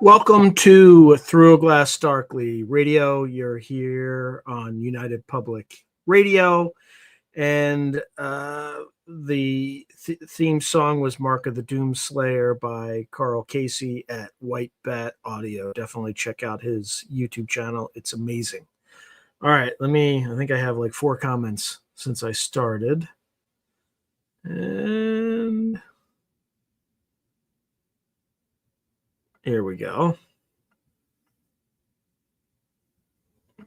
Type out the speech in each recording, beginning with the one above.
Welcome to Through a Glass Darkly Radio. You're here on United Public Radio, and the theme song was Mark of the Doomslayer by Karl Casey at White Bat Audio. Definitely check out his YouTube channel. It's amazing. All right, I think I have like 4 comments since I started. And here we go.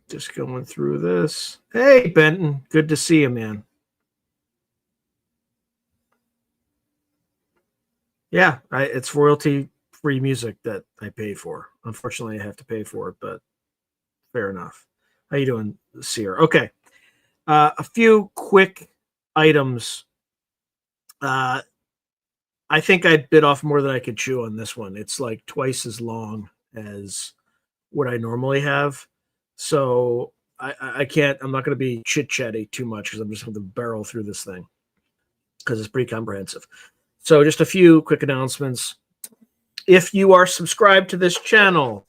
Just going through this. Hey, Benton. Good to see you, man. Yeah, it's royalty-free music that I pay for. Unfortunately, I have to pay for it, but fair enough. How you doing, Seer? Okay. A few quick items. I think I bit off more than I could chew on this one. It's like twice as long as what I normally have. So I can't, I'm not going to be chit-chatty too much because I'm just going to barrel through this thing because it's pretty comprehensive. So just a few quick announcements. If you are subscribed to this channel,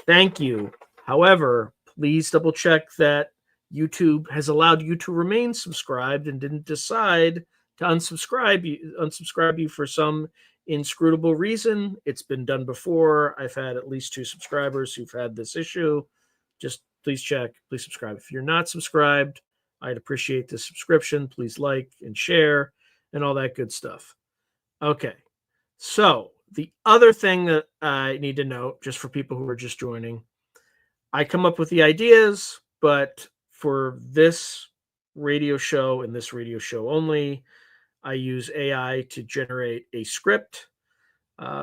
thank you. However, please double check that YouTube has allowed you to remain subscribed and didn't decide to unsubscribe you for some inscrutable reason. It's been done before. I've had at least 2 subscribers who've had this issue. Just please check, please subscribe. If you're not subscribed, I'd appreciate the subscription. Please like and share and all that good stuff. Okay, so the other thing that I need to note, just for people who are just joining, I come up with the ideas, but for this radio show and this radio show only, I use AI to generate a script.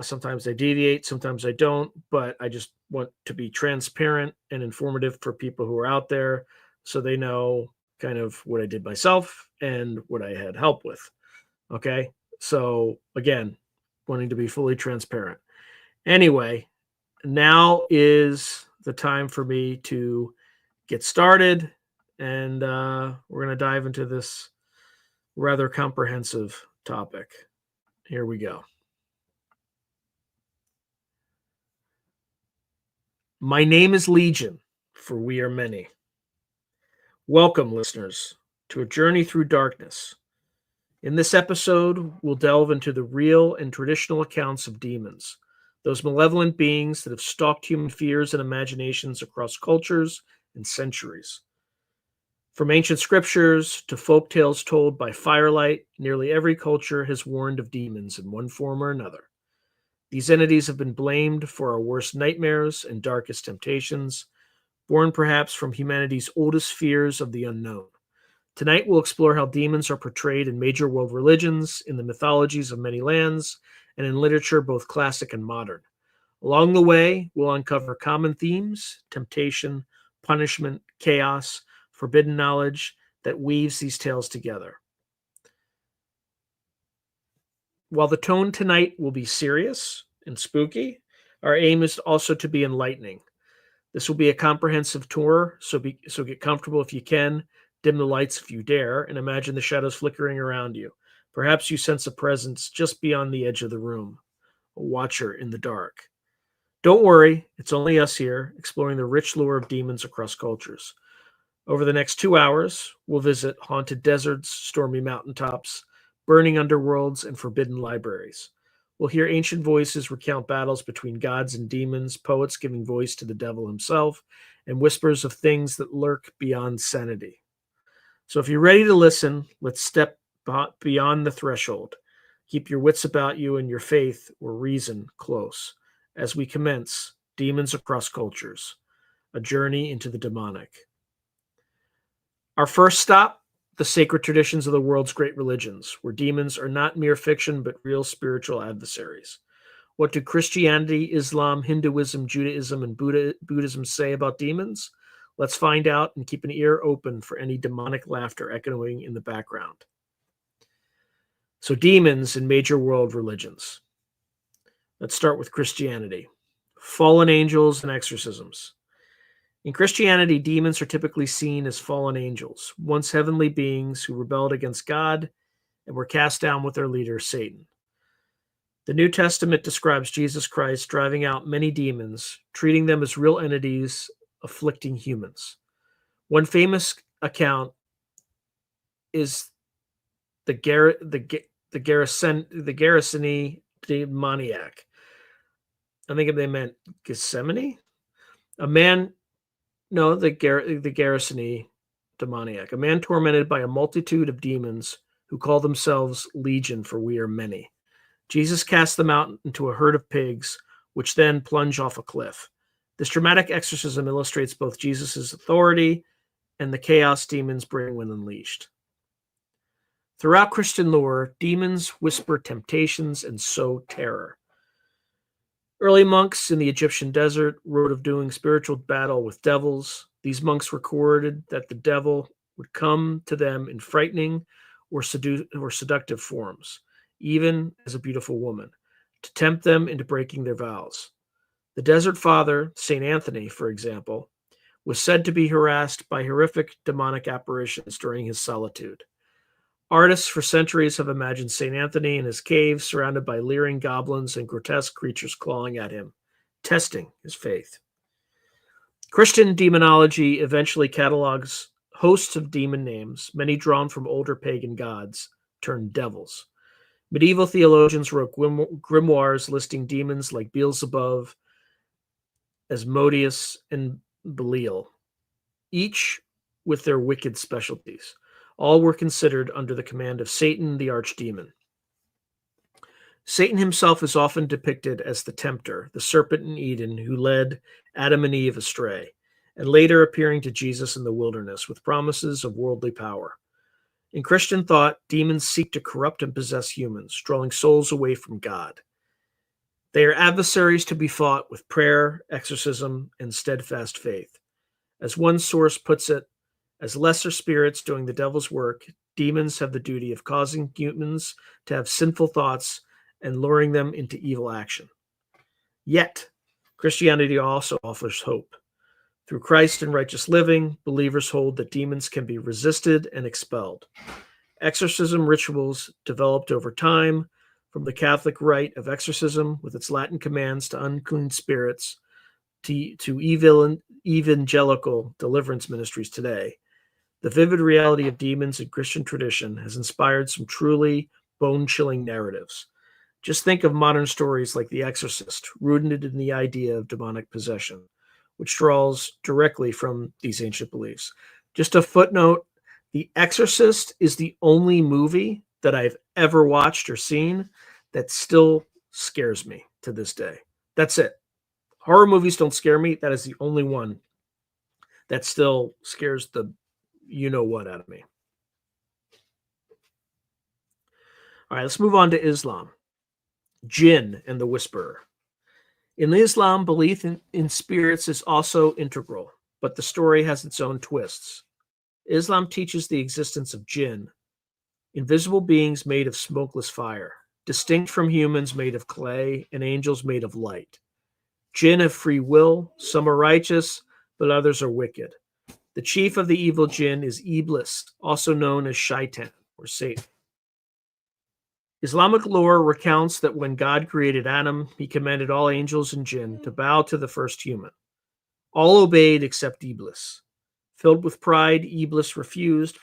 Sometimes I deviate, sometimes I don't, but I just want to be transparent and informative for people who are out there so they know kind of what I did myself and what I had help with. Okay. So again, wanting to be fully transparent. Anyway, now is the time for me to get started, and we're going to dive into this rather comprehensive topic. Here we go. My name is Legion, for we are many. Welcome, listeners, to a journey through darkness. In this episode, we'll delve into the real and traditional accounts of demons, those malevolent beings that have stalked human fears and imaginations across cultures and centuries. From ancient scriptures to folk tales told by firelight, nearly every culture has warned of demons in one form or another. These entities have been blamed for our worst nightmares and darkest temptations, born perhaps from humanity's oldest fears of the unknown. Tonight, we'll explore how demons are portrayed in major world religions, in the mythologies of many lands, and in literature both classic and modern. Along the way, we'll uncover common themes, temptation, punishment, chaos, forbidden knowledge that weaves these tales together. While the tone tonight will be serious and spooky, our aim is also to be enlightening. This will be a comprehensive tour, so get comfortable if you can. Dim the lights if you dare, and imagine the shadows flickering around you. Perhaps you sense a presence just beyond the edge of the room, a watcher in the dark. Don't worry, it's only us here, exploring the rich lore of demons across cultures. Over the next 2 hours, we'll visit haunted deserts, stormy mountaintops, burning underworlds, and forbidden libraries. We'll hear ancient voices recount battles between gods and demons, poets giving voice to the devil himself, and whispers of things that lurk beyond sanity. So if you're ready to listen, let's step beyond the threshold. Keep your wits about you and your faith or reason close as we commence Demons Across Cultures, a journey into the demonic. Our first stop, the sacred traditions of the world's great religions, where demons are not mere fiction but real spiritual adversaries. What do Christianity, Islam, Hinduism, Judaism, and Buddhism say about demons? Let's find out and keep an ear open for any demonic laughter echoing in the background. So, demons in major world religions. Let's start with Christianity. Fallen angels and exorcisms. In Christianity, demons are typically seen as fallen angels, once heavenly beings who rebelled against God and were cast down with their leader, Satan. The New Testament describes Jesus Christ driving out many demons, treating them as real entities afflicting humans. One famous account is the Gerasene demoniac. I think they meant Gethsemane. The Gerasene demoniac, a man tormented by a multitude of demons who call themselves Legion, for we are many. Jesus cast them out into a herd of pigs, which then plunge off a cliff. This dramatic exorcism illustrates both Jesus' authority and the chaos demons bring when unleashed. Throughout Christian lore, demons whisper temptations and sow terror. Early monks in the Egyptian desert wrote of doing spiritual battle with devils. These monks recorded that the devil would come to them in frightening or seductive forms, even as a beautiful woman, to tempt them into breaking their vows. The Desert Father, St. Anthony, for example, was said to be harassed by horrific demonic apparitions during his solitude. Artists for centuries have imagined St. Anthony in his cave, surrounded by leering goblins and grotesque creatures clawing at him, testing his faith. Christian demonology eventually catalogs hosts of demon names, many drawn from older pagan gods, turned devils. Medieval theologians wrote grimoires listing demons like Beelzebub, Asmodeus, and Belial, each with their wicked specialties. All were considered under the command of Satan, the archdemon. Satan himself is often depicted as the tempter, the serpent in Eden who led Adam and Eve astray, and later appearing to Jesus in the wilderness with promises of worldly power. In Christian thought, demons seek to corrupt and possess humans, drawing souls away from God. They are adversaries to be fought with prayer, exorcism, and steadfast faith. As one source puts it, as lesser spirits doing the devil's work, demons have the duty of causing humans to have sinful thoughts and luring them into evil action. Yet, Christianity also offers hope. Through Christ and righteous living, believers hold that demons can be resisted and expelled. Exorcism rituals developed over time, from the Catholic rite of exorcism with its Latin commands to unclean spirits, to evangelical deliverance ministries today. The vivid reality of demons in Christian tradition has inspired some truly bone-chilling narratives. Just think of modern stories like The Exorcist, rooted in the idea of demonic possession, which draws directly from these ancient beliefs. Just a footnote, The Exorcist is the only movie that I've ever watched or seen that still scares me to this day. That's it. Horror movies don't scare me. That is the only one that still scares the you-know-what out of me. All right, let's move on to Islam. Jinn and the Whisperer. In Islam, belief in spirits is also integral, but the story has its own twists. Islam teaches the existence of jinn, invisible beings made of smokeless fire, distinct from humans made of clay and angels made of light. Jinn have free will, some are righteous, but others are wicked. The chief of the evil jinn is Iblis, also known as Shaitan or Satan. Islamic lore recounts that when God created Adam, he commanded all angels and jinn to bow to the first human. All obeyed except Iblis. Filled with pride, Iblis refused,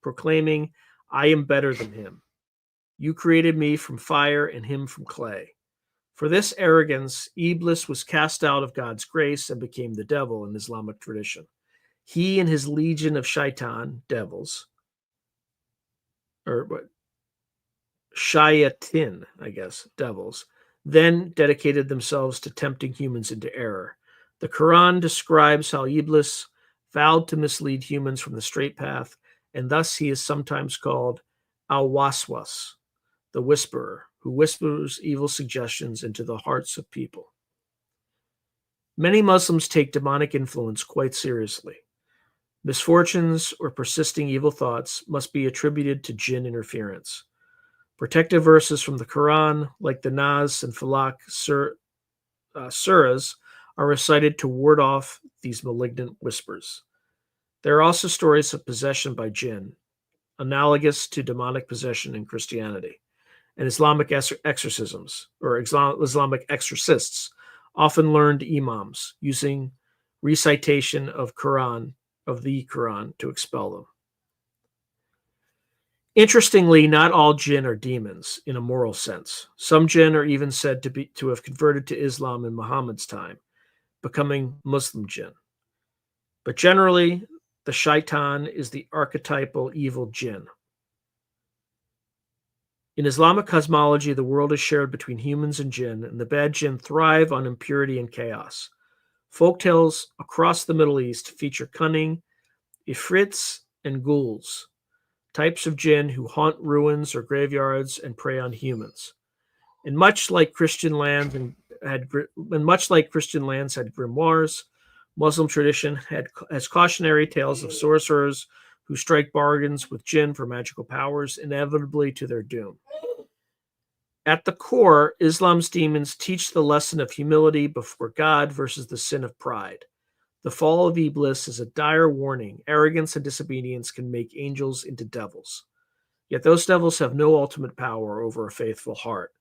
proclaiming, "I am better than him. You created me from fire and him from clay." For this arrogance, Iblis was cast out of God's grace and became the devil in Islamic tradition. He and his legion of shaitan, devils, or what? Shayatin, I guess, devils, then dedicated themselves to tempting humans into error. The Quran describes how Iblis vowed to mislead humans from the straight path, and thus he is sometimes called Al-Waswas, the whisperer, who whispers evil suggestions into the hearts of people. Many Muslims take demonic influence quite seriously. Misfortunes or persisting evil thoughts must be attributed to jinn interference. Protective verses from the Quran, like the Nas and Falak surahs, are recited to ward off these malignant whispers. There are also stories of possession by jinn, analogous to demonic possession in Christianity, and Islamic exorcisms, or Islamic exorcists, often learned imams, using recitation of the Quran to expel them. Interestingly, not all jinn are demons in a moral sense. Some jinn are even said to have converted to Islam in Muhammad's time, becoming Muslim jinn. But generally, the shaitan is the archetypal evil jinn. In Islamic cosmology, the world is shared between humans and jinn, and the bad jinn thrive on impurity and chaos. Folktales across the Middle East feature cunning ifrits and ghouls, types of jinn who haunt ruins or graveyards and prey on humans. And much like Christian lands had grimoires, Muslim tradition has cautionary tales of sorcerers who strike bargains with jinn for magical powers, inevitably to their doom. At the core, Islam's demons teach the lesson of humility before God versus the sin of pride. The fall of Iblis is a dire warning. Arrogance and disobedience can make angels into devils. Yet those devils have no ultimate power over a faithful heart.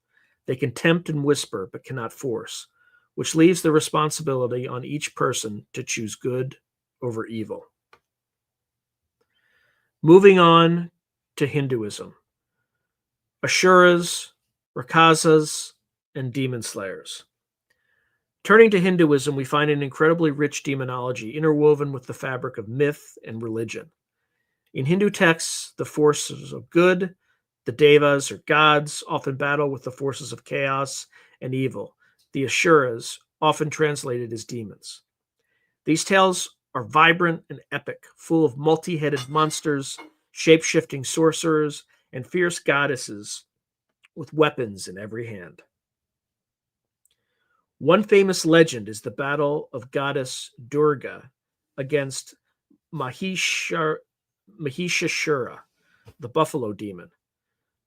They can tempt and whisper, but cannot force, which leaves the responsibility on each person to choose good over evil. Moving on to Hinduism. Asuras, Rakshasas, and demon slayers. Turning to Hinduism, we find an incredibly rich demonology interwoven with the fabric of myth and religion. In Hindu texts, the forces of good, the devas or gods, often battle with the forces of chaos and evil, the asuras, often translated as demons. These tales are vibrant and epic, full of multi-headed monsters, shape-shifting sorcerers, and fierce goddesses with weapons in every hand. One famous legend is the battle of goddess Durga against Mahishashura, the buffalo demon.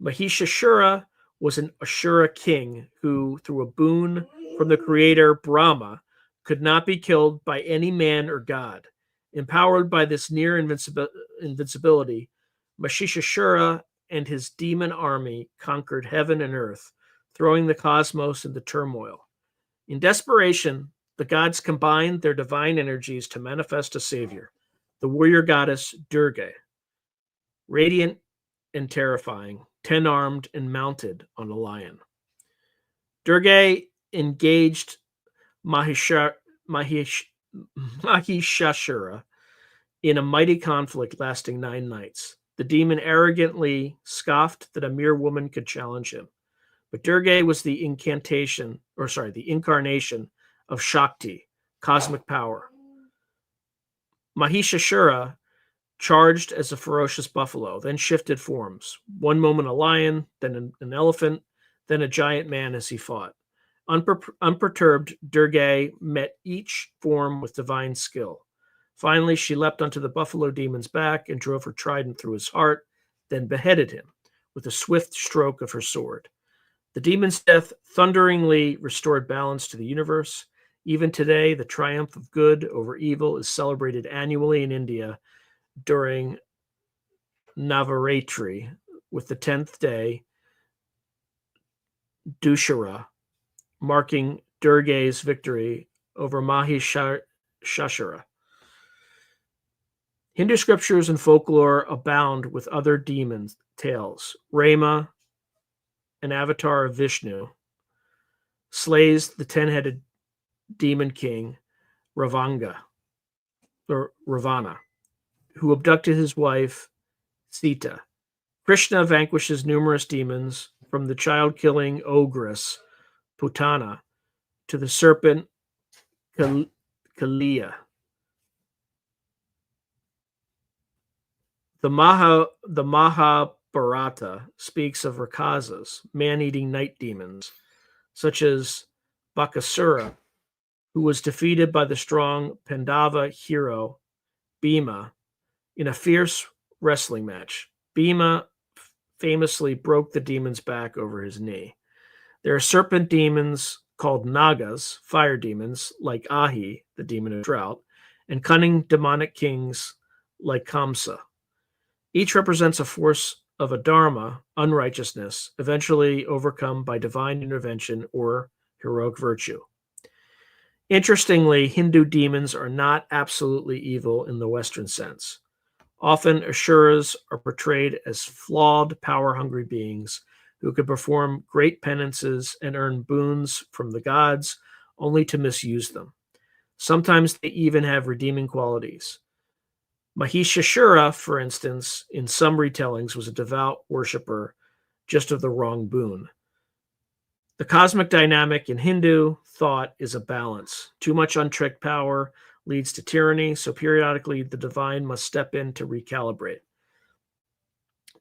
Mahishashura was an Ashura king who, through a boon from the creator Brahma, could not be killed by any man or god. Empowered by this near invincibility, Mahishashura and his demon army conquered heaven and earth, throwing the cosmos into turmoil. In desperation, the gods combined their divine energies to manifest a savior, the warrior goddess Durga, radiant and terrifying, 10-armed and mounted on a lion. Durga engaged Mahishashura in a mighty conflict lasting 9 nights. The demon arrogantly scoffed that a mere woman could challenge him. But Durga was the incarnation of Shakti, cosmic power. Mahishashura charged as a ferocious buffalo, then shifted forms. One moment a lion, then an elephant, then a giant man as he fought. Unperturbed, Durga met each form with divine skill. Finally, she leapt onto the buffalo demon's back and drove her trident through his heart, then beheaded him with a swift stroke of her sword. The demon's death thunderingly restored balance to the universe. Even today, the triumph of good over evil is celebrated annually in India during Navaratri, with the 10th day, Dussehra, marking Durga's victory over Mahishashura. Hindu scriptures and folklore abound with other demon tales. Rama, an avatar of Vishnu, slays the 10-headed demon king Ravana, who abducted his wife Sita. Krishna vanquishes numerous demons, from the child-killing ogress Putana to the serpent Kalia. The Mahabharata speaks of Rakshasas, man-eating night demons, such as Bakasura, who was defeated by the strong Pandava hero Bhima in a fierce wrestling match. Bhima famously broke the demon's back over his knee. There are serpent demons called Nagas, fire demons like Ahi, the demon of drought, and cunning demonic kings like Kamsa. Each represents a force of a dharma, unrighteousness, eventually overcome by divine intervention or heroic virtue. Interestingly, Hindu demons are not absolutely evil in the Western sense. Often, Asuras are portrayed as flawed, power-hungry beings who could perform great penances and earn boons from the gods, only to misuse them. Sometimes they even have redeeming qualities. Mahishashura, for instance, in some retellings, was a devout worshiper, just of the wrong boon. The cosmic dynamic in Hindu thought is a balance. Too much unchecked power leads to tyranny, so periodically the divine must step in to recalibrate.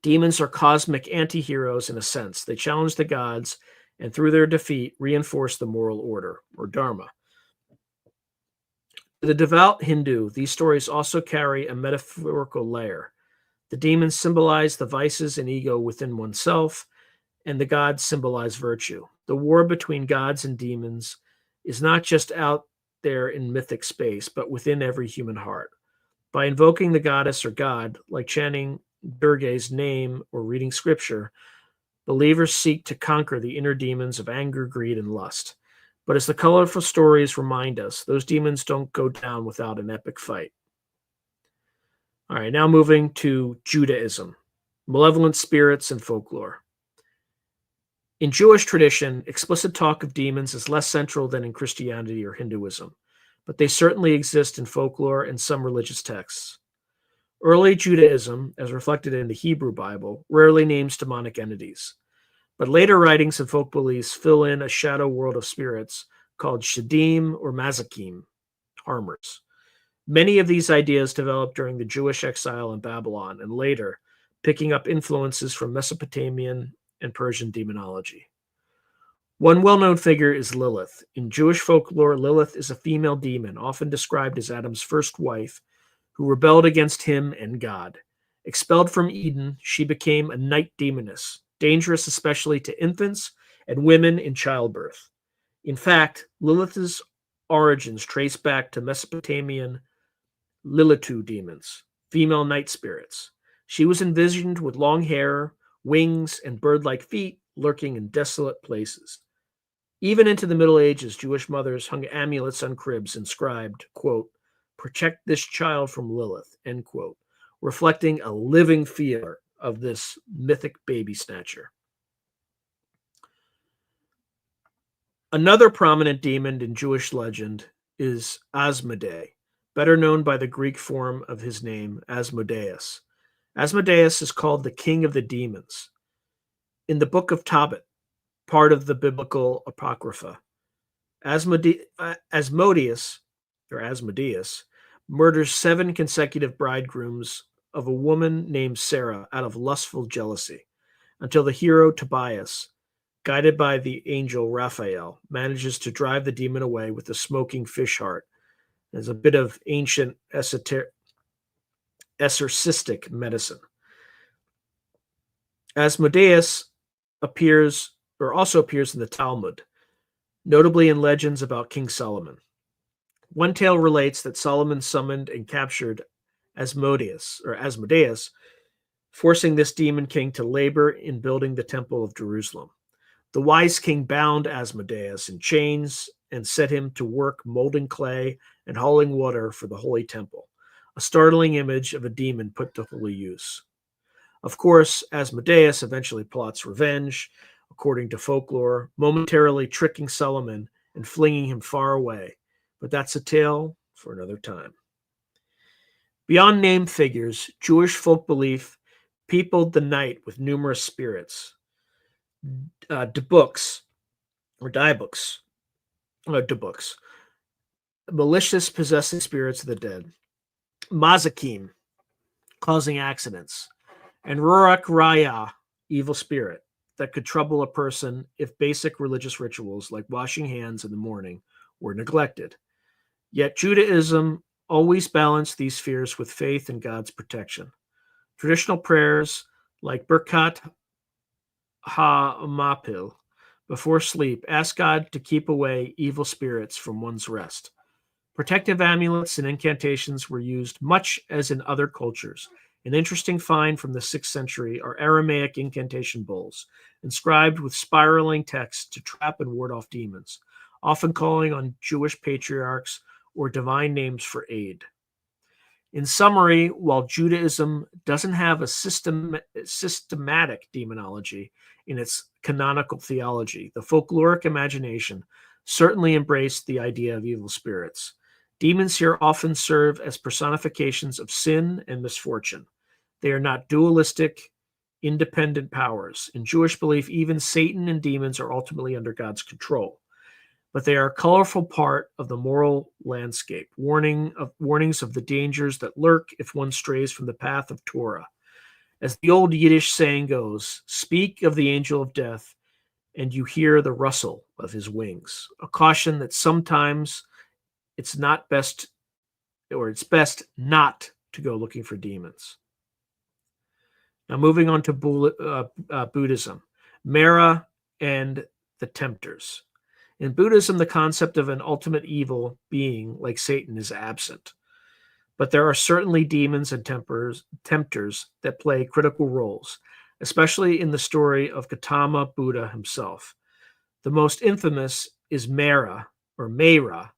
Demons are cosmic anti-heroes in a sense. They challenge the gods, and through their defeat, reinforce the moral order, or dharma. To the devout Hindu, these stories also carry a metaphorical layer. The demons symbolize the vices and ego within oneself, and the gods symbolize virtue. The war between gods and demons is not just out there in mythic space, but within every human heart. By invoking the goddess or god, like chanting Durga's name or reading scripture, believers seek to conquer the inner demons of anger, greed, and lust. But as the colorful stories remind us, those demons don't go down without an epic fight. All right, now moving to Judaism, malevolent spirits and folklore. In Jewish tradition, explicit talk of demons is less central than in Christianity or Hinduism, but they certainly exist in folklore and some religious texts. Early Judaism, as reflected in the Hebrew Bible, rarely names demonic entities, but later writings and folk beliefs fill in a shadow world of spirits called shadim or mazakim, harmers. Many of these ideas developed during the Jewish exile in Babylon and later, picking up influences from Mesopotamian and Persian demonology. One well-known figure is Lilith. In Jewish folklore, Lilith is a female demon, often described as Adam's first wife, who rebelled against him and God. Expelled from Eden, she became a night demoness, dangerous especially to infants and women in childbirth. In fact, Lilith's origins trace back to Mesopotamian Lilitu demons, female night spirits. She was envisioned with long hair, wings, and bird-like feet, lurking in desolate places. Even into the Middle Ages, Jewish mothers hung amulets on cribs inscribed, quote, "Protect this child from Lilith," end quote, reflecting a living fear of this mythic baby snatcher. Another prominent demon in Jewish legend is Asmodee, better known by the Greek form of his name, Asmodeus. Asmodeus is called the king of the demons. In the book of Tobit, part of the biblical Apocrypha, Asmodeus murders 7 consecutive bridegrooms of a woman named Sarah out of lustful jealousy, until the hero Tobias, guided by the angel Raphael, manages to drive the demon away with a smoking fish heart. There's a bit of ancient exorcistic medicine. Asmodeus also appears in the Talmud, notably in legends about King Solomon. One tale relates that Solomon summoned and captured Asmodeus, forcing this demon king to labor in building the Temple of Jerusalem. The wise king bound Asmodeus in chains and set him to work molding clay and hauling water for the holy temple, a startling image of a demon put to holy use. Of course, Asmodeus eventually plots revenge, according to folklore, momentarily tricking Solomon and flinging him far away. But that's a tale for another time. Beyond named figures, Jewish folk belief peopled the night with numerous spirits. Debooks, malicious possessing spirits of the dead. Mazakim, causing accidents. And Ruach Raya, evil spirit, that could trouble a person if basic religious rituals like washing hands in the morning were neglected. Yet Judaism always balanced these fears with faith in God's protection. Traditional prayers like Birkat HaMapil before sleep ask God to keep away evil spirits from one's rest. Protective amulets and incantations were used much as in other cultures. An interesting find from the 6th century are Aramaic incantation bowls, inscribed with spiraling text to trap and ward off demons, often calling on Jewish patriarchs or divine names for aid. In summary, while Judaism doesn't have a systematic demonology in its canonical theology, the folkloric imagination certainly embraced the idea of evil spirits. Demons here often serve as personifications of sin and misfortune. They are not dualistic, independent powers. In Jewish belief, even Satan and demons are ultimately under God's control. But they are a colorful part of the moral landscape, warnings of the dangers that lurk if one strays from the path of Torah. As the old Yiddish saying goes, speak of the angel of death, and you hear the rustle of his wings, a caution that sometimes it's best not to go looking for demons. Now moving on to Buddhism, Mara and the tempters. In Buddhism, the concept of an ultimate evil being like Satan is absent. But there are certainly demons and tempters that play critical roles, especially in the story of Gautama Buddha himself. The most infamous is Mara, or Mayra,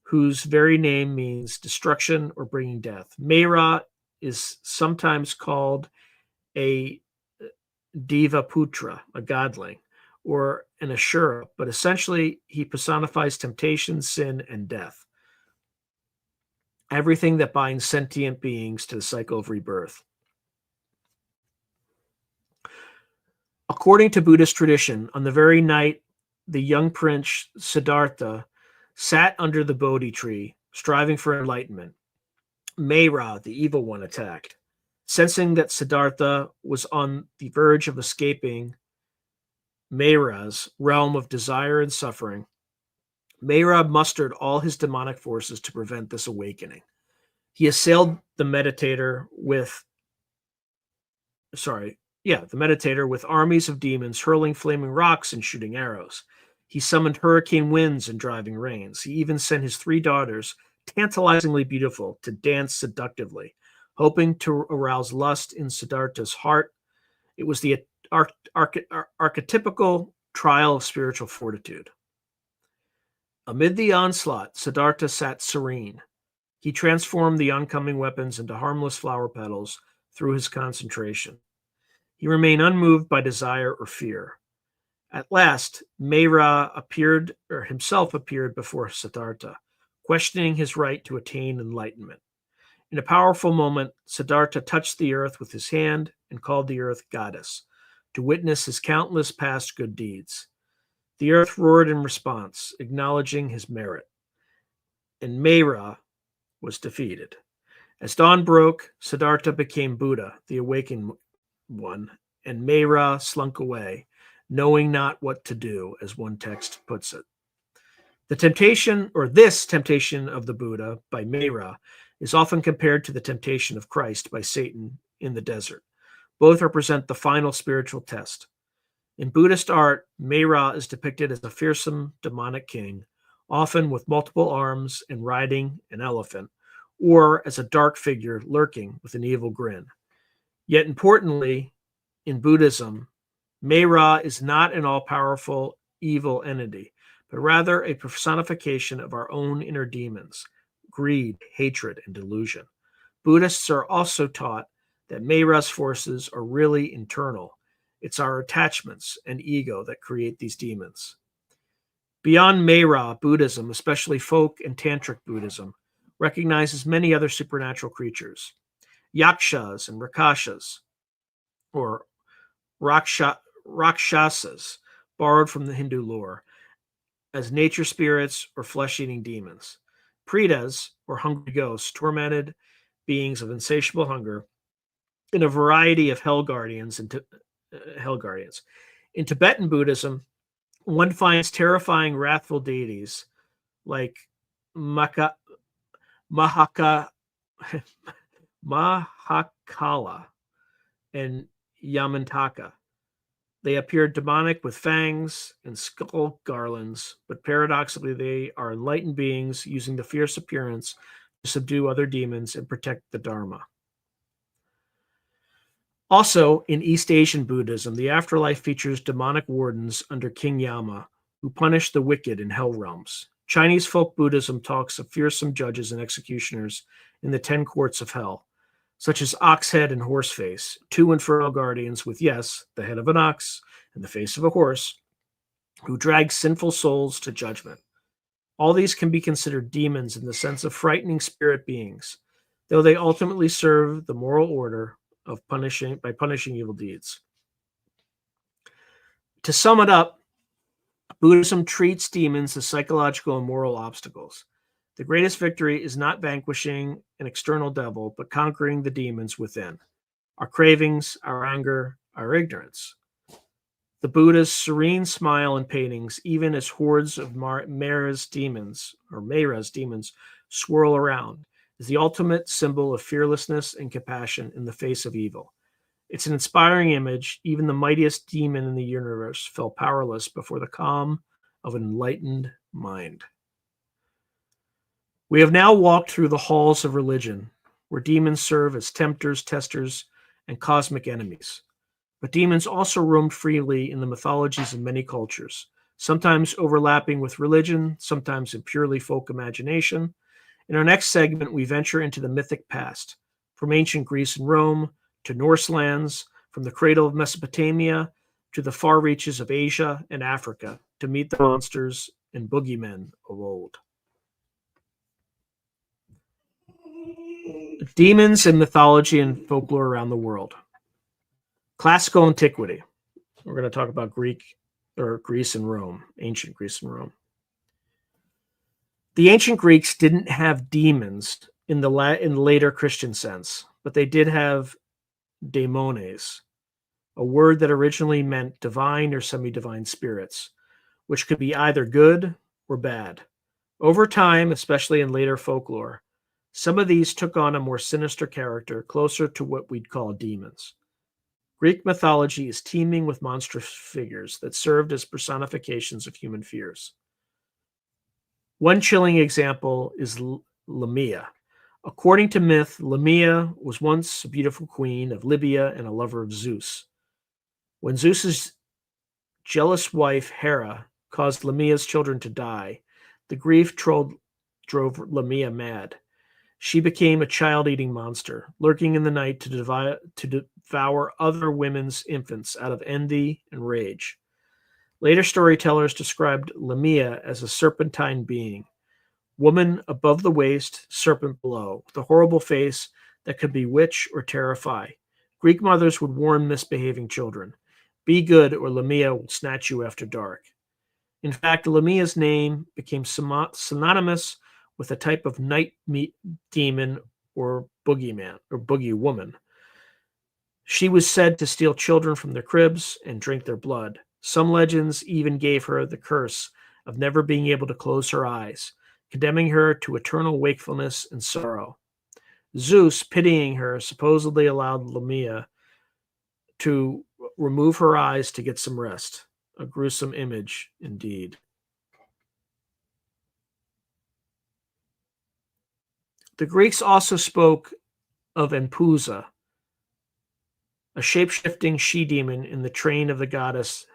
whose very name means destruction or bringing death. Mayra is sometimes called a Diva Putra, a godling, or an Ashura, but essentially he personifies temptation, sin, and death. Everything that binds sentient beings to the cycle of rebirth. According to Buddhist tradition, on the very night the young prince Siddhartha sat under the Bodhi tree, striving for enlightenment, Mayra, the evil one, attacked. Sensing that Siddhartha was on the verge of escaping Mayra's realm of desire and suffering, Mayra mustered all his demonic forces to prevent this awakening. He assailed the meditator with armies of demons hurling flaming rocks and shooting arrows. He summoned hurricane winds and driving rains. He even sent his 3 daughters, tantalizingly beautiful, to dance seductively, hoping to arouse lust in Siddhartha's heart. It was the archetypical trial of spiritual fortitude. Amid the onslaught, Siddhartha sat serene. He transformed the oncoming weapons into harmless flower petals through his concentration. He remained unmoved by desire or fear. At last, Mayra himself appeared before Siddhartha, questioning his right to attain enlightenment. In a powerful moment, Siddhartha touched the earth with his hand and called the earth goddess, to witness his countless past good deeds. The earth roared in response, acknowledging his merit. And Mayra was defeated. As dawn broke, Siddhartha became Buddha, the awakened one, and Mayra slunk away, knowing not what to do, as one text puts it. This temptation of the Buddha by Mayra is often compared to the temptation of Christ by Satan in the desert. Both represent the final spiritual test. In Buddhist art, Mayra is depicted as a fearsome demonic king, often with multiple arms and riding an elephant, or as a dark figure lurking with an evil grin. Yet importantly, in Buddhism, Mayra is not an all-powerful evil entity, but rather a personification of our own inner demons, greed, hatred, and delusion. Buddhists are also taught that Mayra's forces are really internal. It's our attachments and ego that create these demons. Beyond Mayra, Buddhism, especially folk and tantric Buddhism, recognizes many other supernatural creatures. Yakshas and Rakshasas, or Rakshasas, borrowed from the Hindu lore, as nature spirits or flesh-eating demons. Pretas, or hungry ghosts, tormented beings of insatiable hunger, and a variety of hell guardians. In Tibetan Buddhism, one finds terrifying, wrathful deities like Mahakala and Yamantaka. They appear demonic with fangs and skull garlands, but paradoxically they are enlightened beings using the fierce appearance to subdue other demons and protect the Dharma. Also, in East Asian Buddhism, the afterlife features demonic wardens under King Yama, who punish the wicked in hell realms. Chinese folk Buddhism talks of fearsome judges and executioners in the 10 courts of hell, such as Oxhead and Horseface, 2 infernal guardians with, yes, the head of an ox and the face of a horse, who drag sinful souls to judgment. All these can be considered demons in the sense of frightening spirit beings, though they ultimately serve the moral order of punishing evil deeds. To sum it up, Buddhism treats demons as psychological and moral obstacles. The greatest victory is not vanquishing an external devil, but conquering the demons within, our cravings, our anger, our ignorance. The Buddha's serene smile and paintings, even as hordes of Mayra's demons swirl around, is the ultimate symbol of fearlessness and compassion in the face of evil. It's an inspiring image. Even the mightiest demon in the universe fell powerless before the calm of an enlightened mind. We have now walked through the halls of religion, where demons serve as tempters, testers, and cosmic enemies. But demons also roamed freely in the mythologies of many cultures, sometimes overlapping with religion, sometimes in purely folk imagination. In our next segment, we venture into the mythic past, from ancient Greece and Rome to Norse lands, from the cradle of Mesopotamia to the far reaches of Asia and Africa to meet the monsters and boogeymen of old. Demons in mythology and folklore around the world. Classical antiquity. We're going to talk about Greece and Rome, ancient Greece and Rome. The ancient Greeks didn't have demons in the later Christian sense, but they did have daemones, a word that originally meant divine or semi-divine spirits, which could be either good or bad. Over time, especially in later folklore, some of these took on a more sinister character, closer to what we'd call demons. Greek mythology is teeming with monstrous figures that served as personifications of human fears. One chilling example is Lamia. According to myth, Lamia was once a beautiful queen of Libya and a lover of Zeus. When Zeus's jealous wife Hera caused Lamia's children to die, the grief drove Lamia mad. She became a child-eating monster, lurking in the night to devour other women's infants out of envy and rage. Later storytellers described Lamia as a serpentine being, woman above the waist, serpent below, with a horrible face that could bewitch or terrify. Greek mothers would warn misbehaving children, "Be good, or Lamia will snatch you after dark." In fact, Lamia's name became synonymous with a type of night demon or boogeyman or boogie woman. She was said to steal children from their cribs and drink their blood. Some legends even gave her the curse of never being able to close her eyes, condemning her to eternal wakefulness and sorrow. Zeus, pitying her, supposedly allowed Lamia to remove her eyes to get some rest. A gruesome image indeed. The Greeks also spoke of Empusa, a shape-shifting she-demon in the train of the goddess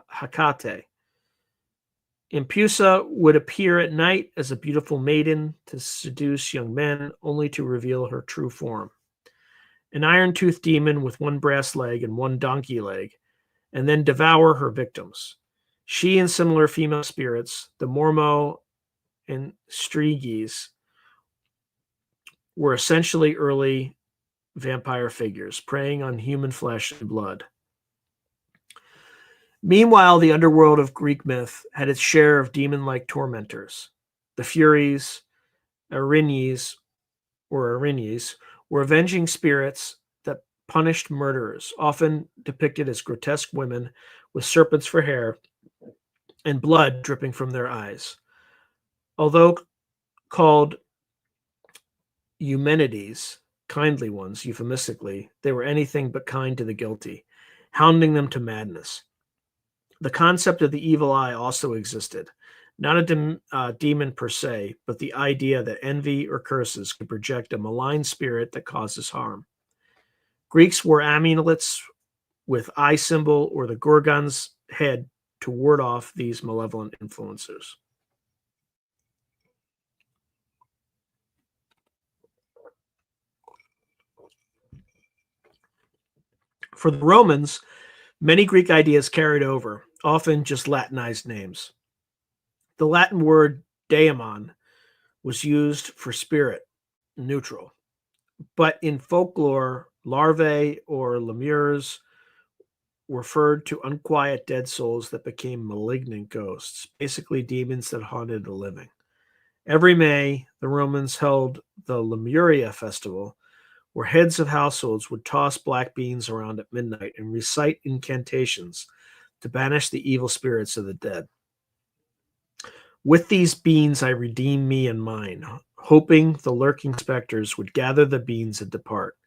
Hecate. Empusa would appear at night as a beautiful maiden to seduce young men, only to reveal her true form. An iron-toothed demon with one brass leg and one donkey leg, and then devour her victims. She and similar female spirits, the Mormo and Striges, were essentially early vampire figures, preying on human flesh and blood. Meanwhile, the underworld of Greek myth had its share of demon-like tormentors. The Furies, Erinyes, were avenging spirits that punished murderers, often depicted as grotesque women with serpents for hair and blood dripping from their eyes. Although called Eumenides, kindly ones, euphemistically, they were anything but kind to the guilty, hounding them to madness. The concept of the evil eye also existed, not a demon per se, but the idea that envy or curses could project a malign spirit that causes harm. Greeks wore amulets with eye symbol or the Gorgon's head to ward off these malevolent influencers. For the Romans, many Greek ideas carried over, often just Latinized names. The Latin word daemon was used for spirit, neutral. But in folklore, larvae or lemures referred to unquiet dead souls that became malignant ghosts, basically demons that haunted the living. Every May, the Romans held the Lemuria festival, where heads of households would toss black beans around at midnight and recite incantations to banish the evil spirits of the dead. With these beans I redeem me and mine, hoping the lurking specters would gather the beans and depart.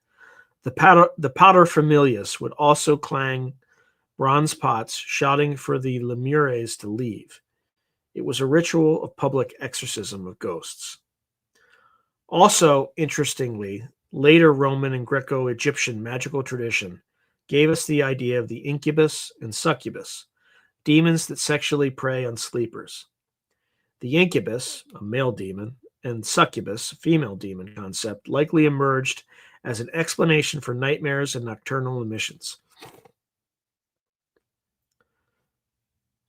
The paterfamilias would also clang bronze pots, shouting for the Lemures to leave. It was a ritual of public exorcism of ghosts. Also, interestingly, later Roman and Greco-Egyptian magical tradition gave us the idea of the incubus and succubus, demons that sexually prey on sleepers. The incubus, a male demon, and succubus, a female demon concept, likely emerged as an explanation for nightmares and nocturnal emissions.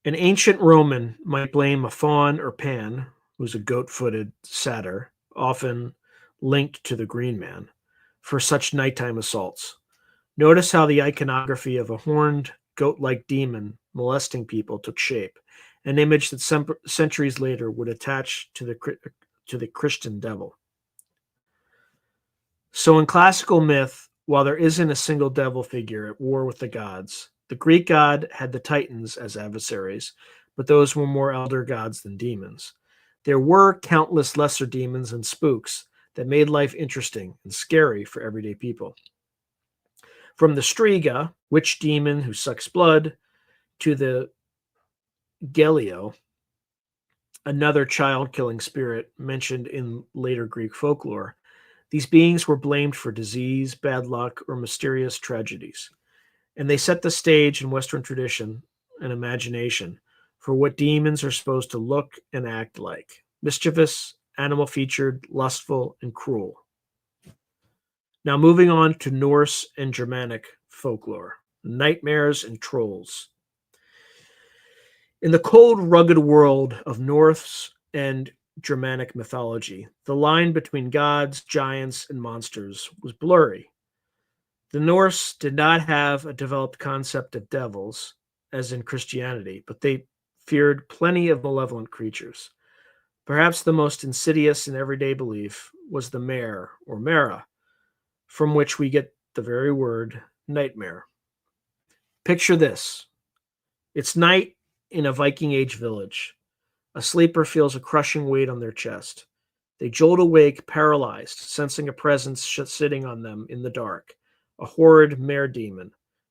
An ancient Roman might blame a faun or Pan, who's a goat-footed satyr, often linked to the Green Man, for such nighttime assaults. Notice how the iconography of a horned, goat-like demon molesting people took shape, an image that centuries later would attach to the Christian devil. So in classical myth, while there isn't a single devil figure at war with the gods, the Greek god had the Titans as adversaries, but those were more elder gods than demons. There were countless lesser demons and spooks that made life interesting and scary for everyday people. From the Striga, witch demon who sucks blood, to the Gelio, another child-killing spirit mentioned in later Greek folklore, these beings were blamed for disease, bad luck, or mysterious tragedies. And they set the stage in Western tradition and imagination for what demons are supposed to look and act like: mischievous, animal-featured, lustful, and cruel. Now moving on to Norse and Germanic folklore, nightmares and trolls. In the cold, rugged world of Norse and Germanic mythology, the line between gods, giants, and monsters was blurry. The Norse did not have a developed concept of devils, as in Christianity, but they feared plenty of malevolent creatures. Perhaps the most insidious and everyday belief was the mare, or mara, from which we get the very word nightmare. Picture this. It's night in a Viking Age village. A sleeper feels a crushing weight on their chest. They jolt awake, paralyzed, sensing a presence sitting on them in the dark, a horrid mare demon,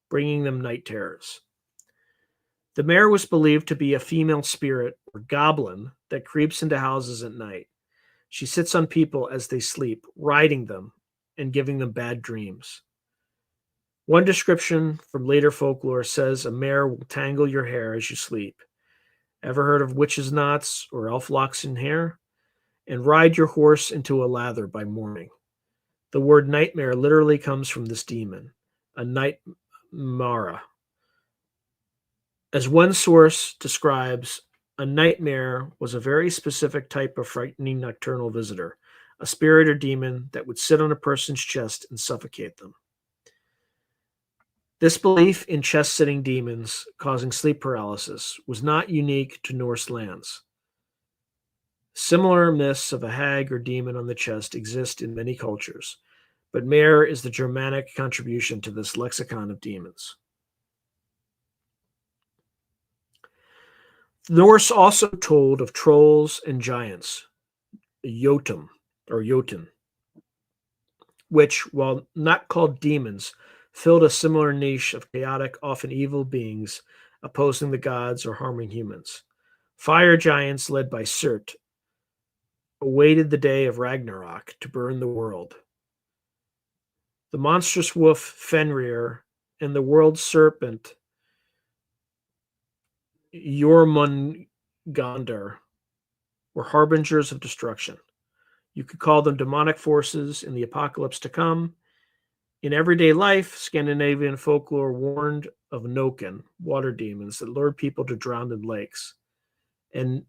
bringing them night terrors. The mare was believed to be a female spirit or goblin that creeps into houses at night. She sits on people as they sleep, riding them and giving them bad dreams. One description from later folklore says a mare will tangle your hair as you sleep. Ever heard of witches' knots or elf locks in hair? And ride your horse into a lather by morning. The word nightmare literally comes from this demon, a night mara. As one source describes, a nightmare was a very specific type of frightening nocturnal visitor, a spirit or demon that would sit on a person's chest and suffocate them. This belief in chest-sitting demons causing sleep paralysis was not unique to Norse lands. Similar myths of a hag or demon on the chest exist in many cultures, but mare is the Germanic contribution to this lexicon of demons. The Norse also told of trolls and giants, Jotun, which, while not called demons, filled a similar niche of chaotic, often evil beings opposing the gods or harming humans. Fire giants led by Surt awaited the day of Ragnarok to burn the world. The monstrous wolf Fenrir and the world serpent Jormungandr were harbingers of destruction. You could call them demonic forces in the apocalypse to come. In everyday life, Scandinavian folklore warned of Noken, water demons that lured people to drown in lakes, and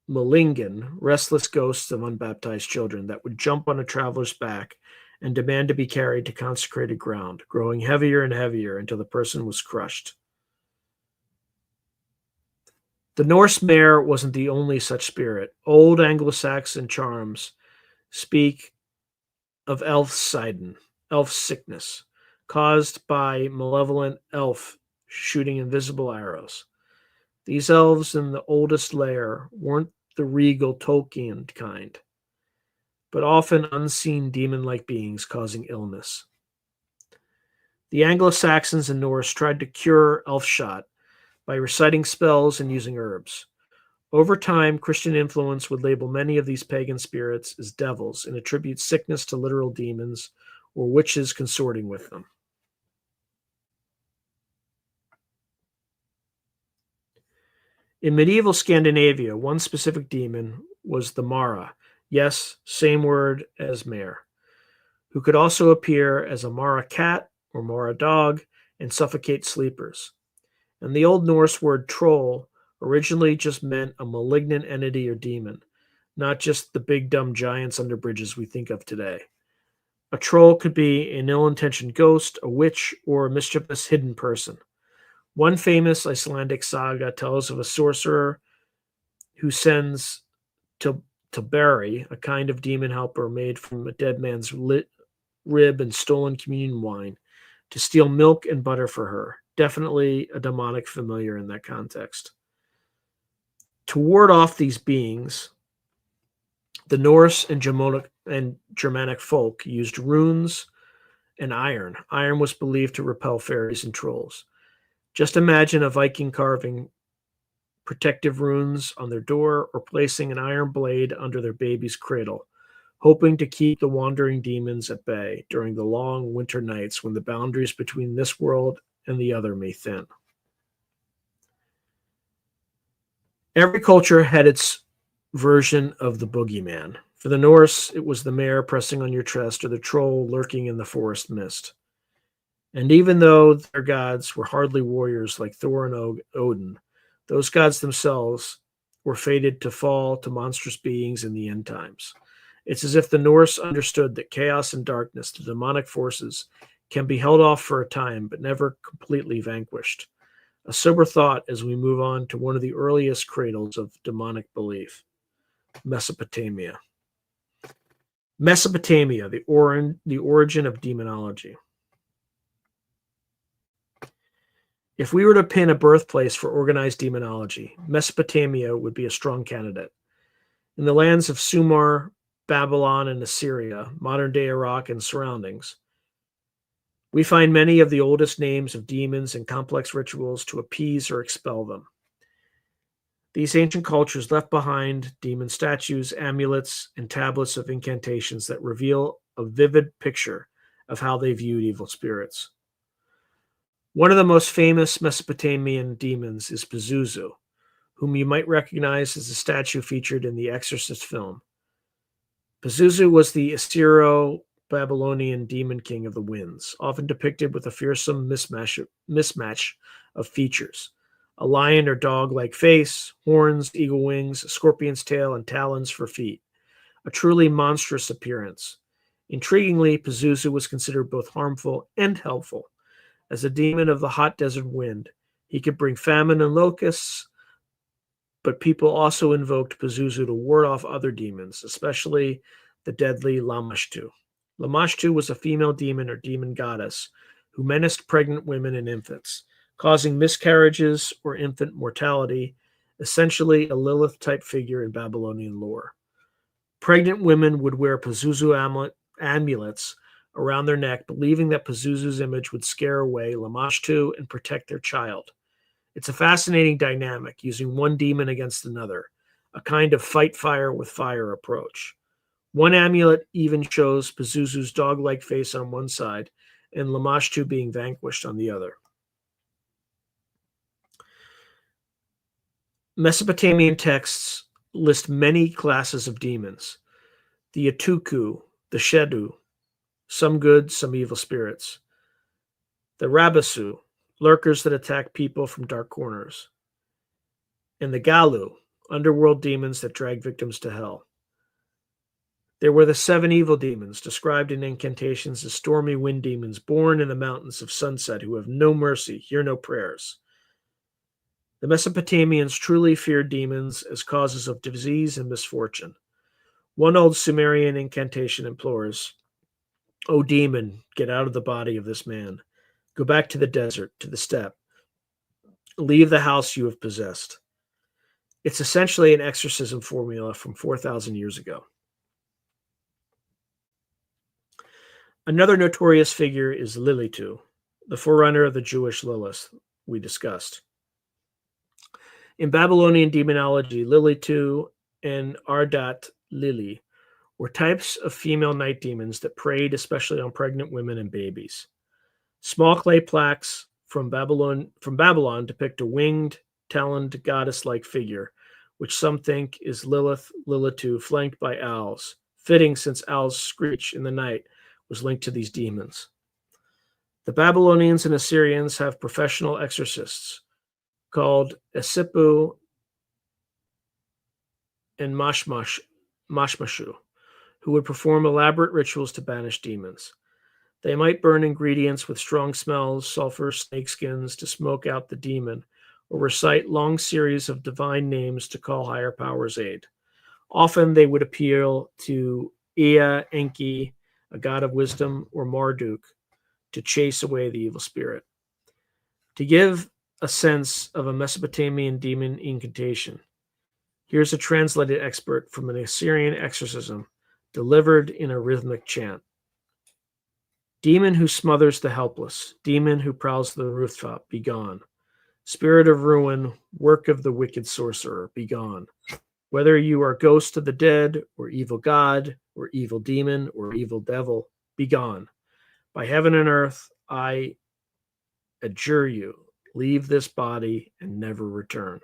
Malingen, restless ghosts of unbaptized children that would jump on a traveler's back and demand to be carried to consecrated ground, growing heavier and heavier until the person was crushed. The Norse mare wasn't the only such spirit. Old Anglo-Saxon charms speak of elfsiden, elf sickness, caused by malevolent elf shooting invisible arrows. These elves in the oldest layer weren't the regal Tolkien kind, but often unseen demon-like beings causing illness. The Anglo-Saxons and Norse tried to cure elf-shot by reciting spells and using herbs. Over time, Christian influence would label many of these pagan spirits as devils and attribute sickness to literal demons or witches consorting with them. In medieval Scandinavia, one specific demon was the Mara, yes, same word as mare, who could also appear as a Mara cat or Mara dog and suffocate sleepers. And the Old Norse word troll originally just meant a malignant entity or demon, not just the big dumb giants under bridges we think of today. A troll could be an ill intentioned ghost, a witch, or a mischievous hidden person. One famous Icelandic saga tells of a sorcerer who sends to bury a kind of demon helper made from a dead man's rib and stolen communion wine to steal milk and butter for her. Definitely a demonic familiar in that context. To ward off these beings, the Norse and Germanic folk used runes and iron. Iron was believed to repel fairies and trolls. Just imagine a Viking carving protective runes on their door or placing an iron blade under their baby's cradle, hoping to keep the wandering demons at bay during the long winter nights when the boundaries between this world and the other may thin. Every culture had its version of the boogeyman. For the Norse, it was the mare pressing on your chest or the troll lurking in the forest mist. And even though their gods were hardly warriors like Thor and Odin, those gods themselves were fated to fall to monstrous beings in the end times. It's as if the Norse understood that chaos and darkness, the demonic forces, can be held off for a time, but never completely vanquished. A sober thought as we move on to one of the earliest cradles of demonic belief, Mesopotamia. Mesopotamia, the origin of demonology. If we were to pin a birthplace for organized demonology, Mesopotamia would be a strong candidate. In the lands of Sumer, Babylon, and Assyria, modern-day Iraq and surroundings, we find many of the oldest names of demons and complex rituals to appease or expel them. These ancient cultures left behind demon statues, amulets, and tablets of incantations that reveal a vivid picture of how they viewed evil spirits. One of the most famous Mesopotamian demons is Pazuzu, whom you might recognize as the statue featured in the Exorcist film. Pazuzu was the Assyro-Babylonian demon king of the winds, often depicted with a fearsome mismatch of features: a lion or dog-like face, horns, eagle wings, a scorpion's tail, and talons for feet. A truly monstrous appearance. Intriguingly, Pazuzu was considered both harmful and helpful. As a demon of the hot desert wind, he could bring famine and locusts, but people also invoked Pazuzu to ward off other demons, especially the deadly Lamashtu. Lamashtu was a female demon or demon goddess who menaced pregnant women and infants, causing miscarriages or infant mortality, essentially a Lilith-type figure in Babylonian lore. Pregnant women would wear Pazuzu amulets around their neck, believing that Pazuzu's image would scare away Lamashtu and protect their child. It's a fascinating dynamic, using one demon against another, a kind of fight fire with fire approach. One amulet even shows Pazuzu's dog-like face on one side and Lamashtu being vanquished on the other. Mesopotamian texts list many classes of demons: the Atuku, the Shedu, some good, some evil spirits; the Rabasu, lurkers that attack people from dark corners; and the Galu, underworld demons that drag victims to hell. There were the 7 evil demons, described in incantations as stormy wind demons born in the mountains of sunset who have no mercy, hear no prayers. The Mesopotamians truly feared demons as causes of disease and misfortune. One old Sumerian incantation implores, "O demon, get out of the body of this man. Go back to the desert, to the steppe. Leave the house you have possessed." It's essentially an exorcism formula from 4,000 years ago. Another notorious figure is Lilitu, the forerunner of the Jewish Lilith we discussed. In Babylonian demonology, Lilitu and Ardat Lili were types of female night demons that preyed especially on pregnant women and babies. Small clay plaques from Babylon depict a winged, taloned goddess-like figure, which some think is Lilitu, flanked by owls, fitting since owls screech in the night was linked to these demons. The Babylonians and Assyrians have professional exorcists called Esipu and Mashmashu, who would perform elaborate rituals to banish demons. They might burn ingredients with strong smells, sulfur, snakeskins to smoke out the demon, or recite long series of divine names to call higher powers aid. Often they would appeal to Ea Enki, a god of wisdom, or Marduk, to chase away the evil spirit. To give a sense of a Mesopotamian demon incantation, here's a translated expert from an Assyrian exorcism delivered in a rhythmic chant. Demon who smothers the helpless, demon who prowls the rooftop, be gone. Spirit of ruin, work of the wicked sorcerer, be gone. Whether you are ghost of the dead, or evil god, or evil demon, or evil devil, be gone. By heaven and earth, I adjure you, leave this body and never return.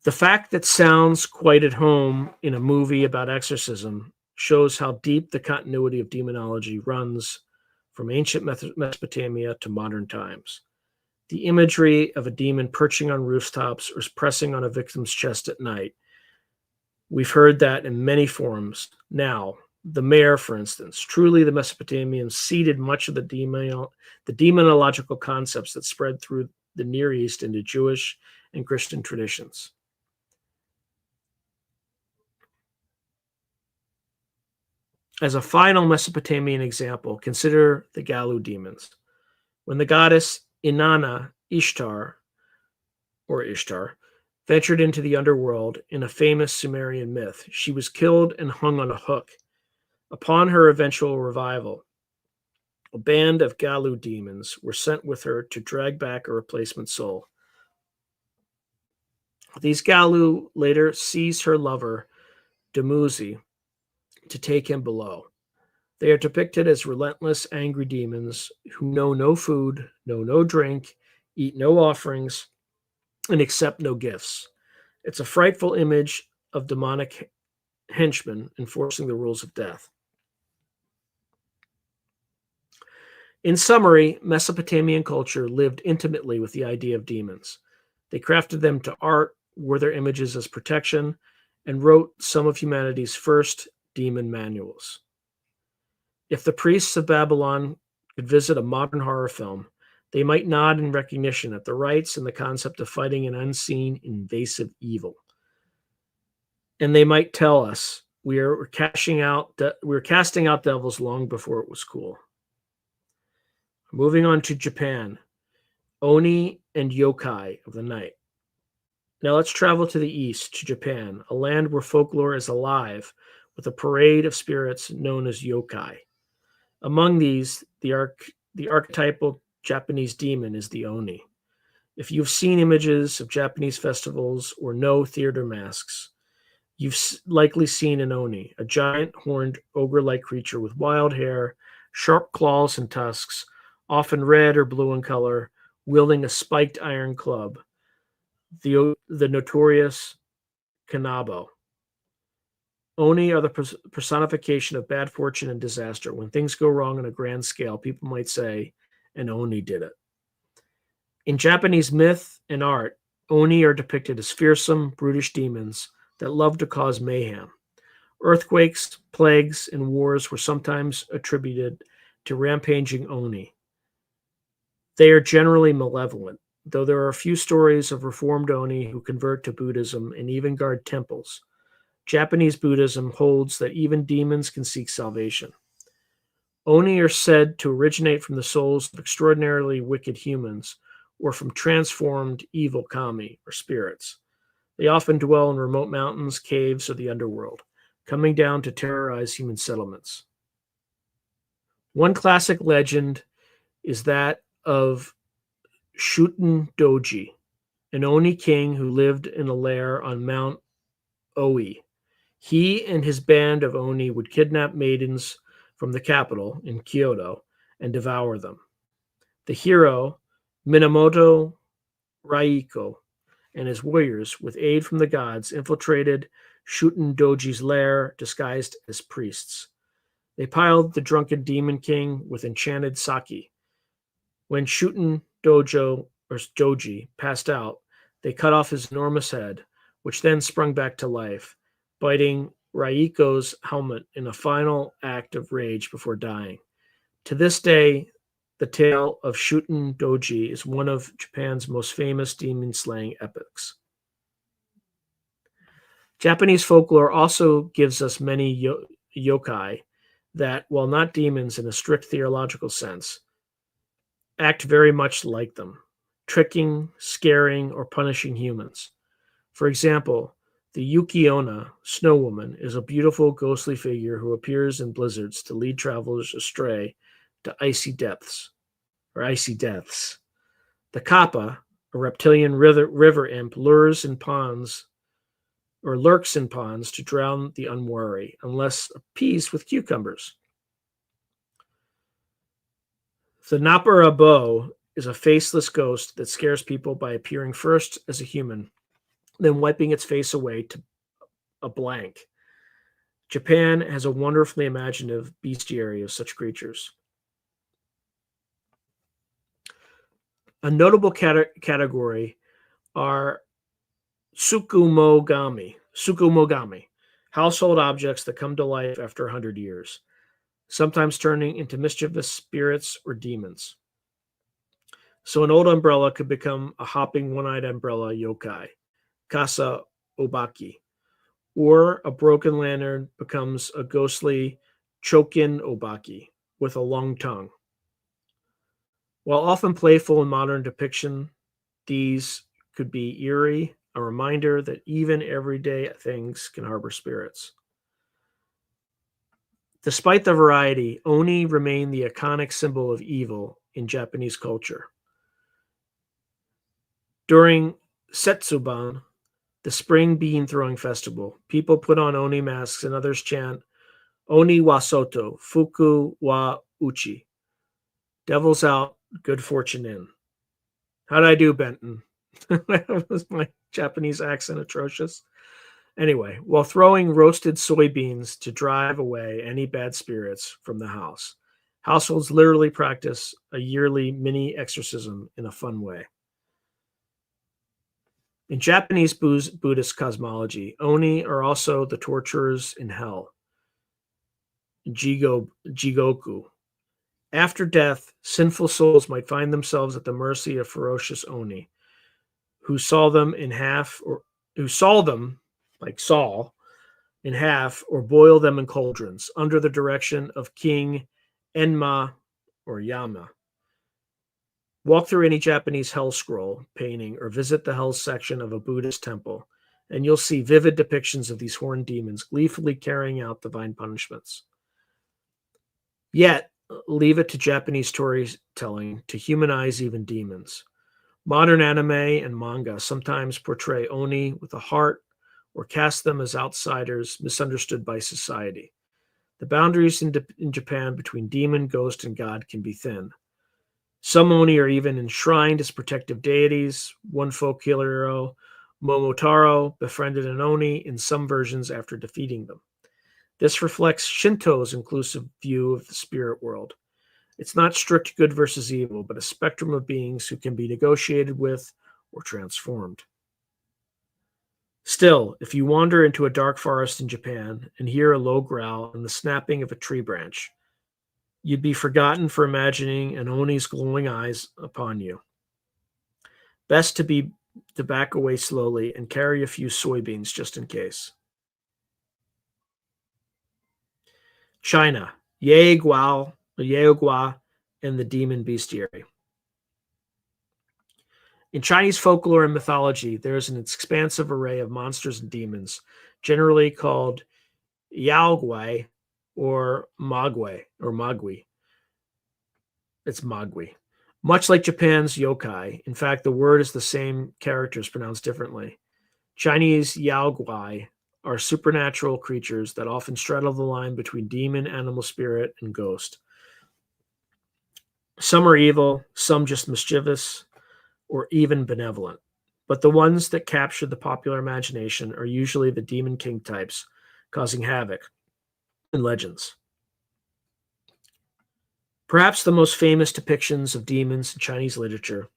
The fact that sounds quite at home in a movie about exorcism shows how deep the continuity of demonology runs from ancient Mesopotamia to modern times. The imagery of a demon perching on rooftops or pressing on a victim's chest at night, we've heard that in many forms. Now, the mayor, for instance, truly the Mesopotamians seeded much of the demonological concepts that spread through the Near East into Jewish and Christian traditions. As a final Mesopotamian example, consider the Galu demons. When the goddess Inanna Ishtar ventured into the underworld in a famous Sumerian myth, she was killed and hung on a hook. Upon her eventual revival, a band of Galu demons were sent with her to drag back a replacement soul. These Galu later seized her lover, Dumuzi, to take him below. They are depicted as relentless, angry demons who know no food, know no drink, eat no offerings, and accept no gifts. It's a frightful image of demonic henchmen enforcing the rules of death. In summary, Mesopotamian culture lived intimately with the idea of demons. They crafted them to art, wore their images as protection, and wrote some of humanity's first demon manuals. If the priests of Babylon could visit a modern horror film, they might nod in recognition at the rites and the concept of fighting an unseen, invasive evil. And they might tell us we're casting out devils long before it was cool. Moving on to Japan, Oni and yokai of the night. Now let's travel to the east, to Japan, a land where folklore is alive with a parade of spirits known as yokai. Among these, the archetypal Japanese demon is the Oni. If you've seen images of Japanese festivals or know theater masks, you've likely seen an Oni, a giant horned ogre-like creature with wild hair, sharp claws and tusks, often red or blue in color, wielding a spiked iron club, the notorious Kanabo. Oni are the personification of bad fortune and disaster. When things go wrong on a grand scale, people might say, an Oni did it. In Japanese myth and art, Oni are depicted as fearsome, brutish demons that love to cause mayhem. Earthquakes, plagues, and wars were sometimes attributed to rampaging Oni. They are generally malevolent, though there are a few stories of reformed Oni who convert to Buddhism and even guard temples. Japanese Buddhism holds that even demons can seek salvation. Oni are said to originate from the souls of extraordinarily wicked humans or from transformed evil kami, or spirits. They often dwell in remote mountains, caves, or the underworld, coming down to terrorize human settlements. One classic legend is that of Shuten Doji, an Oni king who lived in a lair on Mount Oi. He and his band of Oni would kidnap maidens from the capital in Kyoto and devour them. The hero, Minamoto Raiko, and his warriors, with aid from the gods, infiltrated Shuten Doji's lair disguised as priests. They piled the drunken demon king with enchanted sake. When Shuten Dojo or Joji, passed out, they cut off his enormous head, which then sprung back to life, biting Raiko's helmet in a final act of rage before dying. To this day, the tale of Shuten Doji is one of Japan's most famous demon-slaying epics. Japanese folklore also gives us many yokai that, while not demons in a strict theological sense, act very much like them, tricking, scaring, or punishing humans. For example, the Yuki-onna, Snow Woman, is a beautiful ghostly figure who appears in blizzards to lead travelers astray to icy deaths. The Kappa, a reptilian river imp, lurks in ponds to drown the unwary, unless appeased with cucumbers. The Napara Bo is a faceless ghost that scares people by appearing first as a human, then wiping its face away to a blank. Japan has a wonderfully imaginative bestiary of such creatures. A notable category are Tsukumogami, household objects that come to life after 100 years, sometimes turning into mischievous spirits or demons. So an old umbrella could become a hopping one-eyed umbrella yokai, Kasa Obaki, or a broken lantern becomes a ghostly Chokin Obaki with a long tongue. While often playful in modern depiction, these could be eerie, a reminder that even everyday things can harbor spirits. Despite the variety, oni remain the iconic symbol of evil in Japanese culture. During Setsuban, the spring bean throwing festival, people put on oni masks and others chant Oni wa soto, fuku wa uchi. Devil's out, good fortune in. How'd I do, Benton? Was my Japanese accent atrocious? Anyway, while throwing roasted soybeans to drive away any bad spirits from the house, households literally practice a yearly mini exorcism in a fun way. In Japanese Buddhist cosmology, oni are also the torturers in hell, jigoku. After death, sinful souls might find themselves at the mercy of ferocious oni, who saw them, like Saul, in half, or boil them in cauldrons under the direction of King Enma or Yama. Walk through any Japanese hell scroll painting or visit the hell section of a Buddhist temple, and you'll see vivid depictions of these horned demons gleefully carrying out divine punishments. Yet, leave it to Japanese storytelling to humanize even demons. Modern anime and manga sometimes portray oni with a heart or cast them as outsiders misunderstood by society. The boundaries in Japan between demon, ghost, and god can be thin. Some oni are even enshrined as protective deities. One folk hero, Momotaro, befriended an oni in some versions after defeating them. This reflects Shinto's inclusive view of the spirit world. It's not strict good versus evil, but a spectrum of beings who can be negotiated with or transformed. Still, if you wander into a dark forest in Japan and hear a low growl and the snapping of a tree branch, you'd be forgotten for imagining an oni's glowing eyes upon you. Best to back away slowly and carry a few soybeans just in case. China, Yeogwa, and the demon bestiary. In Chinese folklore and mythology, there is an expansive array of monsters and demons, generally called Yaogwai or Magui. It's Magui. Much like Japan's yokai, in fact, the word is the same, characters pronounced differently. Chinese Yaogwai are supernatural creatures that often straddle the line between demon, animal spirit, and ghost. Some are evil, some just mischievous, or even benevolent. But the ones that capture the popular imagination are usually the demon king types, causing havoc in legends. Perhaps the most famous depictions of demons in Chinese literature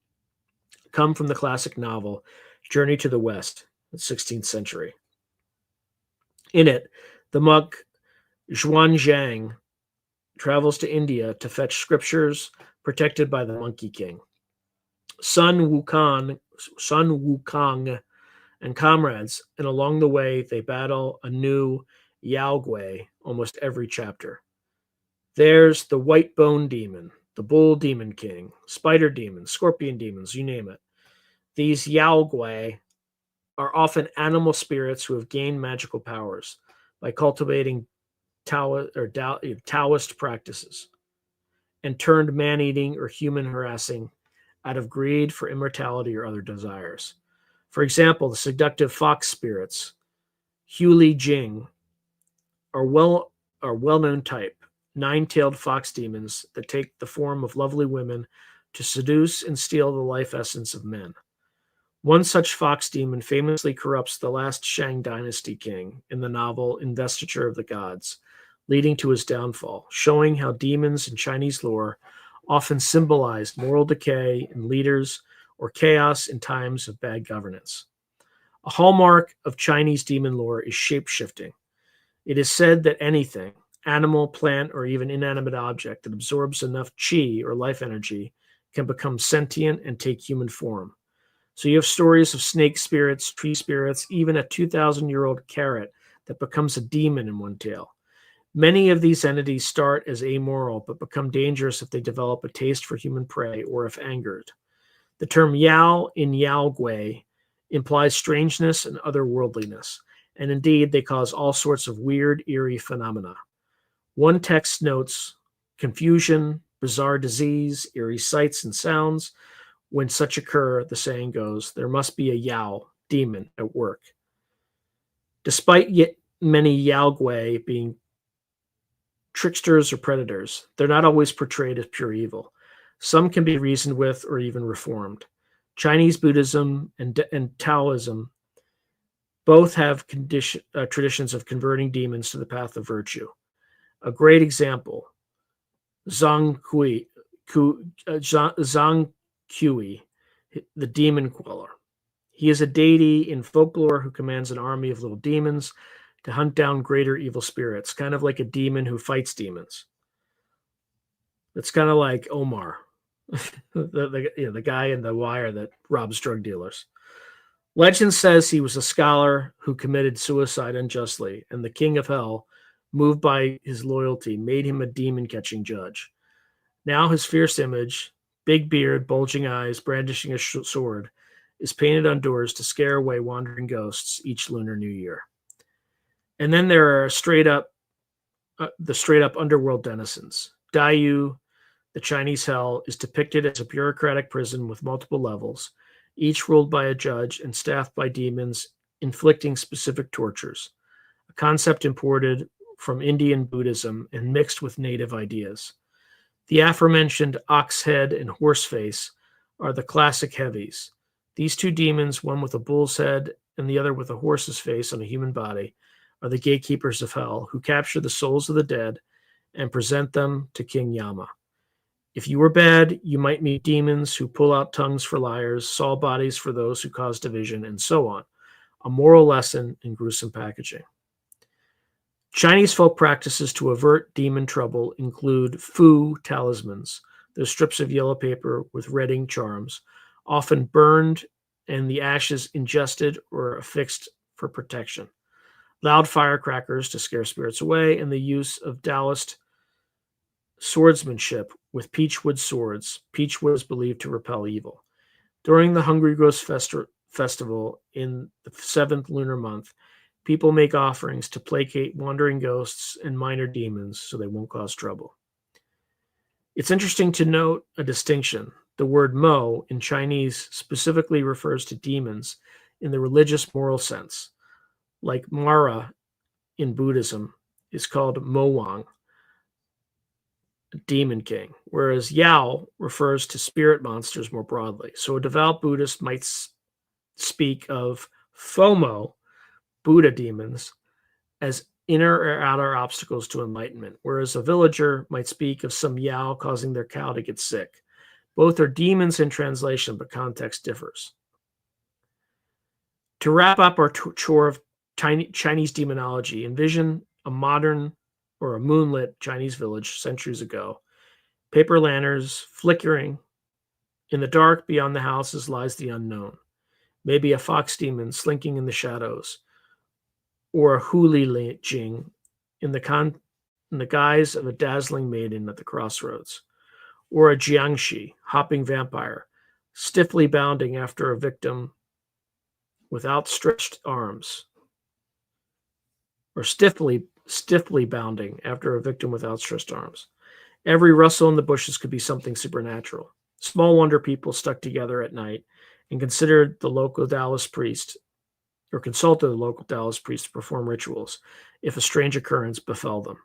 come from the classic novel Journey to the West, the 16th century. In it, the monk Xuanzang travels to India to fetch scriptures protected by the Monkey King. Sun Wukong and comrades, and along the way they battle a new Yao Gui almost every chapter. There's the white bone demon, the bull demon king, spider demons, scorpion demons, you name it. These Yao Gui are often animal spirits who have gained magical powers by cultivating Taoist practices and turned man-eating or human harassing out of greed for immortality or other desires. For example, the seductive fox spirits, Huli Jing, are well-known type, nine-tailed fox demons that take the form of lovely women to seduce and steal the life essence of men. One such fox demon famously corrupts the last Shang dynasty king in the novel Investiture of the Gods, leading to his downfall, showing how demons in Chinese lore often symbolize moral decay in leaders or chaos in times of bad governance. A hallmark of Chinese demon lore is shape-shifting. It is said that anything, animal, plant, or even inanimate object that absorbs enough qi or life energy can become sentient and take human form. So you have stories of snake spirits, tree spirits, even a 2,000-year-old carrot that becomes a demon in one tale. Many of these entities start as amoral but become dangerous if they develop a taste for human prey or if angered. The term Yao in Yao Gui implies strangeness and otherworldliness, and indeed they cause all sorts of weird, eerie phenomena. One text notes confusion, bizarre disease, eerie sights and sounds. When such occur, the saying goes, there must be a Yao, demon, at work. Despite yet many Yao Gui being tricksters or predators, they're not always portrayed as pure evil. Some can be reasoned with or even reformed. Chinese Buddhism and Taoism both have traditions of converting demons to the path of virtue. A great example, Zhang Kui, the demon queller. He is a deity in folklore who commands an army of little demons to hunt down greater evil spirits, kind of like a demon who fights demons. It's kind of like Omar, the guy in The Wire that robs drug dealers. Legend says he was a scholar who committed suicide unjustly, and the king of hell, moved by his loyalty, made him a demon-catching judge. Now his fierce image, big beard, bulging eyes, brandishing a sword, is painted on doors to scare away wandering ghosts each Lunar New Year. And then there are the straight-up underworld denizens. Daiyu, the Chinese hell, is depicted as a bureaucratic prison with multiple levels, each ruled by a judge and staffed by demons inflicting specific tortures, a concept imported from Indian Buddhism and mixed with native ideas. The aforementioned ox head and horse face are the classic heavies. These two demons, one with a bull's head and the other with a horse's face on a human body, are the gatekeepers of hell, who capture the souls of the dead and present them to King Yama. If you were bad, you might meet demons who pull out tongues for liars, saw bodies for those who cause division, and so on. A moral lesson in gruesome packaging. Chinese folk practices to avert demon trouble include fu talismans, those strips of yellow paper with red ink charms, often burned and the ashes ingested or affixed for protection. Loud firecrackers to scare spirits away, and the use of Taoist swordsmanship with peachwood swords. Peachwood is believed to repel evil. During the Hungry Ghost Festival in the 7th lunar month, people make offerings to placate wandering ghosts and minor demons so they won't cause trouble. It's interesting to note a distinction. The word mo in Chinese specifically refers to demons in the religious moral sense, like Mara in Buddhism is called Mo Wang, demon king, whereas Yao refers to spirit monsters more broadly. So a devout Buddhist might speak of FOMO, Buddha demons, as inner or outer obstacles to enlightenment, whereas a villager might speak of some Yao causing their cow to get sick. Both are demons in translation, but context differs. To wrap up our chore of Chinese demonology, envision a modern or a moonlit Chinese village centuries ago. Paper lanterns flickering. In the dark beyond the houses lies the unknown. Maybe a fox demon slinking in the shadows, or a Huli Jing in the guise of a dazzling maiden at the crossroads, or a Jiangshi hopping vampire, stiffly bounding after a victim with outstretched arms, or stiffly bounding after a victim with outstretched arms. Every rustle in the bushes could be something supernatural. Small wonder people stuck together at night and consulted the local Taoist priest to perform rituals if a strange occurrence befell them.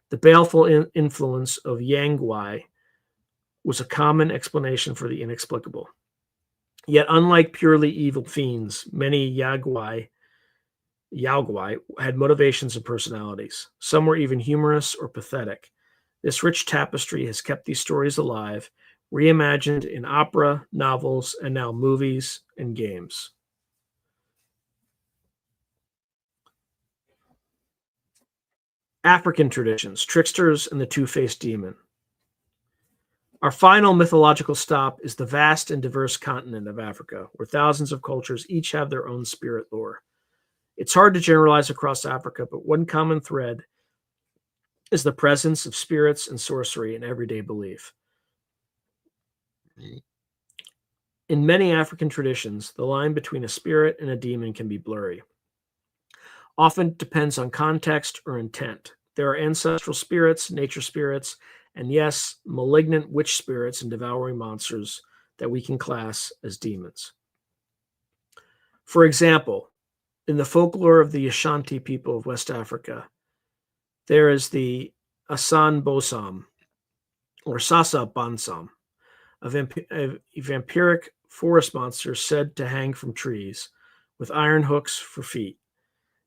The baleful influence of Yang Guai was a common explanation for the inexplicable. Yet, unlike purely evil fiends, many Yaoguai had motivations and personalities. Some were even humorous or pathetic. This rich tapestry has kept these stories alive, reimagined in opera, novels, and now movies and games. African traditions, tricksters, and the two-faced demon. Our final mythological stop is the vast and diverse continent of Africa, where thousands of cultures each have their own spirit lore. It's hard to generalize across Africa, but one common thread is the presence of spirits and sorcery in everyday belief. In many African traditions, the line between a spirit and a demon can be blurry. Often depends on context or intent. There are ancestral spirits, nature spirits, and yes, malignant witch spirits and devouring monsters that we can class as demons. For example, in the folklore of the Ashanti people of West Africa, there is the Asan Bosam, or Sasa Bansam, a vampiric forest monster said to hang from trees with iron hooks for feet.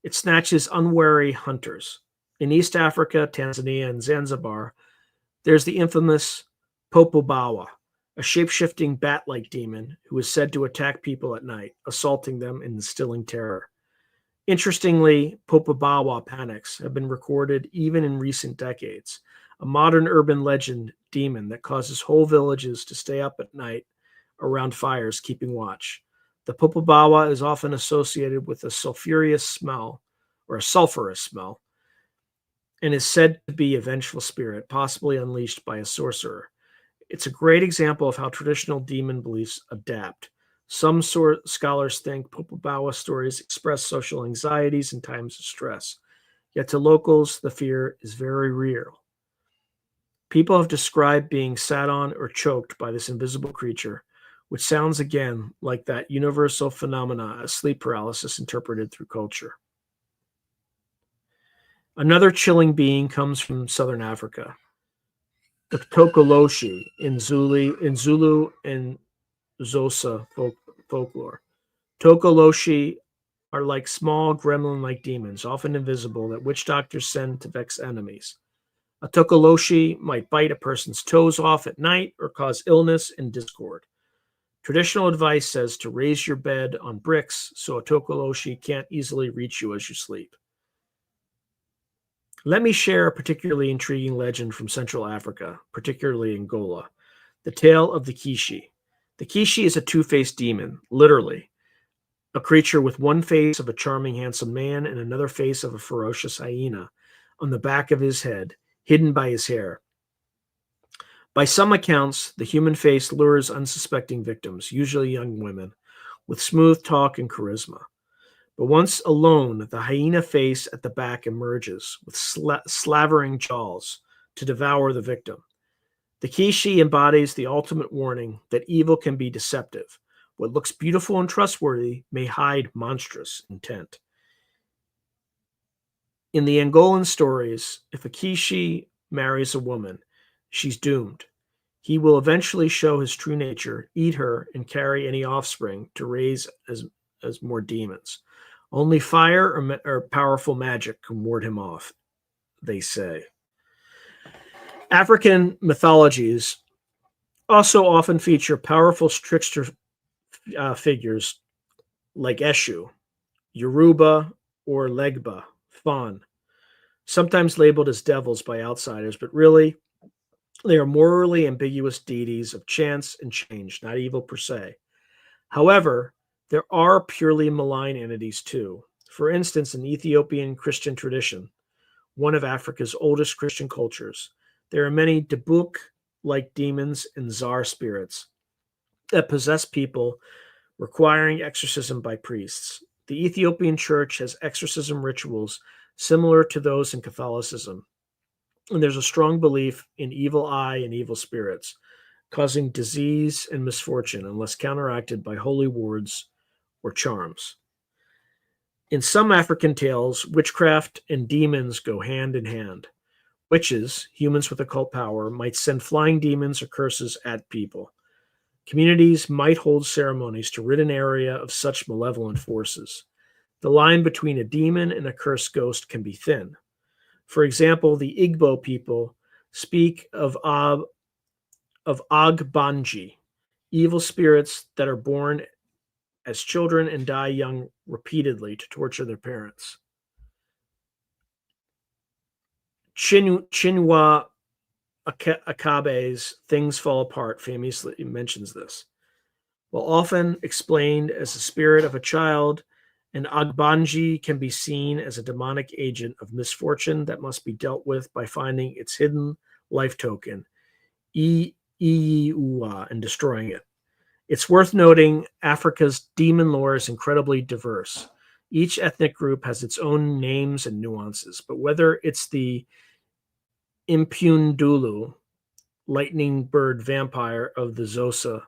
It snatches unwary hunters. In East Africa, Tanzania, and Zanzibar, there's the infamous Popobawa, a shape-shifting bat-like demon who is said to attack people at night, assaulting them and instilling terror. Interestingly, Popobawa panics have been recorded even in recent decades, a modern urban legend demon that causes whole villages to stay up at night around fires keeping watch. The Popobawa is often associated with a sulfurous smell, and is said to be a vengeful spirit, possibly unleashed by a sorcerer. It's a great example of how traditional demon beliefs adapt. Some scholars think Popobawa stories express social anxieties in times of stress, yet to locals, the fear is very real. People have described being sat on or choked by this invisible creature, which sounds again like that universal phenomena of sleep paralysis interpreted through culture. Another chilling being comes from southern Africa, the Tokoloshi in Zulu and Xhosa folklore. Tokoloshi are like small gremlin-like demons, often invisible, that witch doctors send to vex enemies. A Tokoloshi might bite a person's toes off at night or cause illness and discord. Traditional advice says to raise your bed on bricks so a Tokoloshi can't easily reach you as you sleep. Let me share a particularly intriguing legend from Central Africa, particularly Angola, the tale of the Kishi. The Kishi is a two-faced demon, literally, a creature with one face of a charming, handsome man and another face of a ferocious hyena on the back of his head, hidden by his hair. By some accounts, the human face lures unsuspecting victims, usually young women, with smooth talk and charisma. But once alone, the hyena face at the back emerges with slavering jaws to devour the victim. The Kishi embodies the ultimate warning that evil can be deceptive. What looks beautiful and trustworthy may hide monstrous intent. In the Angolan stories, if a Kishi marries a woman, she's doomed. He will eventually show his true nature, eat her, and carry any offspring to raise as more demons. Only fire or powerful magic can ward him off, they say. African mythologies also often feature powerful trickster figures like Eshu, Yoruba, or Legba, Fawn, sometimes labeled as devils by outsiders, but really they are morally ambiguous deities of chance and change, not evil per se. However, there are purely malign entities too. For instance, in Ethiopian Christian tradition, one of Africa's oldest Christian cultures, there are many Debuk like demons and Zar spirits that possess people, requiring exorcism by priests. The Ethiopian church has exorcism rituals similar to those in Catholicism, and there's a strong belief in evil eye and evil spirits, causing disease and misfortune unless counteracted by holy wards or charms. In some African tales, witchcraft and demons go hand in hand. Witches, humans with occult power, might send flying demons or curses at people. Communities might hold ceremonies to rid an area of such malevolent forces. The line between a demon and a cursed ghost can be thin. For example, the Igbo people speak of Agbanji, evil spirits that are born as children and die young repeatedly to torture their parents. Chinua Achabe's Things Fall Apart famously mentions this. While often explained as the spirit of a child, an Agbanji can be seen as a demonic agent of misfortune that must be dealt with by finding its hidden life token, Iyiuwa, and destroying it. It's worth noting Africa's demon lore is incredibly diverse. Each ethnic group has its own names and nuances, but whether it's the Impundulu, lightning bird vampire of the Xhosa,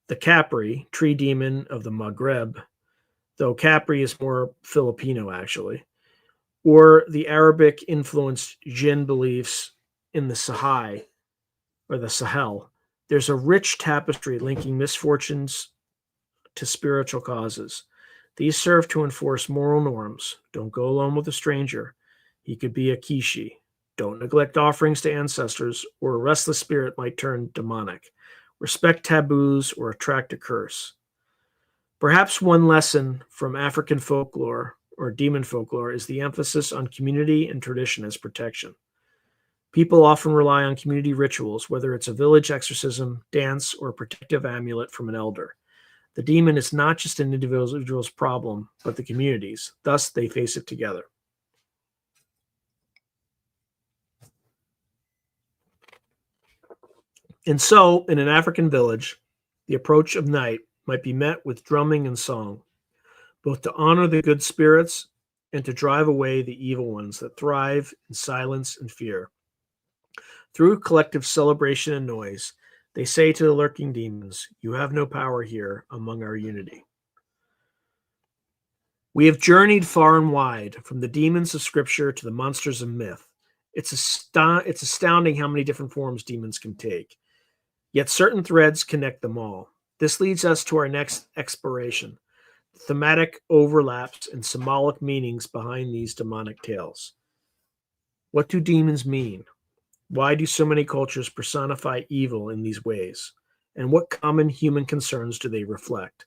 the Capri, tree demon of the Maghreb, though Capri is more Filipino actually, or the Arabic influenced jinn beliefs in the Sahai or the Sahel, there's a rich tapestry linking misfortunes to spiritual causes. These serve to enforce moral norms. Don't go alone with a stranger. He could be a Kishi. Don't neglect offerings to ancestors, or a restless spirit might turn demonic. Respect taboos or attract a curse. Perhaps one lesson from African folklore or demon folklore is the emphasis on community and tradition as protection. People often rely on community rituals, whether it's a village exorcism, dance, or a protective amulet from an elder. The demon is not just an individual's problem, but the community's. Thus, they face it together. And so, in an African village, the approach of night might be met with drumming and song, both to honor the good spirits and to drive away the evil ones that thrive in silence and fear. Through collective celebration and noise, they say to the lurking demons, "You have no power here among our unity." We have journeyed far and wide, from the demons of scripture to the monsters of myth. It's astounding how many different forms demons can take. Yet certain threads connect them all. This leads us to our next exploration, thematic overlaps and symbolic meanings behind these demonic tales. What do demons mean? Why do so many cultures personify evil in these ways? And what common human concerns do they reflect?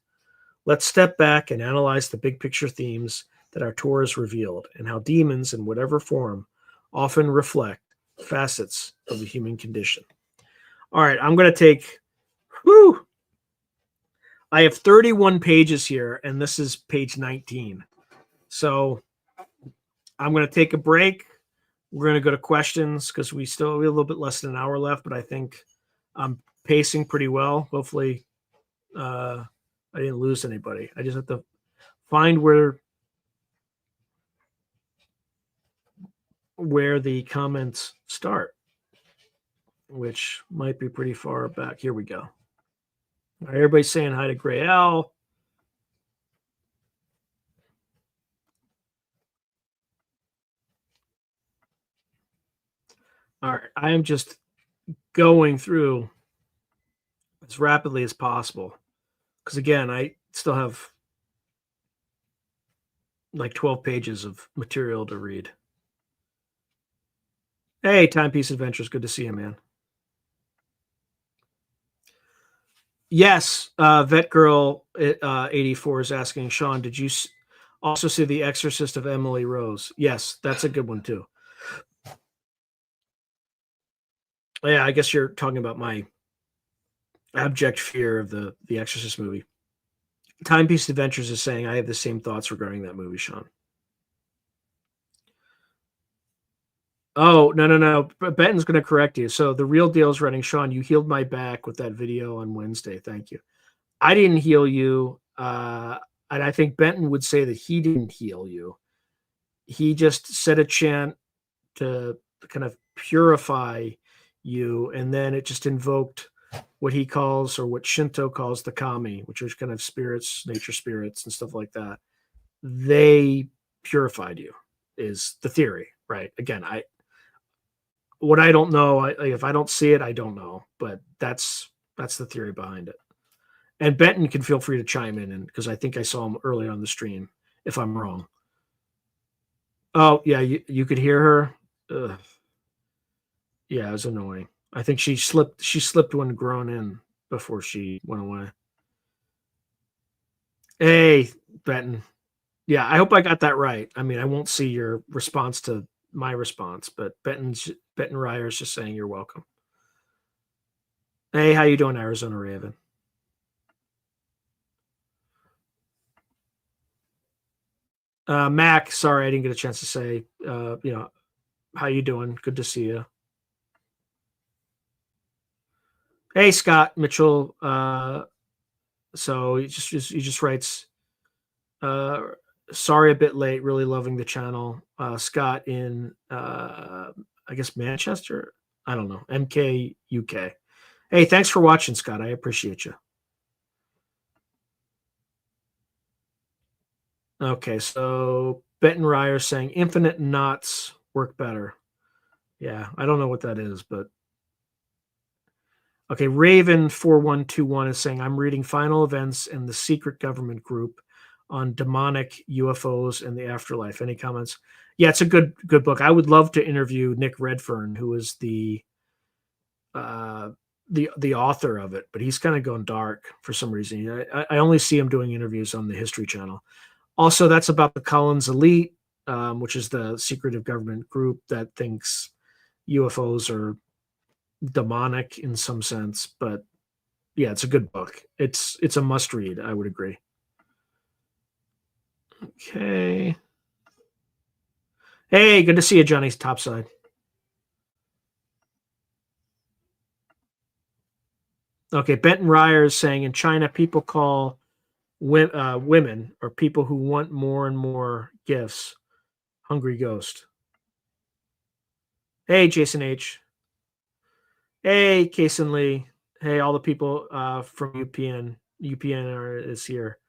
Let's step back and analyze the big picture themes that our tour has revealed, and how demons, in whatever form, often reflect facets of the human condition. All right, I'm going to take, I have 31 pages here, and this is page 19. So I'm going to take a break. We're going to go to questions because we have a little bit less than an hour left, but I think I'm pacing pretty well. Hopefully I didn't lose anybody. I just have to find where the comments start, which might be pretty far back. Here we go. All right, everybody's saying hi to Gray Al. All right, I am just going through as rapidly as possible because, again, I still have like 12 pages of material to read. Hey, Timepiece Adventures, good to see you, man. Yes, Vet Girl 84 is asking, Sean, did you also see The Exorcist of Emily Rose? Yes, that's a good one too. Yeah, I guess you're talking about my abject fear of the Exorcist movie. Timepiece Adventures is saying I have the same thoughts regarding that movie, Sean. Oh, no, no, no. Benton's going to correct you. So the real deal is running. Sean, you healed my back with that video on Wednesday. Thank you. I didn't heal you. And I think Benton would say that he didn't heal you. He just said a chant to kind of purify you. And then it just invoked what he calls, or what Shinto calls, the kami, which are kind of spirits, nature spirits, and stuff like that. They purified you, is the theory, right? Again, what I don't know, if I don't see it, I don't know, but that's the theory behind it. And Benton can feel free to chime in, and because I think I saw him earlier on the stream, if I'm wrong. Oh yeah, you could hear her. Ugh. Yeah, it was annoying. I think she slipped. She slipped when grown in before she went away. Hey, Benton. Yeah, I hope I got that right. I mean, I won't see your response to my response, but Benton Ryer's just saying you're welcome. Hey, how you doing, Arizona Raven? Mac, sorry I didn't get a chance to say. How you doing? Good to see you. Hey, Scott Mitchell. So he just writes, sorry a bit late. Really loving the channel. Scott in I guess Manchester. I don't know. MK UK. Hey, thanks for watching, Scott. I appreciate you. Okay, so Benton Ryer saying infinite knots work better. Yeah, I don't know what that is, but okay. Raven 4121 is saying I'm reading Final Events in the Secret Government Group on demonic UFOs and the afterlife. Any comments? Yeah, it's a good book. I would love to interview Nick Redfern, who is uh, the author of it, but he's kind of gone dark for some reason. I only see him doing interviews on the History Channel. Also, that's about the Collins Elite, which is the secretive government group that thinks UFOs are demonic in some sense. But yeah, it's a good book. It's a must read. I would agree. Okay. Hey, good to see you, Johnny Topside. Okay, Benton Ryer is saying in China, people call women, or people who want more and more gifts, hungry ghost. Hey, Jason H. Hey, Kason Lee. Hey, all the people from UPN. Is here.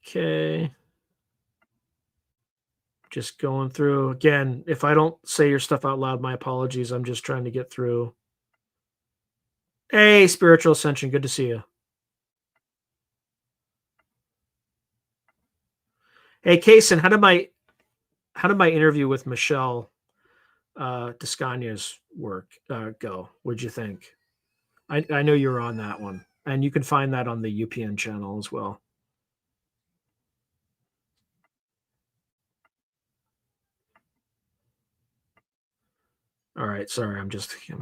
Okay. Just going through. Again, if I don't say your stuff out loud, my apologies. I'm just trying to get through. Hey, Spiritual Ascension. Good to see you. Hey, Kason, how did my interview with Michelle Descagna's work go? What'd you think? I know you were on that one, and you can find that on the UPN channel as well. All right, sorry, I'm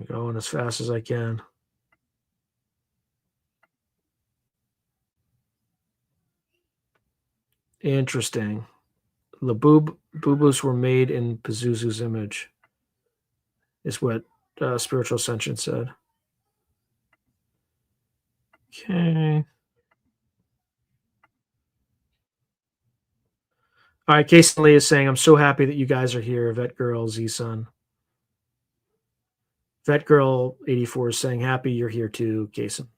going as fast as I can. Interesting. The boo-boos were made in Pazuzu's image, is what Spiritual Ascension said. Okay. All right, Kason Lee is saying, I'm so happy that you guys are here. Vet Girl, Z-Sun. Vet Girl 84 is saying, happy you're here too, Kason.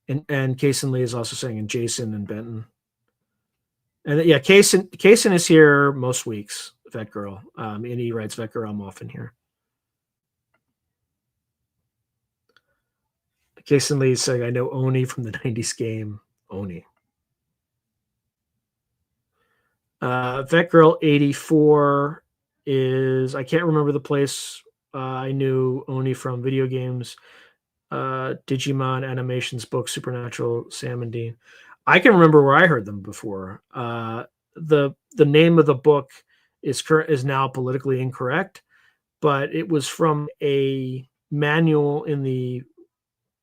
And Kason Lee is also saying, and Jason and Benton. And yeah, Kason is here most weeks, Vet Girl. And he writes, Vet Girl, I'm often here. Kason Lee is saying, I know Oni from the 90s game. Oni. Vet Girl 84 is, I can't remember the place I knew only from video games, Digimon, animations, books, Supernatural, Sam and Dean. I can remember where I heard them before. The name of the book is now politically incorrect, but it was from a manual in the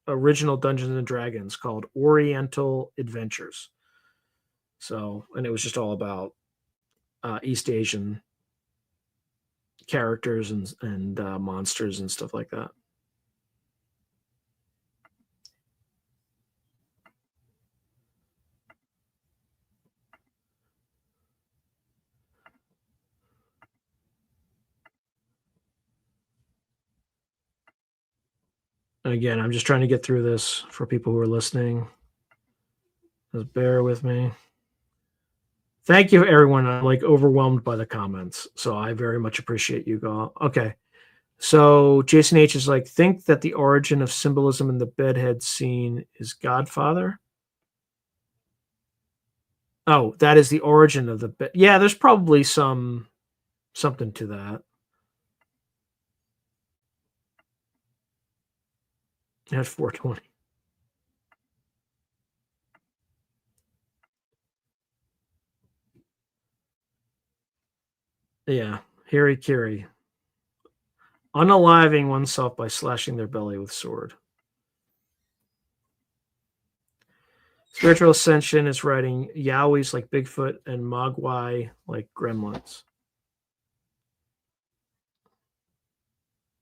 original Dungeons and Dragons called Oriental Adventures. So, and it was just all about East Asian characters and monsters and stuff like that. And again, I'm just trying to get through this for people who are listening. Just bear with me. Thank you, everyone. I'm like overwhelmed by the comments, so I very much appreciate you all. Okay, so Jason H is like, think that the origin of symbolism in the bedhead scene is Godfather. Oh, that is the origin of the bed. Yeah, there's probably something to that. At 420. Yeah, Harikiri. Unaliving oneself by slashing their belly with sword. Spiritual Ascension is writing Yowies like Bigfoot and Mogwai like Gremlins.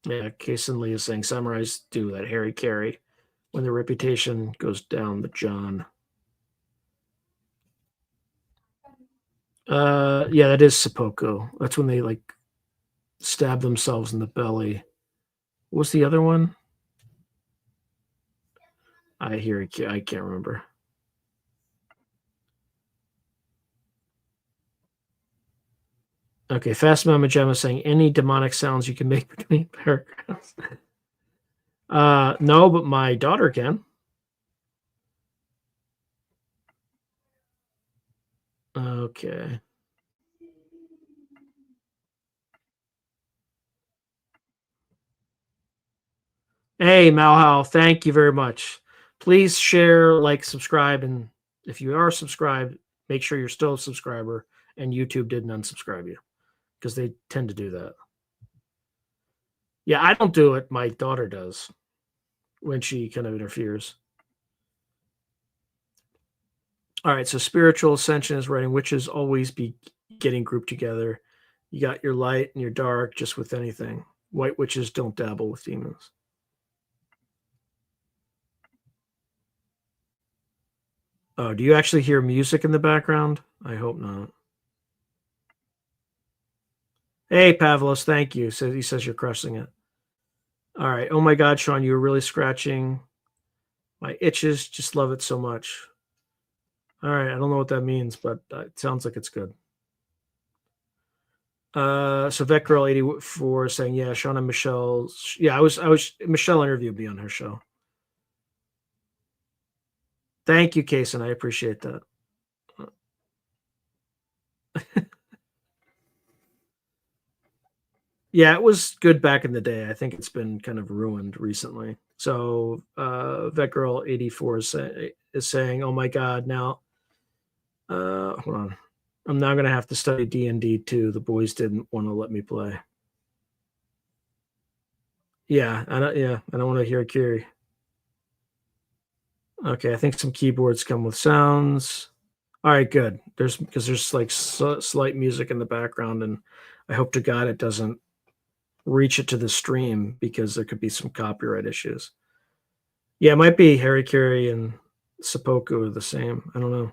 Yeah, Kason Lee is saying samurais do that Harikiri when their reputation goes down the John. Yeah, that is seppuku. That's when they like stab themselves in the belly. What's the other one? I can't remember. Okay, Fast Mama Gemma saying any demonic sounds you can make between paragraphs. No, but my daughter can. Okay. Hey, Malhal, thank you very much. Please share, like, subscribe, and if you are subscribed, make sure you're still a subscriber and YouTube didn't unsubscribe you because they tend to do that. Yeah, I don't do it. My daughter does when she kind of interferes. All right, so Spiritual Ascension is writing witches always be getting grouped together. You got your light and your dark just with anything. White witches don't dabble with demons. Oh, do you actually hear music in the background? I hope not. Hey, Pavlos, thank you. So he says you're crushing it. All right. Oh my God, Sean, you were really scratching my itches. Just love it so much. All right. I don't know what that means, but it sounds like it's good. So Vet Girl 84 saying, yeah, Sean and Michelle. Yeah, I was Michelle interviewed me on her show. Thank you, Kason. I appreciate that. Yeah, it was good back in the day. I think it's been kind of ruined recently. So Vet Girl 84 is saying, oh my God, now hold on. I'm now going to have to study D&D too. The boys didn't want to let me play. Yeah, I don't want to hear Kiri. Okay, I think some keyboards come with sounds. All right, good. There's like slight music in the background, and I hope to God it doesn't reach it to the stream because there could be some copyright issues. Yeah, it might be Harikiri and Seppuku are the same. I don't know.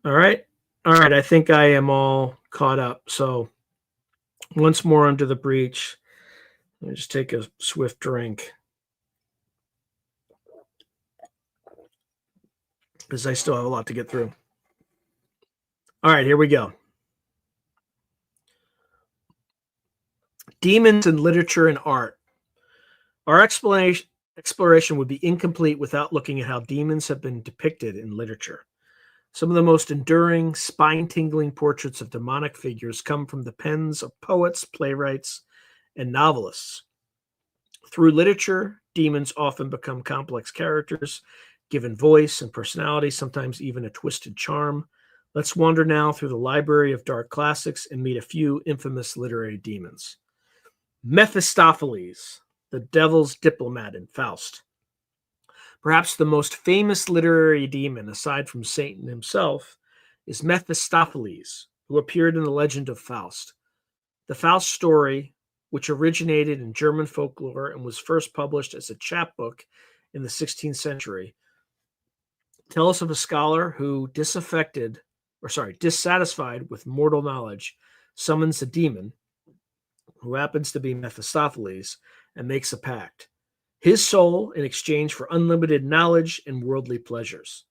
All right. I think I am all caught up. So once more under the breach. Let me just take a swift drink because I still have a lot to get through. All right, here we go. Demons in literature and art. Our exploration would be incomplete without looking at how demons have been depicted in literature. Some of the most enduring, spine-tingling portraits of demonic figures come from the pens of poets, playwrights, and novelists. Through literature, demons often become complex characters, given voice and personality, sometimes even a twisted charm. Let's wander now through the library of dark classics and meet a few infamous literary demons. Mephistopheles, the devil's diplomat in Faust. Perhaps the most famous literary demon, aside from Satan himself, is Mephistopheles, who appeared in the legend of Faust. The Faust story, which originated in German folklore and was first published as a chapbook in the 16th century, tells of a scholar who, dissatisfied with mortal knowledge, summons a demon, who happens to be Mephistopheles, and makes a pact. His soul in exchange for unlimited knowledge and worldly pleasures.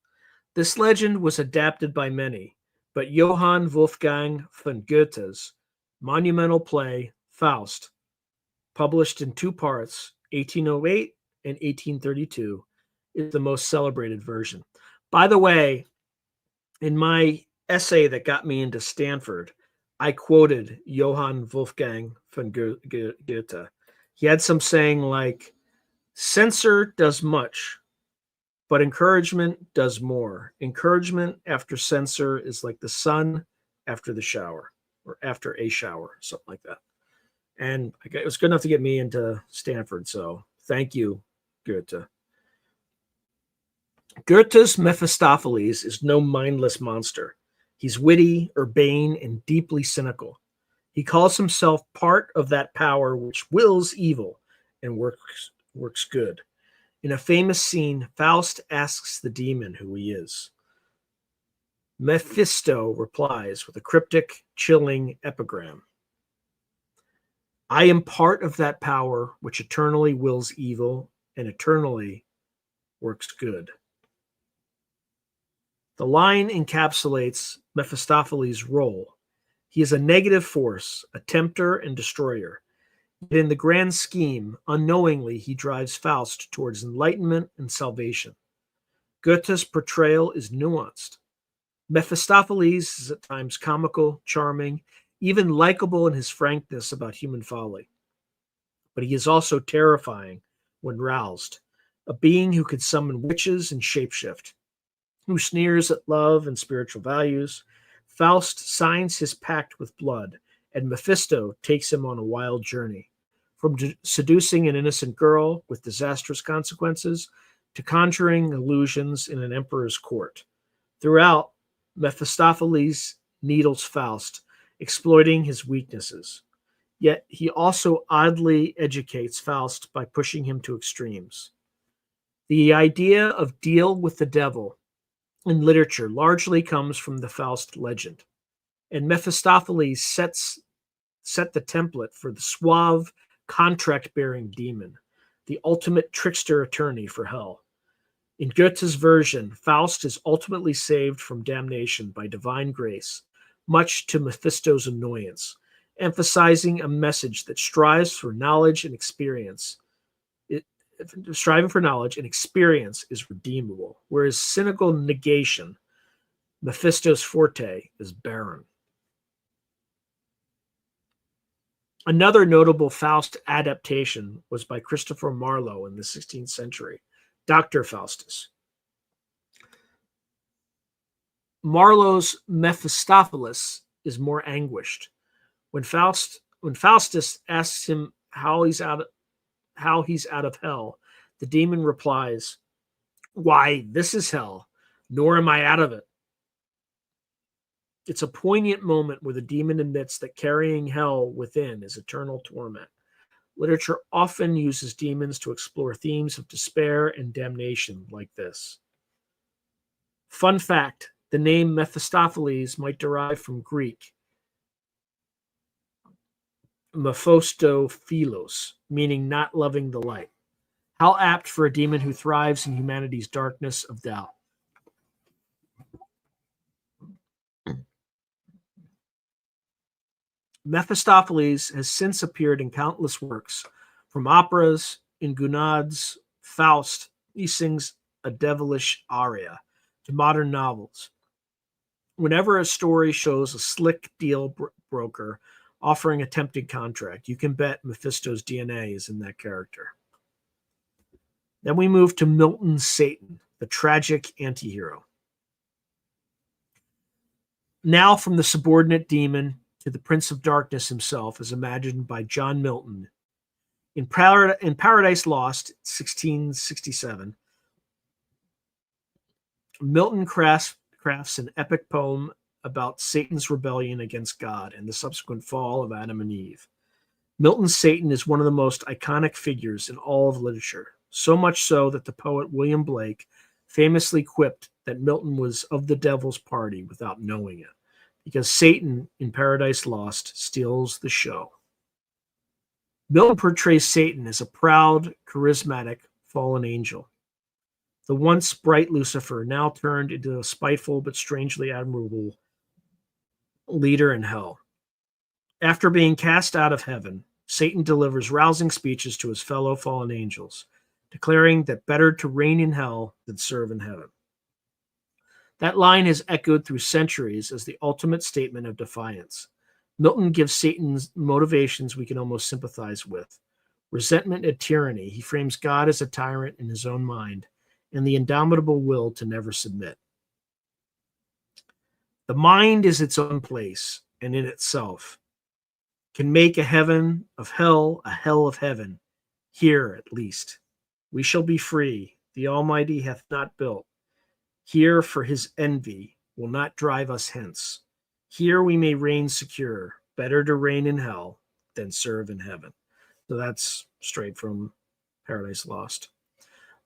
This legend was adapted by many, but Johann Wolfgang von Goethe's monumental play, Faust, published in two parts, 1808 and 1832, is the most celebrated version. By the way, in my essay that got me into Stanford, I quoted Johann Wolfgang von Goethe. He had some saying like, censor does much, but encouragement does more. Encouragement after censor is like the sun after the shower, or after a shower, something like that. And it was good enough to get me into Stanford, so thank you, Goethe. Goethe's Mephistopheles is no mindless monster. He's witty, urbane, and deeply cynical. He calls himself part of that power which wills evil and works good. In a famous scene, Faust asks the demon who he is. Mephisto replies with a cryptic, chilling epigram. I am part of that power which eternally wills evil and eternally works good. The line encapsulates Mephistopheles' role. He is a negative force, a tempter and destroyer. Yet in the grand scheme, unknowingly, he drives Faust towards enlightenment and salvation. Goethe's portrayal is nuanced. Mephistopheles is at times comical, charming, even likable in his frankness about human folly. But he is also terrifying when roused, a being who could summon witches and shapeshift, who sneers at love and spiritual values. Faust signs his pact with blood, and Mephisto takes him on a wild journey, from seducing an innocent girl with disastrous consequences to conjuring illusions in an emperor's court. Throughout, Mephistopheles needles Faust, exploiting his weaknesses. Yet he also oddly educates Faust by pushing him to extremes. The idea of deal with the devil in literature largely comes from the Faust legend, and Mephistopheles set the template for the suave, contract-bearing demon, the ultimate trickster attorney for hell. In Goethe's version, Faust is ultimately saved from damnation by divine grace, much to Mephisto's annoyance, emphasizing a message that strives for knowledge and experience. Striving for knowledge and experience is redeemable, whereas cynical negation, Mephisto's forte, is barren. Another notable Faust adaptation was by Christopher Marlowe in the 16th century, Dr. Faustus. Marlowe's Mephistopheles is more anguished. When Faustus asks him how he's out of hell, the demon replies, "Why, this is hell, nor am I out of it." It's a poignant moment where the demon admits that carrying hell within is eternal torment. Literature often uses demons to explore themes of despair and damnation like this. Fun fact, the name Mephistopheles might derive from Greek Mephistophilos, meaning not loving the light. How apt for a demon who thrives in humanity's darkness of doubt. Mephistopheles has since appeared in countless works, from operas, in Gounod's Faust, he sings a devilish aria, to modern novels. Whenever a story shows a slick deal broker offering a tempting contract. You can bet Mephisto's DNA is in that character. Then we move to Milton's Satan, the tragic antihero. Now from the subordinate demon to the Prince of Darkness himself, as imagined by John Milton. In Paradise Lost, 1667, Milton crafts an epic poem about Satan's rebellion against God and the subsequent fall of Adam and Eve. Milton's Satan is one of the most iconic figures in all of literature, so much so that the poet William Blake famously quipped that Milton was of the devil's party without knowing it, because Satan in Paradise Lost steals the show. Milton portrays Satan as a proud, charismatic, fallen angel. The once bright Lucifer, now turned into a spiteful but strangely admirable leader in hell. After being cast out of heaven, Satan delivers rousing speeches to his fellow fallen angels, declaring that better to reign in hell than serve in heaven. That line has echoed through centuries as the ultimate statement of defiance. Milton gives Satan's motivations we can almost sympathize with. Resentment at tyranny, he frames God as a tyrant in his own mind, and the indomitable will to never submit. The mind is its own place, and in itself can make a heaven of hell, a hell of heaven, here at least. We shall be free, the Almighty hath not built. Here for his envy will not drive us hence. Here we may reign secure, better to reign in hell than serve in heaven. So that's straight from Paradise Lost.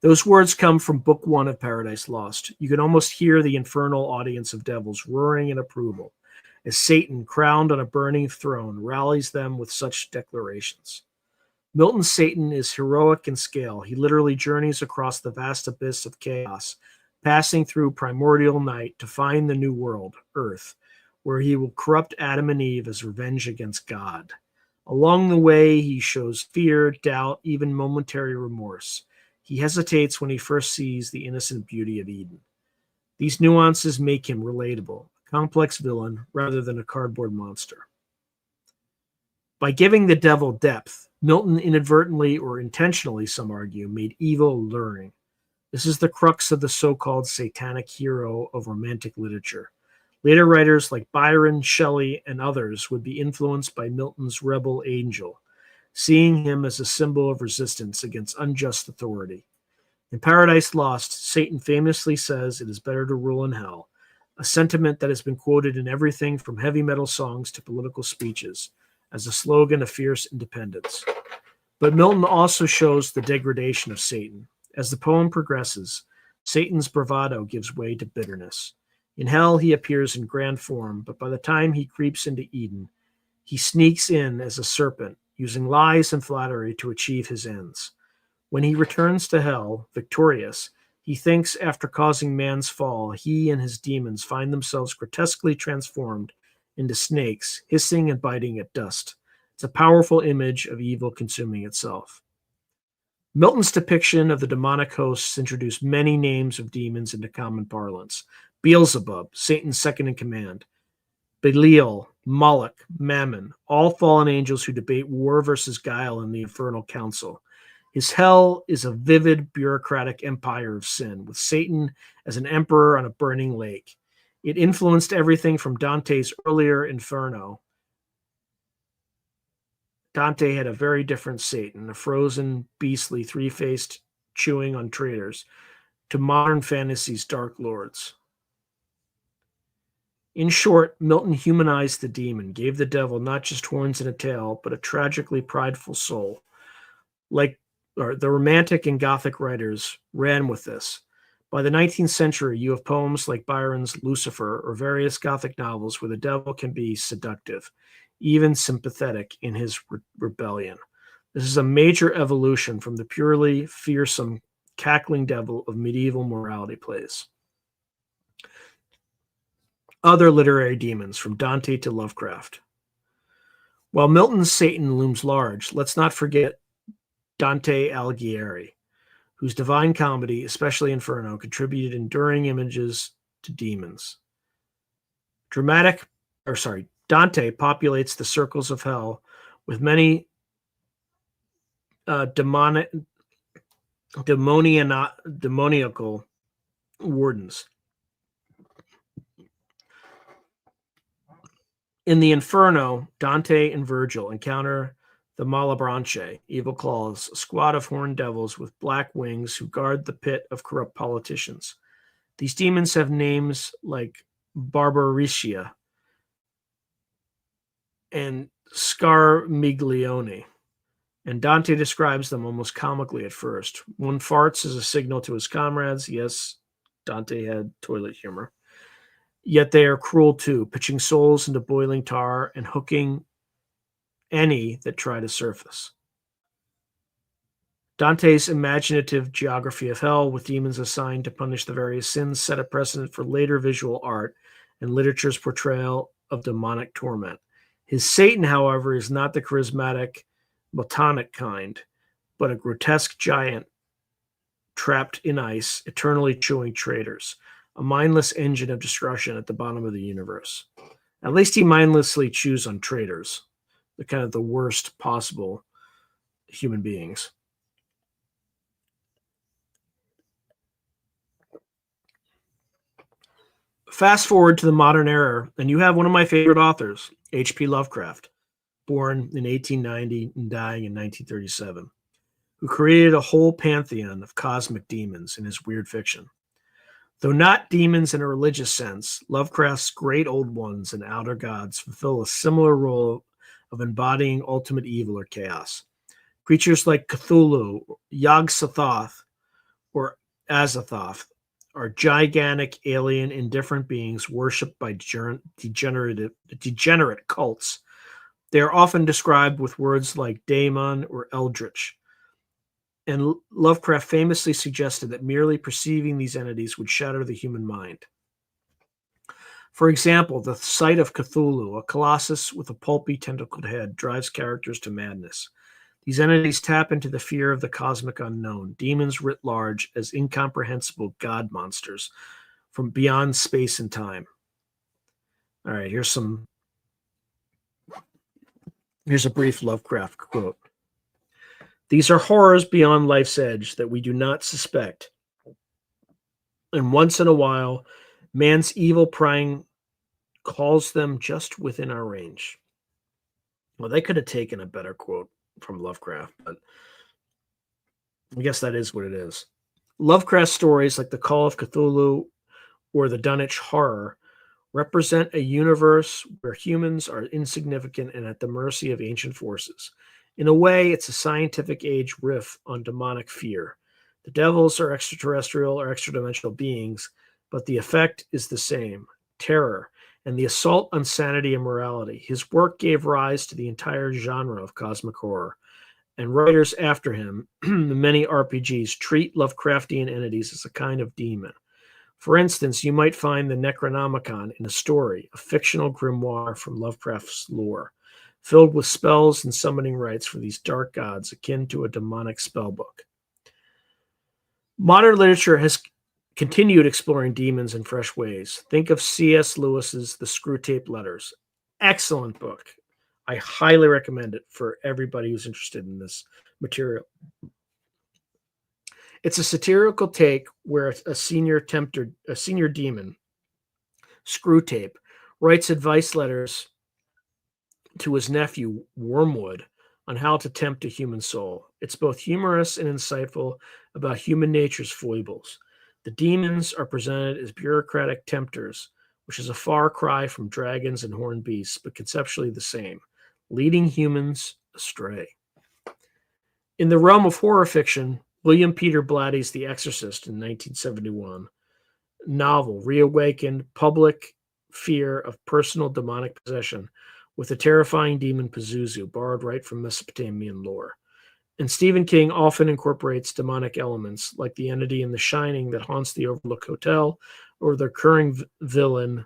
Those words come from Book 1 of Paradise Lost. You can almost hear the infernal audience of devils roaring in approval as Satan, crowned on a burning throne, rallies them with such declarations. Milton's Satan is heroic in scale. He literally journeys across the vast abyss of chaos, passing through primordial night to find the new world, Earth, where he will corrupt Adam and Eve as revenge against God. Along the way, he shows fear, doubt, even momentary remorse. He hesitates when he first sees the innocent beauty of Eden. These nuances make him relatable, a complex villain rather than a cardboard monster. By giving the devil depth, Milton inadvertently or intentionally, some argue, made evil alluring. This is the crux of the so-called satanic hero of romantic literature. Later writers like Byron, Shelley, and others would be influenced by Milton's rebel angel, seeing him as a symbol of resistance against unjust authority. In Paradise Lost, Satan famously says it is better to rule in hell, a sentiment that has been quoted in everything from heavy metal songs to political speeches as a slogan of fierce independence. But Milton also shows the degradation of Satan. As the poem progresses, Satan's bravado gives way to bitterness. In hell, he appears in grand form, but by the time he creeps into Eden, he sneaks in as a serpent, using lies and flattery to achieve his ends. When he returns to hell, victorious, he thinks after causing man's fall, he and his demons find themselves grotesquely transformed into snakes, hissing and biting at dust. It's a powerful image of evil consuming itself. Milton's depiction of the demonic hosts introduced many names of demons into common parlance. Beelzebub, Satan's second in command. Belial, Moloch, Mammon, all fallen angels who debate war versus guile in the infernal council. His hell is a vivid bureaucratic empire of sin, with Satan as an emperor on a burning lake. It influenced everything from Dante's earlier Inferno. Dante had a very different Satan, a frozen, beastly, three-faced, chewing on traitors, to modern fantasy's dark lords. In short, Milton humanized the demon, gave the devil not just horns and a tail, but a tragically prideful soul. The Romantic and Gothic writers ran with this. By the 19th century, you have poems like Byron's Lucifer or various Gothic novels where the devil can be seductive, even sympathetic in his rebellion. This is a major evolution from the purely fearsome, cackling devil of medieval morality plays. Other literary demons, from Dante to Lovecraft. While Milton's Satan looms large, let's not forget Dante Alighieri, whose Divine Comedy, especially Inferno, contributed enduring images to demons. Dante populates the circles of hell with many demoniacal wardens. In the Inferno, Dante and Virgil encounter the Malebranche, evil claws, a squad of horned devils with black wings who guard the pit of corrupt politicians. These demons have names like Barbaricia and Scarmiglione, and Dante describes them almost comically at first. One farts as a signal to his comrades. Yes, Dante had toilet humor. Yet they are cruel too, pitching souls into boiling tar and hooking any that try to surface. Dante's imaginative geography of hell, with demons assigned to punish the various sins, set a precedent for later visual art and literature's portrayal of demonic torment. His Satan, however, is not the charismatic, Platonic kind, but a grotesque giant trapped in ice, eternally chewing traitors, a mindless engine of destruction at the bottom of the universe. At least he mindlessly chews on traitors, the worst possible human beings. Fast forward to the modern era, and you have one of my favorite authors, H.P. Lovecraft, born in 1890 and dying in 1937, who created a whole pantheon of cosmic demons in his weird fiction. Though not demons in a religious sense, Lovecraft's great old ones and outer gods fulfill a similar role of embodying ultimate evil or chaos. Creatures like Cthulhu, Yog-Sothoth, or Azathoth are gigantic, alien, indifferent beings worshipped by degenerate cults. They are often described with words like daemon or eldritch. And Lovecraft famously suggested that merely perceiving these entities would shatter the human mind. For example, the sight of Cthulhu, a colossus with a pulpy, tentacled head, drives characters to madness. These entities tap into the fear of the cosmic unknown, demons writ large as incomprehensible god monsters from beyond space and time. All right, here's a brief Lovecraft quote. These are horrors beyond life's edge that we do not suspect. And once in a while, man's evil prying calls them just within our range. Well, they could have taken a better quote from Lovecraft, but I guess that is what it is. Lovecraft stories like the Call of Cthulhu or the Dunwich Horror represent a universe where humans are insignificant and at the mercy of ancient forces. In a way, it's a scientific age riff on demonic fear. The devils are extraterrestrial or extra-dimensional beings, but the effect is the same, terror, and the assault on sanity and morality. His work gave rise to the entire genre of cosmic horror, and writers after him, many RPGs, treat Lovecraftian entities as a kind of demon. For instance, you might find the Necronomicon in a story, a fictional grimoire from Lovecraft's lore, filled with spells and summoning rites for these dark gods akin to a demonic spellbook. Modern literature has continued exploring demons in fresh ways. Think of C.S. Lewis's The Screwtape Letters. Excellent book. I highly recommend it for everybody who's interested in this material. It's a satirical take where a senior demon, Screwtape, writes advice letters to his nephew, Wormwood, on how to tempt a human soul. It's both humorous and insightful about human nature's foibles. The demons are presented as bureaucratic tempters, which is a far cry from dragons and horned beasts, but conceptually the same, leading humans astray. In the realm of horror fiction, William Peter Blatty's The Exorcist in 1971 novel reawakened public fear of personal demonic possession with the terrifying demon Pazuzu, borrowed right from Mesopotamian lore. And Stephen King often incorporates demonic elements, like the entity in The Shining that haunts the Overlook Hotel, or the recurring villain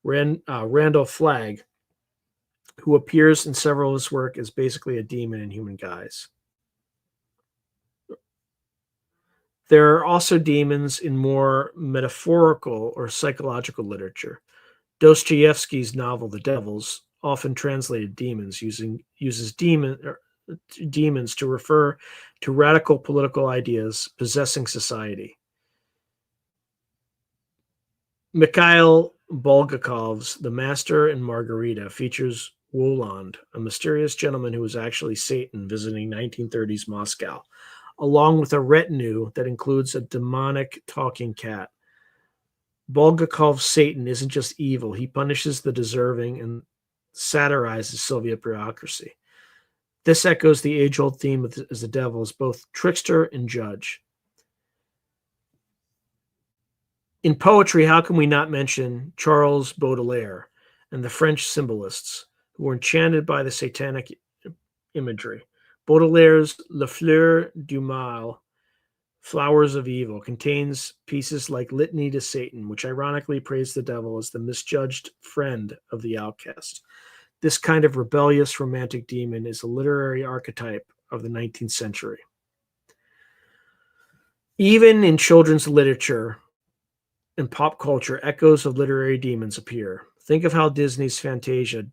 Randall Flagg, who appears in several of his work as basically a demon in human guise. There are also demons in more metaphorical or psychological literature. Dostoevsky's novel The Devils often translated demons, uses demons to refer to radical political ideas possessing society. Mikhail Bulgakov's The Master and Margarita features Woland, a mysterious gentleman who was actually Satan visiting 1930s Moscow, along with a retinue that includes a demonic talking cat. Bulgakov's Satan isn't just evil, he punishes the deserving and satirizes Soviet bureaucracy. This echoes the age-old theme of the devil as both trickster and judge. In poetry, how can we not mention Charles Baudelaire and the French symbolists who were enchanted by the satanic imagery? Baudelaire's Les Fleurs du Mal, Flowers of Evil, contains pieces like Litany to Satan, which ironically praise the devil as the misjudged friend of the outcast. This kind of rebellious romantic demon is a literary archetype of the 19th century. Even in children's literature and pop culture, echoes of literary demons appear. Think of how Disney's Fantasia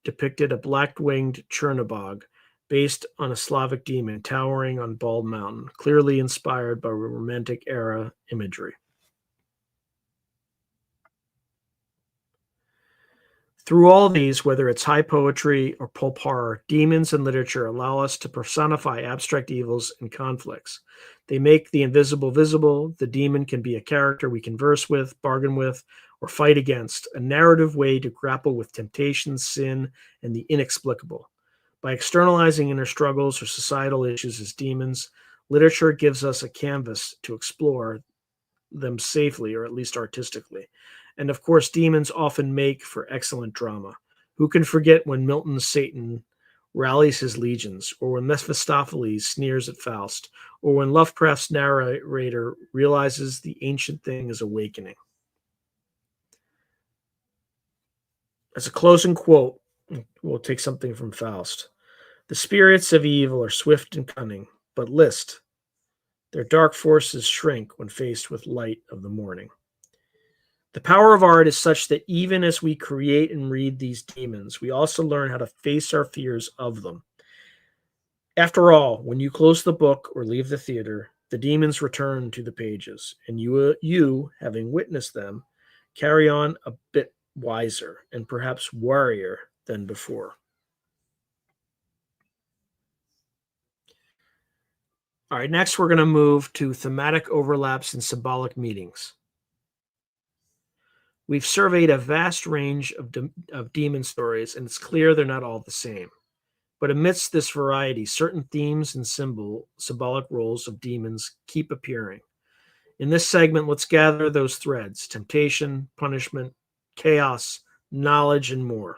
depicted a black-winged Chernobog based on a Slavic demon towering on Bald Mountain, clearly inspired by Romantic era imagery. Through all these, whether it's high poetry or pulp horror, demons in literature allow us to personify abstract evils and conflicts. They make the invisible visible. The demon can be a character we converse with, bargain with, or fight against, a narrative way to grapple with temptation, sin, and the inexplicable. By externalizing inner struggles or societal issues as demons, literature gives us a canvas to explore them safely, or at least artistically. And of course, demons often make for excellent drama. Who can forget when Milton's Satan rallies his legions, or when Mephistopheles sneers at Faust, or when Lovecraft's narrator realizes the ancient thing is awakening? As a closing quote, we'll take something from Faust. The spirits of evil are swift and cunning, but list, their dark forces shrink when faced with light of the morning. The power of art is such that even as we create and read these demons, we also learn how to face our fears of them. After all, when you close the book or leave the theater, the demons return to the pages, and you, having witnessed them, carry on a bit wiser and perhaps warier than before. All right, next we're going to move to thematic overlaps and symbolic meanings. We've surveyed a vast range of demon stories, and it's clear they're not all the same. But amidst this variety, certain themes and symbolic roles of demons keep appearing. In this segment, let's gather those threads: temptation, punishment, chaos, knowledge, and more,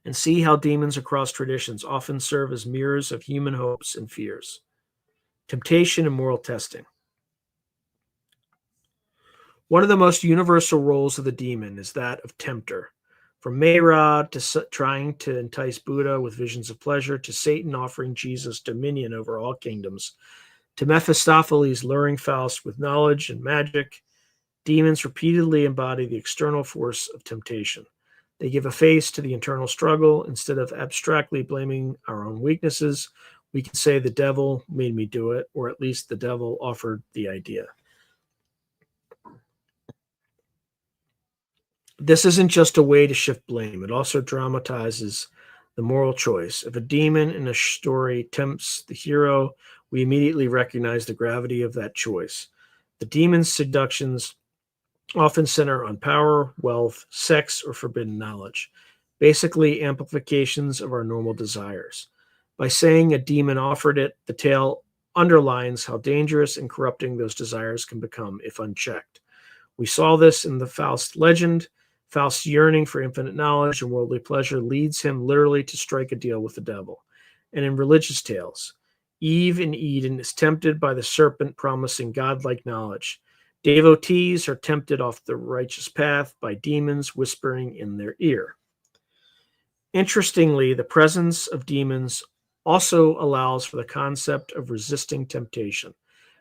and see how demons across traditions often serve as mirrors of human hopes and fears. Temptation and moral testing. One of the most universal roles of the demon is that of tempter. From Mehrod to trying to entice Buddha with visions of pleasure, to Satan offering Jesus dominion over all kingdoms, to Mephistopheles luring Faust with knowledge and magic, demons repeatedly embody the external force of temptation. They give a face to the internal struggle. Instead of abstractly blaming our own weaknesses, we can say the devil made me do it, or at least the devil offered the idea. This isn't just a way to shift blame. It also dramatizes the moral choice. If a demon in a story tempts the hero, we immediately recognize the gravity of that choice. The demon's seductions often center on power, wealth, sex, or forbidden knowledge, basically amplifications of our normal desires. By saying a demon offered it, the tale underlines how dangerous and corrupting those desires can become if unchecked. We saw this in the Faust legend. Faust's yearning for infinite knowledge and worldly pleasure leads him literally to strike a deal with the devil. And in religious tales, Eve in Eden is tempted by the serpent promising godlike knowledge. Devotees are tempted off the righteous path by demons whispering in their ear. Interestingly, the presence of demons also allows for the concept of resisting temptation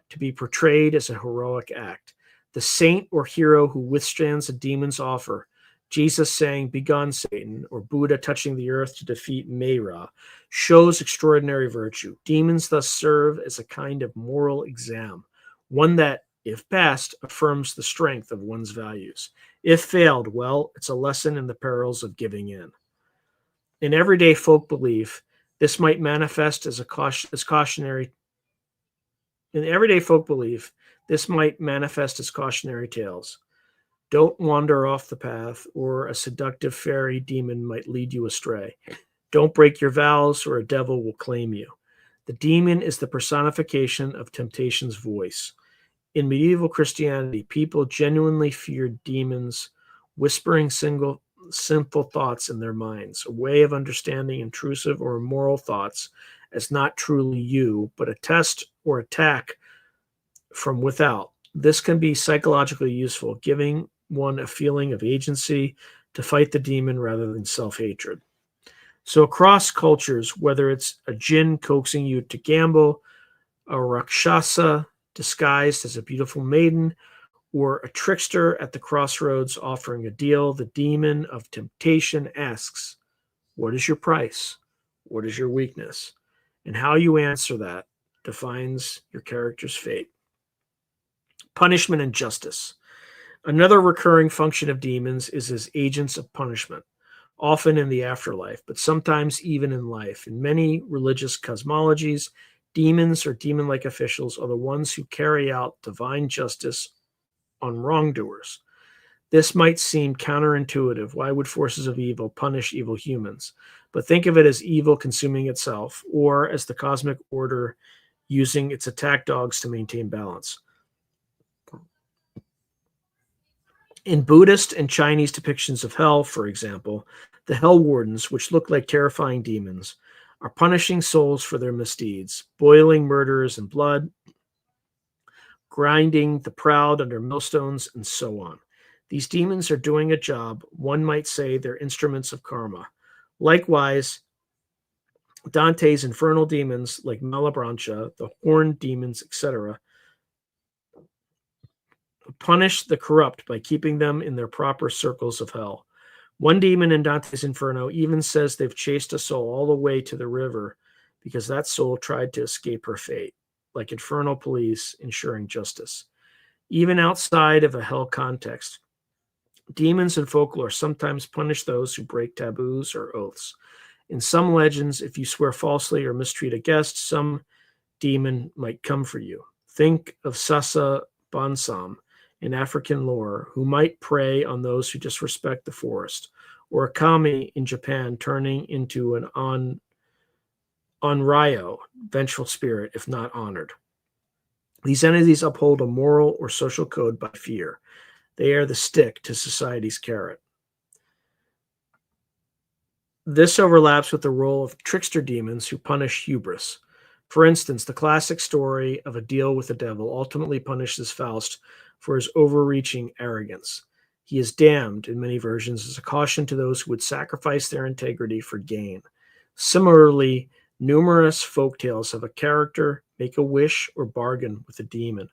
to be portrayed as a heroic act. The saint or hero who withstands a demon's offer Jesus saying, "Begone, Satan," or Buddha touching the earth to defeat Meira, shows extraordinary virtue. Demons thus serve as a kind of moral exam, one that, if passed, affirms the strength of one's values. If failed, well, it's a lesson in the perils of giving in. In everyday folk belief, this might manifest as cautionary. In everyday folk belief, this might manifest as cautionary tales. Don't wander off the path, or a seductive fairy demon might lead you astray. Don't break your vows, or a devil will claim you. The demon is the personification of temptation's voice. In medieval Christianity, people genuinely feared demons, whispering sinful thoughts in their minds, a way of understanding intrusive or immoral thoughts as not truly you, but a test or attack from without. This can be psychologically useful, giving one a feeling of agency to fight the demon rather than self-hatred. So across cultures, whether it's a jinn coaxing you to gamble, a rakshasa disguised as a beautiful maiden, or a trickster at the crossroads offering a deal, the demon of temptation asks, what is your price? What is your weakness? And how you answer that defines your character's fate. Punishment and justice. Another recurring function of demons is as agents of punishment, often in the afterlife, but sometimes even in life. In many religious cosmologies, demons or demon-like officials are the ones who carry out divine justice on wrongdoers. This might seem counterintuitive. Why would forces of evil punish evil humans? But think of it as evil consuming itself, or as the cosmic order using its attack dogs to maintain balance. In Buddhist and Chinese depictions of hell, for example, the hell wardens, which look like terrifying demons, are punishing souls for their misdeeds, boiling murderers in blood, grinding the proud under millstones, and so on. These demons are doing a job. One might say they're instruments of karma. Likewise, Dante's infernal demons like Malebranche, the horned demons, etc., punish the corrupt by keeping them in their proper circles of hell. One demon in Dante's Inferno even says they've chased a soul all the way to the river because that soul tried to escape her fate, like infernal police ensuring justice. Even outside of a hell context, demons in folklore sometimes punish those who break taboos or oaths. In some legends, if you swear falsely or mistreat a guest, some demon might come for you. Think of Sasa Bansam in African lore, who might prey on those who disrespect the forest, or a kami in Japan turning into an onryo, vengeful spirit, if not honored. These entities uphold a moral or social code by fear. They are the stick to society's carrot. This overlaps with the role of trickster demons who punish hubris. For instance, the classic story of A Deal with the Devil ultimately punishes Faust for his overreaching arrogance. He is damned, in many versions, as a caution to those who would sacrifice their integrity for gain. Similarly, numerous folktales have a character make a wish or bargain with a demon,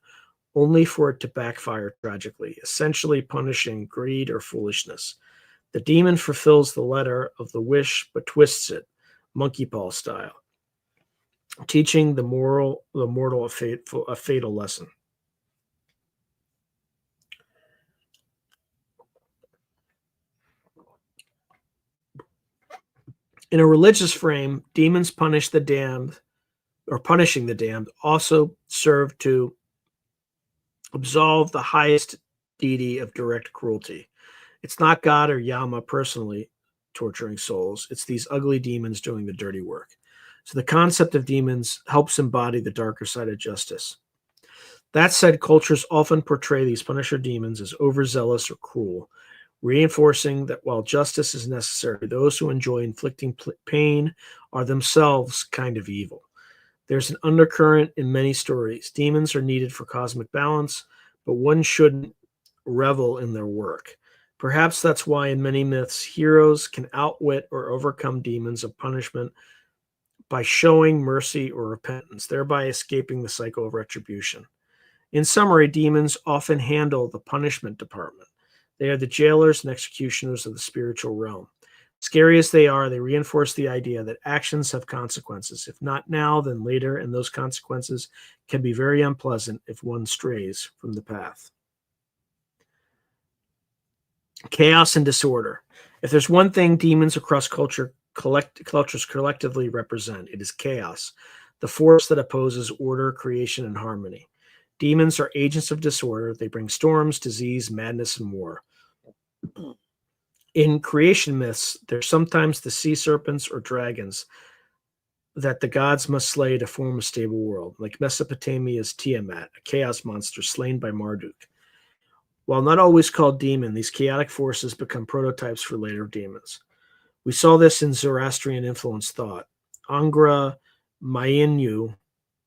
only for it to backfire tragically, essentially punishing greed or foolishness. The demon fulfills the letter of the wish, but twists it, monkey paw style, teaching the mortal a fatal lesson. In a religious frame, demons punishing the damned also serve to absolve the highest deity of direct cruelty. It's not God or Yama personally torturing souls. It's these ugly demons doing the dirty work. So the concept of demons helps embody the darker side of justice. That said, cultures often portray these punisher demons as overzealous or cruel, reinforcing that while justice is necessary, those who enjoy inflicting pain are themselves kind of evil. There's an undercurrent in many stories. Demons are needed for cosmic balance, but one shouldn't revel in their work. Perhaps that's why in many myths, heroes can outwit or overcome demons of punishment by showing mercy or repentance, thereby escaping the cycle of retribution. In summary, demons often handle the punishment department. They are the jailers and executioners of the spiritual realm. Scary as they are, they reinforce the idea that actions have consequences. If not now, then later, and those consequences can be very unpleasant if one strays from the path. Chaos and disorder. If there's one thing demons across cultures collectively represent, it is chaos, the force that opposes order, creation, and harmony. Demons are agents of disorder. They bring storms, disease, madness, and war. In creation myths, they're sometimes the sea serpents or dragons that the gods must slay to form a stable world, like Mesopotamia's Tiamat, a chaos monster slain by Marduk. While not always called demon, these chaotic forces become prototypes for later demons. We saw this in Zoroastrian-influenced thought. Angra Mainyu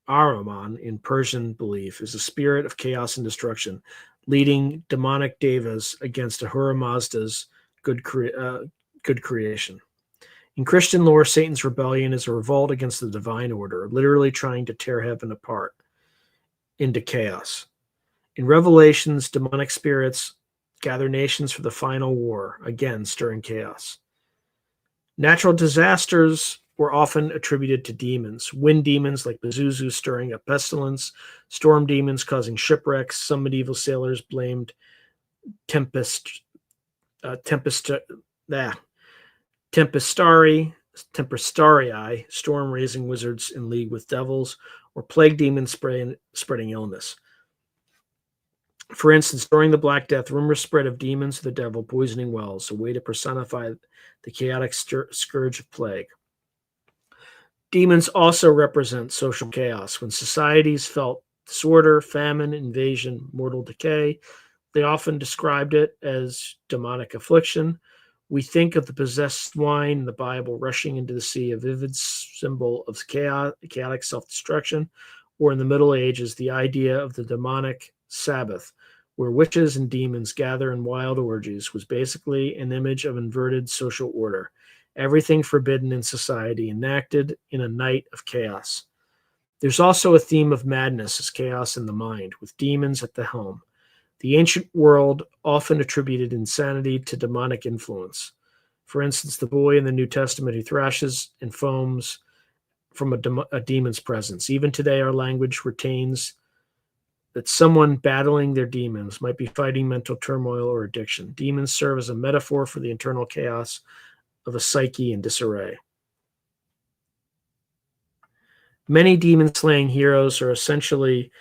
Ahriman, in Persian belief, is a spirit of chaos and destruction, leading demonic devas against Ahura Mazda's good creation. In Christian lore, Satan's rebellion is a revolt against the divine order, literally trying to tear heaven apart into chaos. In Revelations, demonic spirits gather nations for the final war, again stirring chaos. Natural disasters were often attributed to demons. Wind demons like Pazuzu stirring up pestilence, storm demons causing shipwrecks. Some medieval sailors blamed tempestarii, storm-raising wizards in league with devils, or plague demons spreading illness. For instance, during the Black Death, rumors spread of demons of the devil poisoning wells, a way to personify the chaotic scourge of plague. Demons also represent social chaos. When societies felt disorder, famine, invasion, mortal decay, they often described it as demonic affliction. We think of the possessed swine in the Bible rushing into the sea, a vivid symbol of chaotic self-destruction, or in the Middle Ages, the idea of the demonic Sabbath, where witches and demons gather in wild orgies, was basically an image of inverted social order. Everything forbidden in society enacted in a night of chaos. There's also a theme of madness as chaos in the mind, with demons at the helm. The ancient world often attributed insanity to demonic influence. For instance, the boy in the New Testament who thrashes and foams from a demon's presence. Even today, our language retains that someone battling their demons might be fighting mental turmoil or addiction. Demons serve as a metaphor for the internal chaos of a psyche in disarray. Many demon-slaying heroes are essentially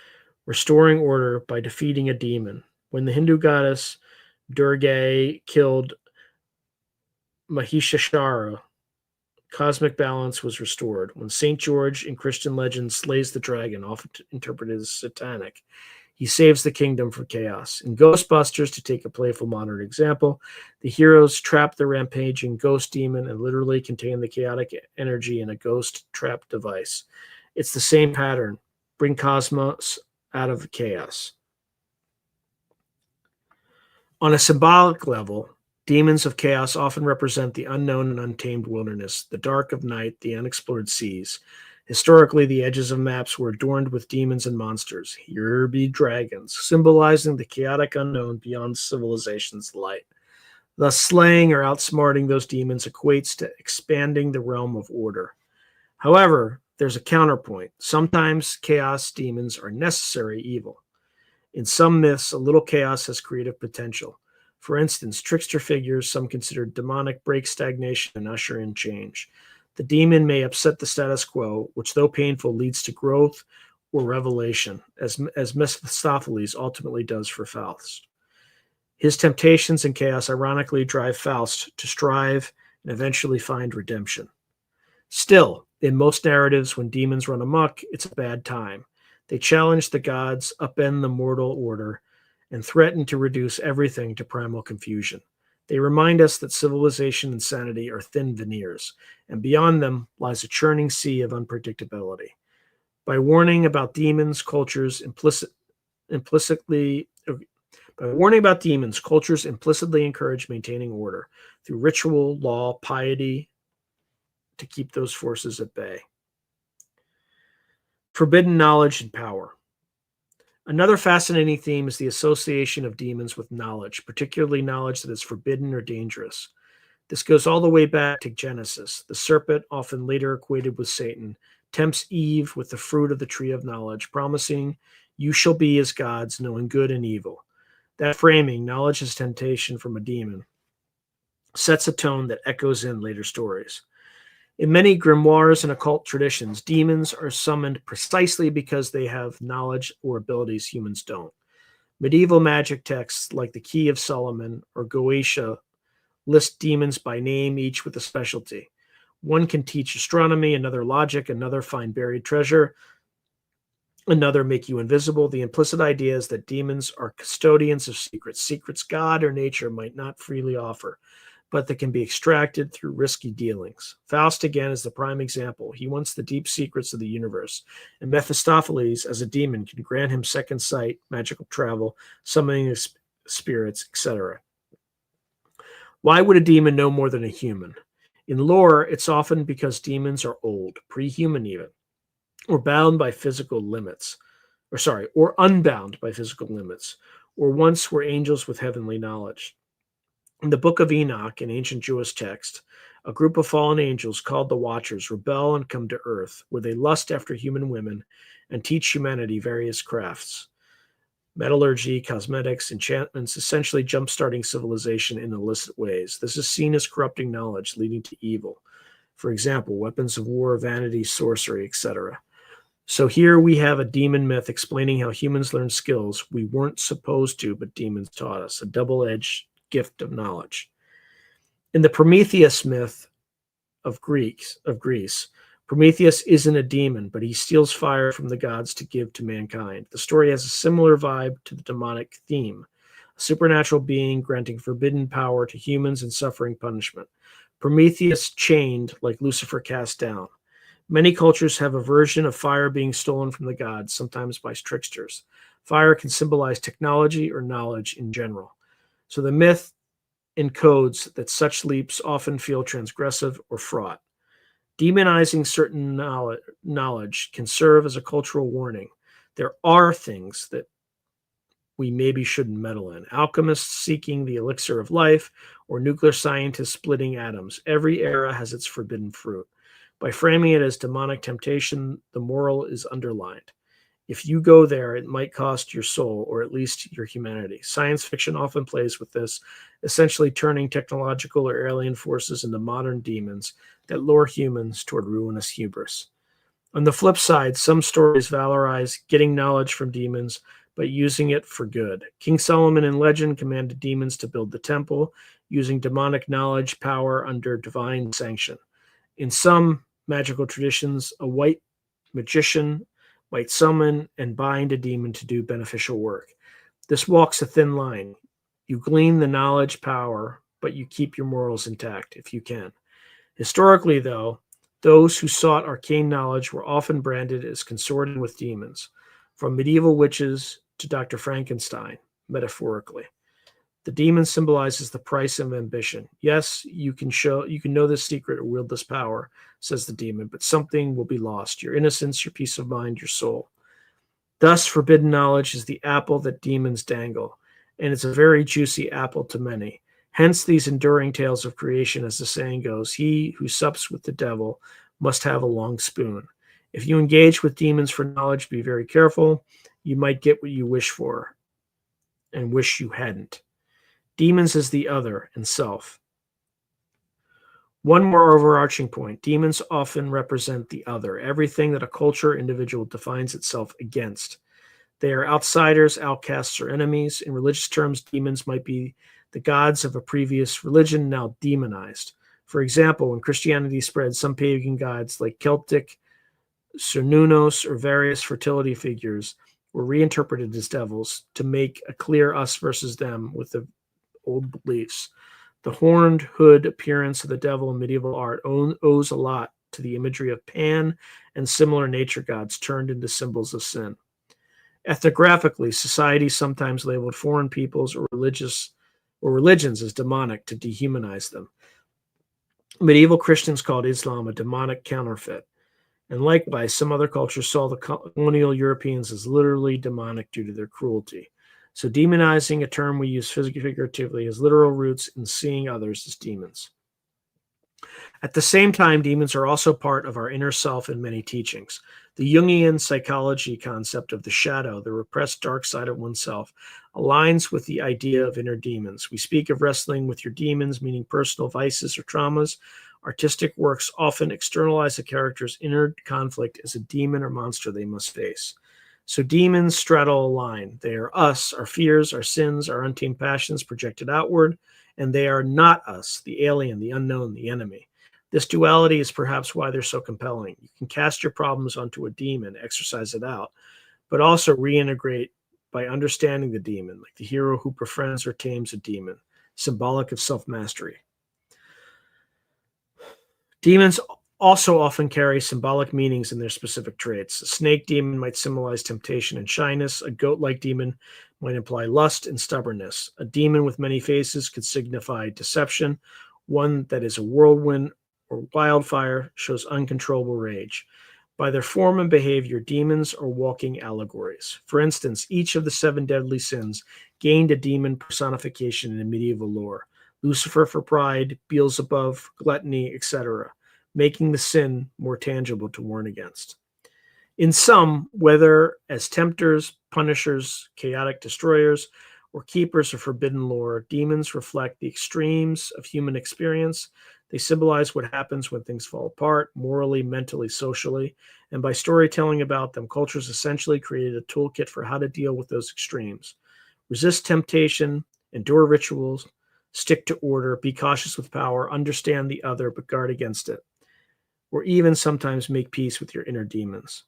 restoring order by defeating a demon. When the Hindu goddess Durga killed Mahishasura, cosmic balance was restored. When St. George in Christian legend slays the dragon, often interpreted as satanic, he saves the kingdom from chaos. In Ghostbusters, to take a playful modern example, the heroes trap the rampaging ghost demon and literally contain the chaotic energy in a ghost trap device. It's the same pattern. Bring cosmos out of chaos. On a symbolic level, demons of chaos often represent the unknown and untamed wilderness, the dark of night, the unexplored seas. Historically, the edges of maps were adorned with demons and monsters. Here be dragons, symbolizing the chaotic unknown beyond civilization's light. Thus, slaying or outsmarting those demons equates to expanding the realm of order. However, there's a counterpoint. Sometimes chaos demons are necessary evil. In some myths, a little chaos has creative potential. For instance, trickster figures, some considered demonic, break stagnation and usher in change. The demon may upset the status quo, which, though painful, leads to growth or revelation, as Mephistopheles ultimately does for Faust. His temptations and chaos ironically drive Faust to strive and eventually find redemption. Still, in most narratives, when demons run amok, it's a bad time. They challenge the gods, upend the mortal order, and threaten to reduce everything to primal confusion. They remind us that civilization and sanity are thin veneers, and beyond them lies a churning sea of unpredictability. By warning about demons, cultures implicitly encourage maintaining order through ritual, law, piety to keep those forces at bay. Forbidden knowledge and power. Another fascinating theme is the association of demons with knowledge, particularly knowledge that is forbidden or dangerous. This goes all the way back to Genesis. The serpent, often later equated with Satan, tempts Eve with the fruit of the tree of knowledge, promising, "You shall be as gods, knowing good and evil." That framing, knowledge as temptation from a demon, sets a tone that echoes in later stories. In many grimoires and occult traditions, demons are summoned precisely because they have knowledge or abilities humans don't. Medieval magic texts like the Key of Solomon or Goetia list demons by name, each with a specialty. One can teach astronomy, another logic, another find buried treasure, another make you invisible. The implicit idea is that demons are custodians of secrets, secrets God or nature might not freely offer, but that can be extracted through risky dealings. Faust, again, is the prime example. He wants the deep secrets of the universe, and Mephistopheles, as a demon, can grant him second sight, magical travel, summoning of spirits, etc. Why would a demon know more than a human? In lore, it's often because demons are old, pre-human even, or bound by physical limits, or unbound by physical limits, or once were angels with heavenly knowledge. In the Book of Enoch, an ancient Jewish text, a group of fallen angels called the Watchers rebel and come to earth, where they lust after human women and teach humanity various crafts. Metallurgy, cosmetics, enchantments, essentially jump-starting civilization in illicit ways. This is seen as corrupting knowledge, leading to evil. For example, weapons of war, vanity, sorcery, etc. So here we have a demon myth explaining how humans learn skills we weren't supposed to, but demons taught us, a double-edged gift of knowledge. In the Prometheus myth of Greece, Prometheus isn't a demon, but he steals fire from the gods to give to mankind. The story has a similar vibe to the demonic theme, a supernatural being granting forbidden power to humans and suffering punishment. Prometheus chained, like Lucifer cast down. Many cultures have a version of fire being stolen from the gods, sometimes by tricksters. Fire can symbolize technology or knowledge in general. So the myth encodes that such leaps often feel transgressive or fraught. Demonizing certain knowledge can serve as a cultural warning. There are things that we maybe shouldn't meddle in. Alchemists seeking the elixir of life, or nuclear scientists splitting atoms. Every era has its forbidden fruit. By framing it as demonic temptation, the moral is underlined. If you go there, it might cost your soul, or at least your humanity. Science fiction often plays with this, essentially turning technological or alien forces into modern demons that lure humans toward ruinous hubris. On the flip side, some stories valorize getting knowledge from demons, but using it for good. King Solomon in legend commanded demons to build the temple, using demonic knowledge power under divine sanction. In some magical traditions, a white magician might summon and bind a demon to do beneficial work. This walks a thin line. You glean the knowledge power, but you keep your morals intact if you can. Historically, though, those who sought arcane knowledge were often branded as consorting with demons, from medieval witches to Dr. Frankenstein, metaphorically. The demon symbolizes the price of ambition. Yes, you can know this secret or wield this power, says the demon, but something will be lost: your innocence, your peace of mind, your soul. Thus, forbidden knowledge is the apple that demons dangle, and it's a very juicy apple to many. Hence these enduring tales of creation, as the saying goes, he who sups with the devil must have a long spoon. If you engage with demons for knowledge, be very careful. You might get what you wish for and wish you hadn't. Demons as the other and self. One more overarching point. Demons often represent the other, everything that a culture or individual defines itself against. They are outsiders, outcasts, or enemies. In religious terms, demons might be the gods of a previous religion now demonized. For example, when Christianity spread, some pagan gods like Celtic, Cernunnos, or various fertility figures were reinterpreted as devils to make a clear us versus them with the old beliefs. The horned hood appearance of the devil in medieval art owes a lot to the imagery of Pan and similar nature gods turned into symbols of sin. Ethnographically, society sometimes labeled foreign peoples or religions as demonic to dehumanize them. Medieval Christians called Islam a demonic counterfeit, And likewise, some other cultures saw the colonial Europeans as literally demonic due to their cruelty. So demonizing, a term we use figuratively, has literal roots in seeing others as demons. At the same time, demons are also part of our inner self in many teachings. The Jungian psychology concept of the shadow, the repressed dark side of oneself, aligns with the idea of inner demons. We speak of wrestling with your demons, meaning personal vices or traumas. Artistic works often externalize a character's inner conflict as a demon or monster they must face. So demons straddle a line. They are us, our fears, our sins, our untamed passions projected outward, and they are not us, the alien, the unknown, the enemy. This duality is perhaps why they're so compelling. You can cast your problems onto a demon, exercise it out, but also reintegrate by understanding the demon, like the hero who befriends or tames a demon, symbolic of self-mastery. Demons also often carry symbolic meanings in their specific traits. A snake demon might symbolize temptation and shyness. A goat-like demon might imply lust and stubbornness. A demon with many faces could signify deception. One that is a whirlwind or wildfire shows uncontrollable rage. By their form and behavior, demons are walking allegories. For instance, each of the 7 deadly sins gained a demon personification in medieval lore. Lucifer for pride, Beelzebub, gluttony, etc., making the sin more tangible to warn against. In sum, whether as tempters, punishers, chaotic destroyers, or keepers of forbidden lore, demons reflect the extremes of human experience. They symbolize what happens when things fall apart, morally, mentally, socially, and by storytelling about them, cultures essentially created a toolkit for how to deal with those extremes. Resist temptation, endure rituals, stick to order, be cautious with power, understand the other, but guard against it, or even sometimes make peace with your inner demons.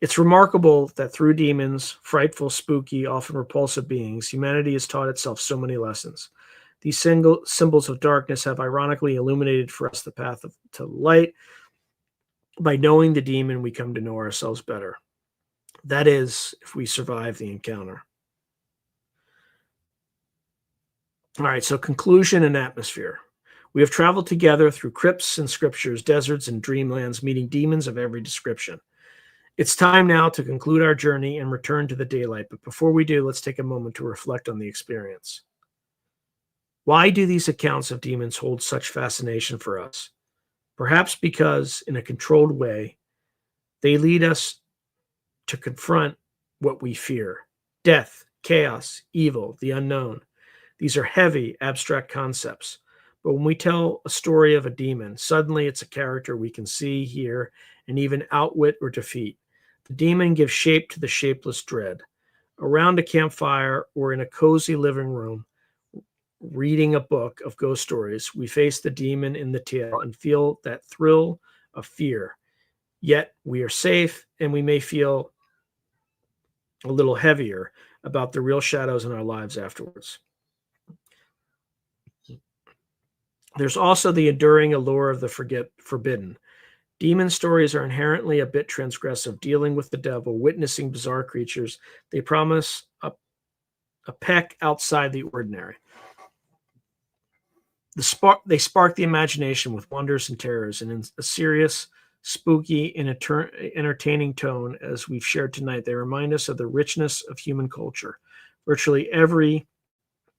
It's remarkable that through demons, frightful, spooky, often repulsive beings, humanity has taught itself so many lessons. These symbols of darkness have ironically illuminated for us the path to light. By knowing the demon, we come to know ourselves better. That is, if we survive the encounter. All right, so conclusion and atmosphere. We have traveled together through crypts and scriptures, deserts and dreamlands, meeting demons of every description. It's time now to conclude our journey and return to the daylight. But before we do, let's take a moment to reflect on the experience. Why do these accounts of demons hold such fascination for us? Perhaps because, in a controlled way, they lead us to confront what we fear: death, chaos, evil, the unknown. These are heavy, abstract concepts. But when we tell a story of a demon, suddenly it's a character we can see, hear, and even outwit or defeat. The demon gives shape to the shapeless dread. Around a campfire or in a cozy living room, reading a book of ghost stories, we face the demon in the tale and feel that thrill of fear. Yet we are safe, and we may feel a little heavier about the real shadows in our lives afterwards. There's also the enduring allure of the forbidden. Demon stories are inherently a bit transgressive, dealing with the devil, witnessing bizarre creatures. They promise a peck outside the ordinary. They spark the imagination with wonders and terrors, and in a serious, spooky, and entertaining tone, as we've shared tonight, they remind us of the richness of human culture. Virtually every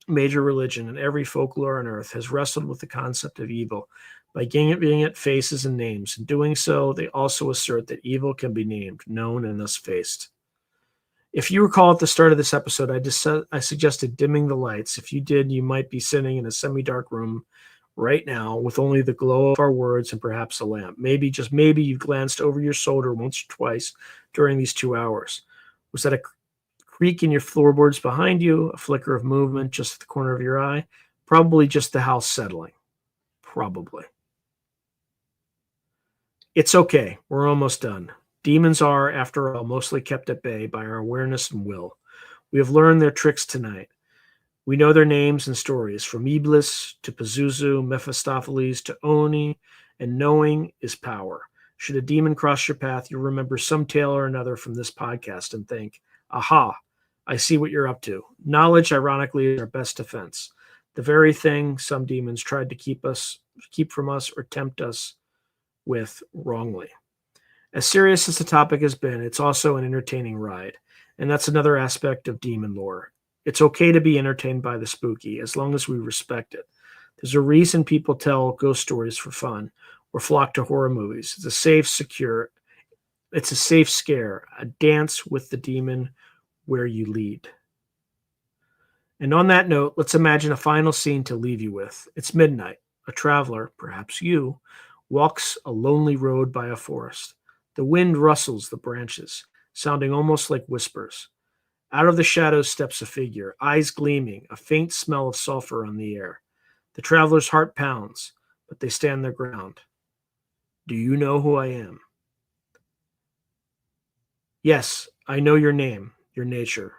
major religion and every folklore on earth has wrestled with the concept of evil by giving it faces and names. In doing so, they also assert that evil can be named, known, and thus faced. If you recall at the start of this episode, I suggested dimming the lights. If you did, you might be sitting in a semi-dark room right now with only the glow of our words and perhaps a lamp. Maybe, just maybe, you've glanced over your shoulder once or twice during these 2 hours. Was that a creak in your floorboards behind you, a flicker of movement just at the corner of your eye? Probably just the house settling. Probably. It's okay. We're almost done. Demons are, after all, mostly kept at bay by our awareness and will. We have learned their tricks tonight. We know their names and stories, from Iblis to Pazuzu, Mephistopheles to Oni, and knowing is power. Should a demon cross your path, you'll remember some tale or another from this podcast and think, aha, I see what you're up to. Knowledge, ironically, is our best defense. The very thing some demons tried to keep from us or tempt us with wrongly. As serious as the topic has been, it's also an entertaining ride. And that's another aspect of demon lore. It's okay to be entertained by the spooky as long as we respect it. There's a reason people tell ghost stories for fun or flock to horror movies. It's a safe scare, a dance with the demon where you lead. And on that note, let's imagine a final scene to leave you with. It's midnight. A traveler, perhaps you, walks a lonely road by a forest. The wind rustles the branches, sounding almost like whispers. Out of the shadows steps a figure, eyes gleaming, a faint smell of sulfur on the air. The traveler's heart pounds, but they stand their ground. Do you know who I am? Yes, I know your name, your nature.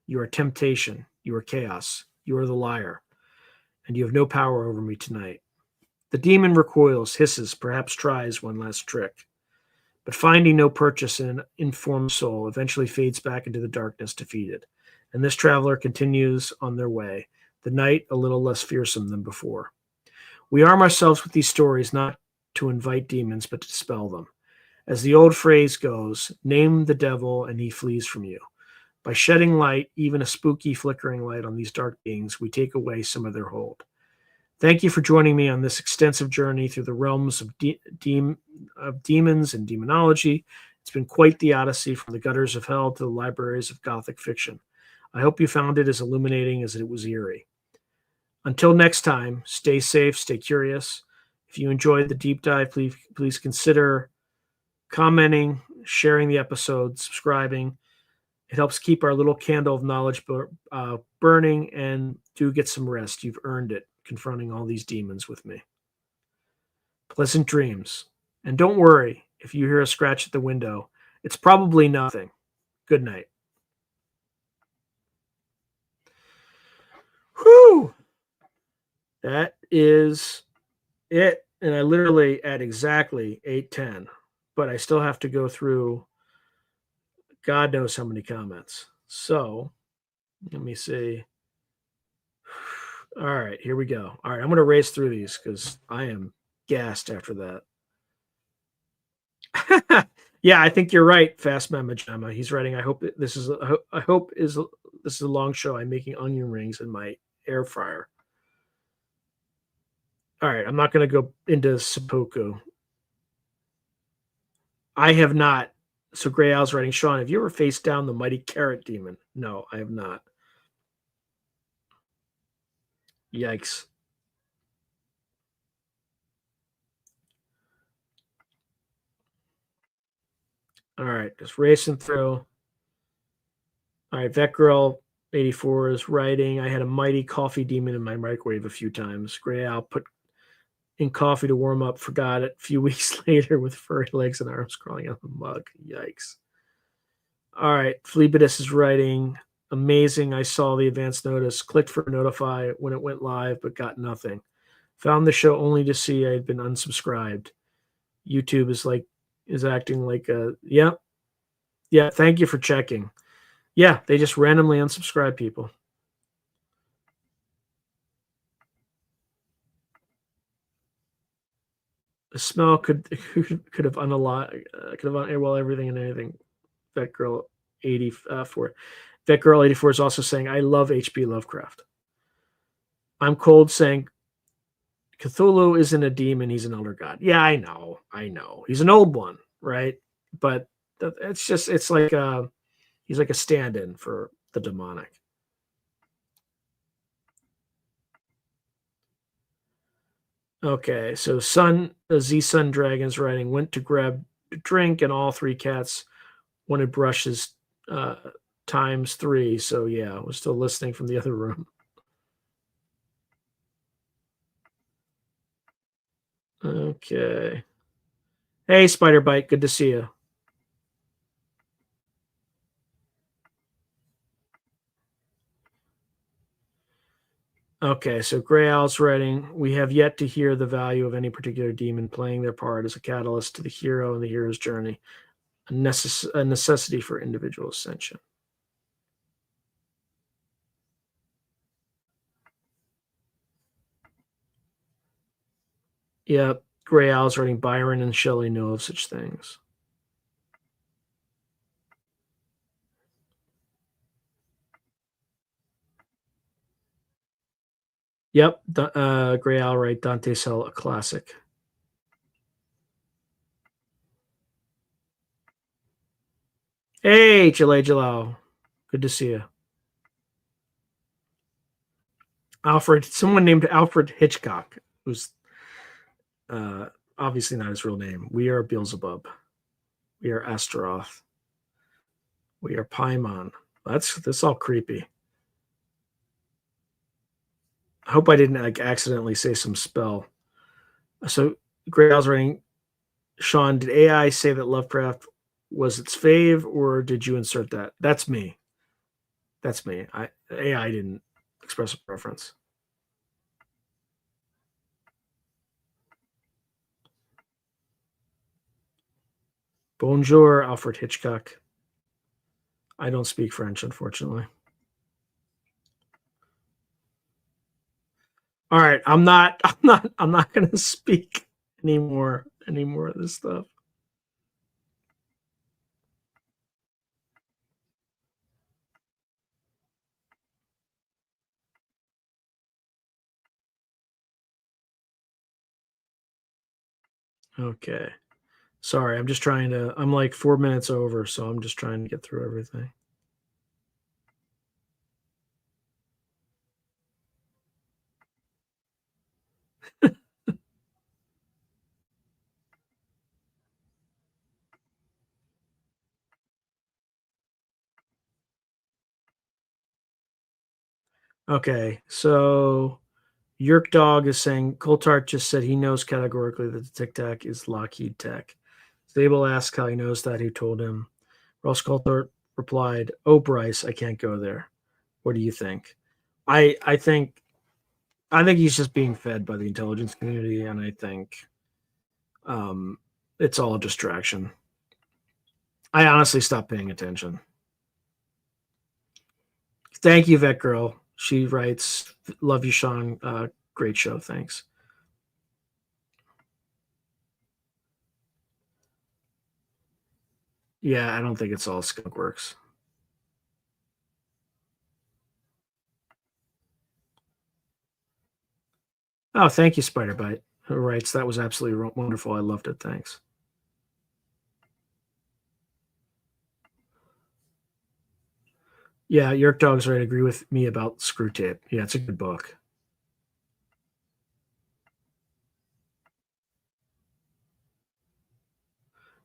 You are temptation, you are chaos, you are the liar, and you have no power over me tonight. The demon recoils, hisses, perhaps tries one last trick, but finding no purchase in an informed soul, eventually fades back into the darkness defeated. And this traveler continues on their way, the night a little less fearsome than before. We arm ourselves with these stories not to invite demons, but to dispel them. As the old phrase goes, name the devil and he flees from you. By shedding light, even a spooky flickering light on these dark beings, we take away some of their hold. Thank you for joining me on this extensive journey through the realms of demons and demonology. It's been quite the odyssey from the gutters of hell to the libraries of Gothic fiction. I hope you found it as illuminating as it was eerie. Until next time, stay safe, stay curious. If you enjoyed the deep dive, please consider commenting, sharing the episode, subscribing. It helps keep our little candle of knowledge burning, and do get some rest. You've earned it, confronting all these demons with me. Pleasant dreams. And don't worry if you hear a scratch at the window. It's probably nothing. Good night. Whew! That is it. And I literally at exactly 8:10, but I still have to go through God knows how many comments. So let me see. All right, here we go. All right, I'm going to race through these because I am gassed after that. Yeah, I think you're right, Fast Mama Gemma. He's writing. I hope this is. This is a long show. I'm making onion rings in my air fryer. All right, I'm not going to go into seppuku. I have not. So Gray Owl's writing, Sean, have you ever faced down the mighty carrot demon? No, I have not. Yikes. All right, just racing through. All right, Vet Girl 84 is writing, I had a mighty coffee demon in my microwave a few times. Gray Owl put in coffee to warm up, forgot it. A few weeks later with furry legs and arms crawling out of the mug. Yikes. All right, Fleabidus is writing, amazing. I saw the advance notice, clicked for notify when it went live, but got nothing. Found the show only to see I had been unsubscribed. YouTube is acting like a yeah. Thank you for checking. Yeah, they just randomly unsubscribe people. The smell could have unalive could have unwell everything and anything. Vet Girl 84. Vet Girl 84 is also saying, I love H.P. Lovecraft. I'm cold saying Cthulhu isn't a demon, he's an elder god. Yeah, I know. He's an old one, right? But it's like he's like a stand-in for the demonic. Okay, so Z Sun Dragon's writing, went to grab a drink, and all three cats wanted brushes times 3. So yeah, I was still listening from the other room. Okay. Hey, Spider Bite, good to see you. Okay, so Gray Owl's writing, we have yet to hear the value of any particular demon playing their part as a catalyst to the hero and the hero's journey, a necessity for individual ascension. Yep, Gray Owl's writing, Byron and Shelley know of such things. Yep. Gray Alright, Dante Cell, a classic. Hey, Jalay Jalal. Good to see you. Alfred, someone named Alfred Hitchcock, who's obviously not his real name. We are Beelzebub. We are Astaroth. We are Paimon. That's all creepy. I hope I didn't like accidentally say some spell. So Great Al's writing, Sean, did AI say that Lovecraft was its fave, or did you insert that? That's me. That's me. AI didn't express a preference. Bonjour, Alfred Hitchcock. I don't speak French, unfortunately. All right, I'm not gonna speak anymore of this stuff. Okay. Sorry, I'm like 4 minutes over, so I'm just trying to get through everything. Okay, so Yerk Dog is saying Coltart just said he knows categorically that the Tic Tac is Lockheed Tech. Sable asks how he knows that, who told him. Ross Coltart replied, "Oh, Bryce, I can't go there. What do you think?" I think he's just being fed by the intelligence community, and I think um, it's all a distraction. I honestly stopped paying attention. Thank you, Vet Girl. She writes, "Love you, Sean. Great show. Thanks." Yeah, I don't think it's all skunk works. Oh, thank you, Spiderbite, who writes, "That was absolutely wonderful. I loved it. Thanks." Yeah, Yerk Dog's right. Agree with me about Screw Tape. Yeah, it's a good book.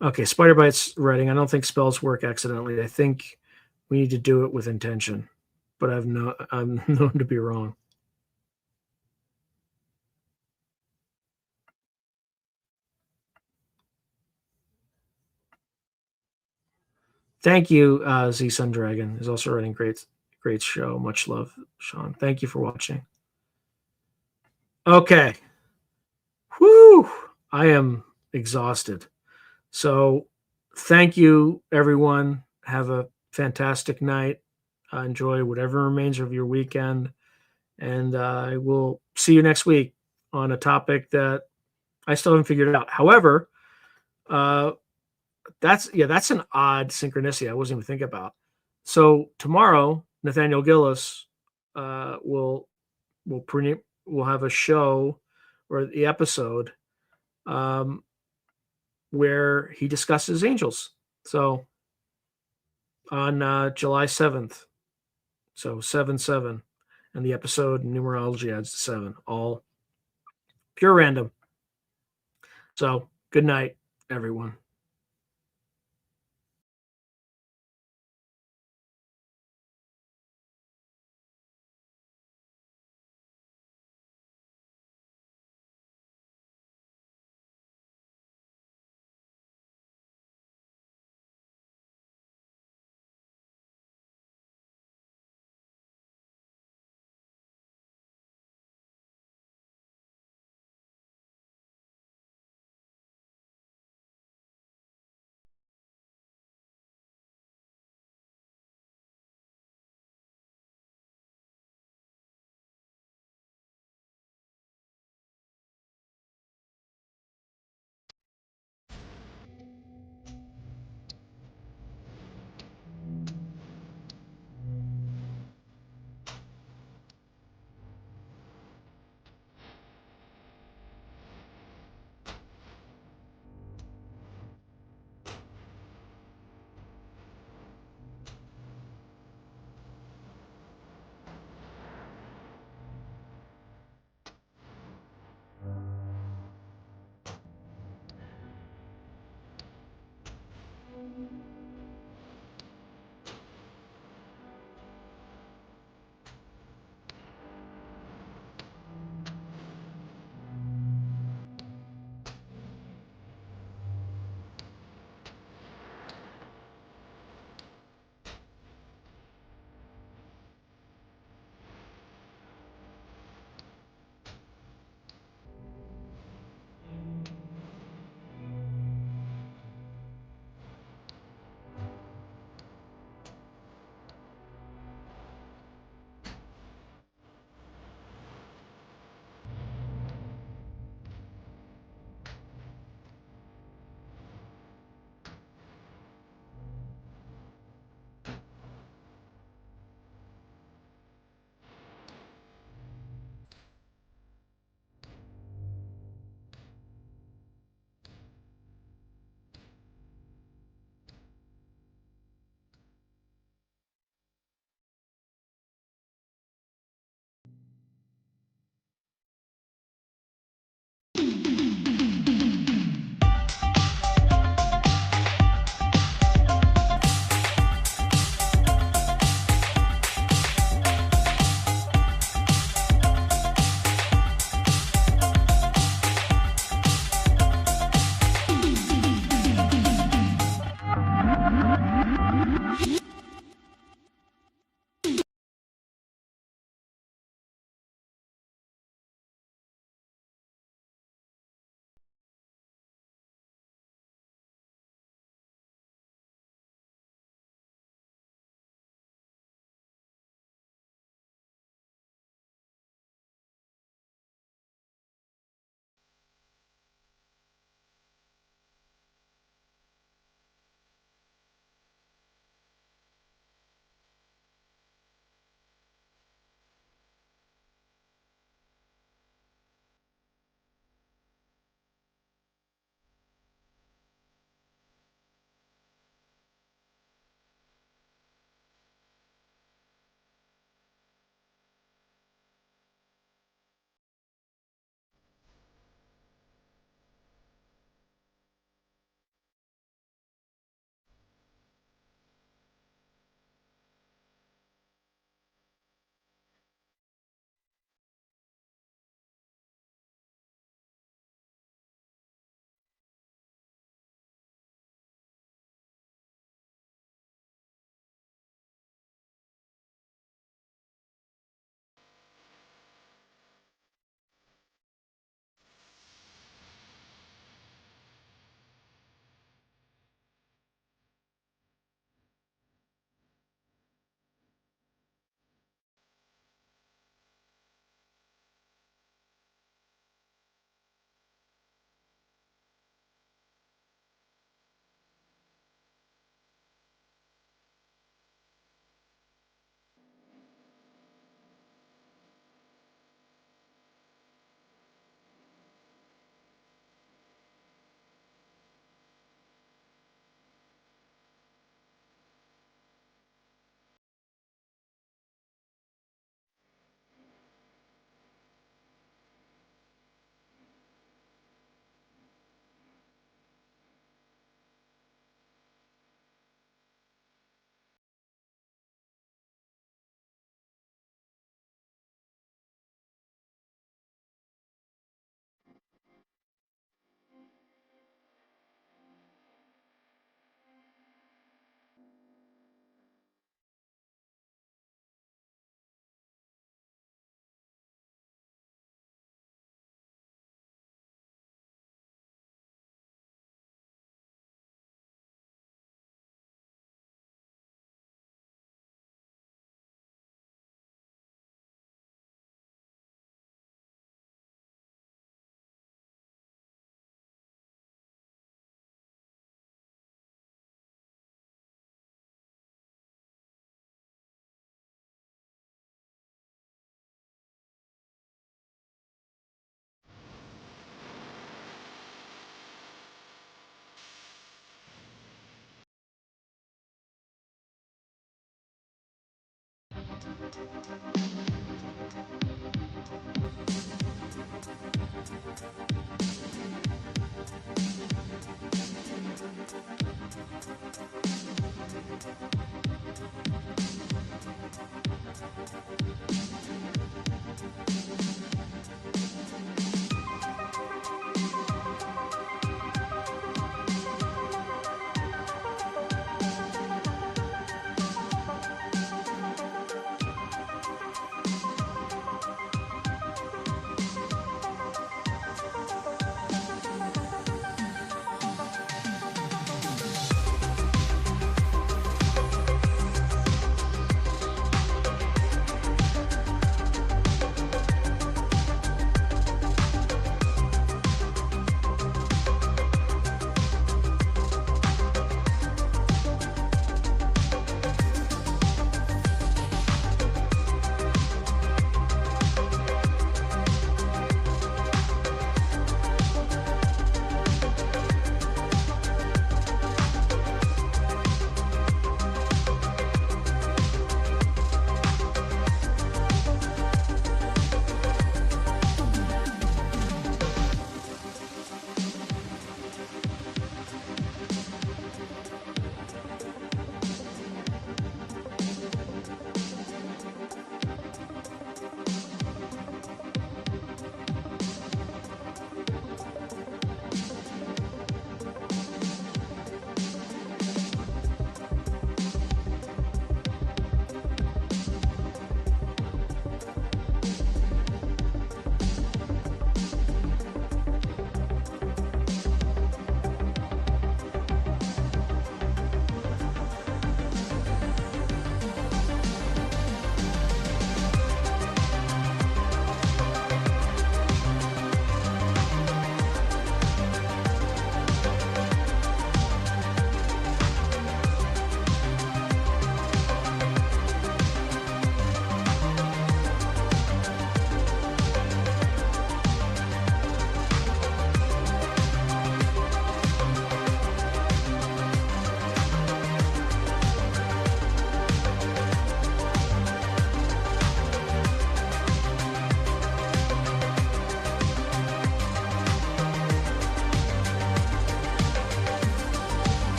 Okay, Spiderbite's writing, I don't think spells work accidentally. I think we need to do it with intention. But I'm known to be wrong. Thank you, Z Sun Dragon is also writing great show. Much love, Sean. Thank you for watching. Okay. Whew. I am exhausted. So thank you, everyone. Have a fantastic night. Enjoy whatever remains of your weekend. And I will see you next week on a topic that I still haven't figured out. However, uh, that's an odd synchronicity I wasn't even thinking about. So tomorrow, Nathaniel Gillis will will have a show or the episode um, where he discusses angels. So on July 7th, so 7/7, and the episode numerology adds to 7, all pure random. So good night, everyone.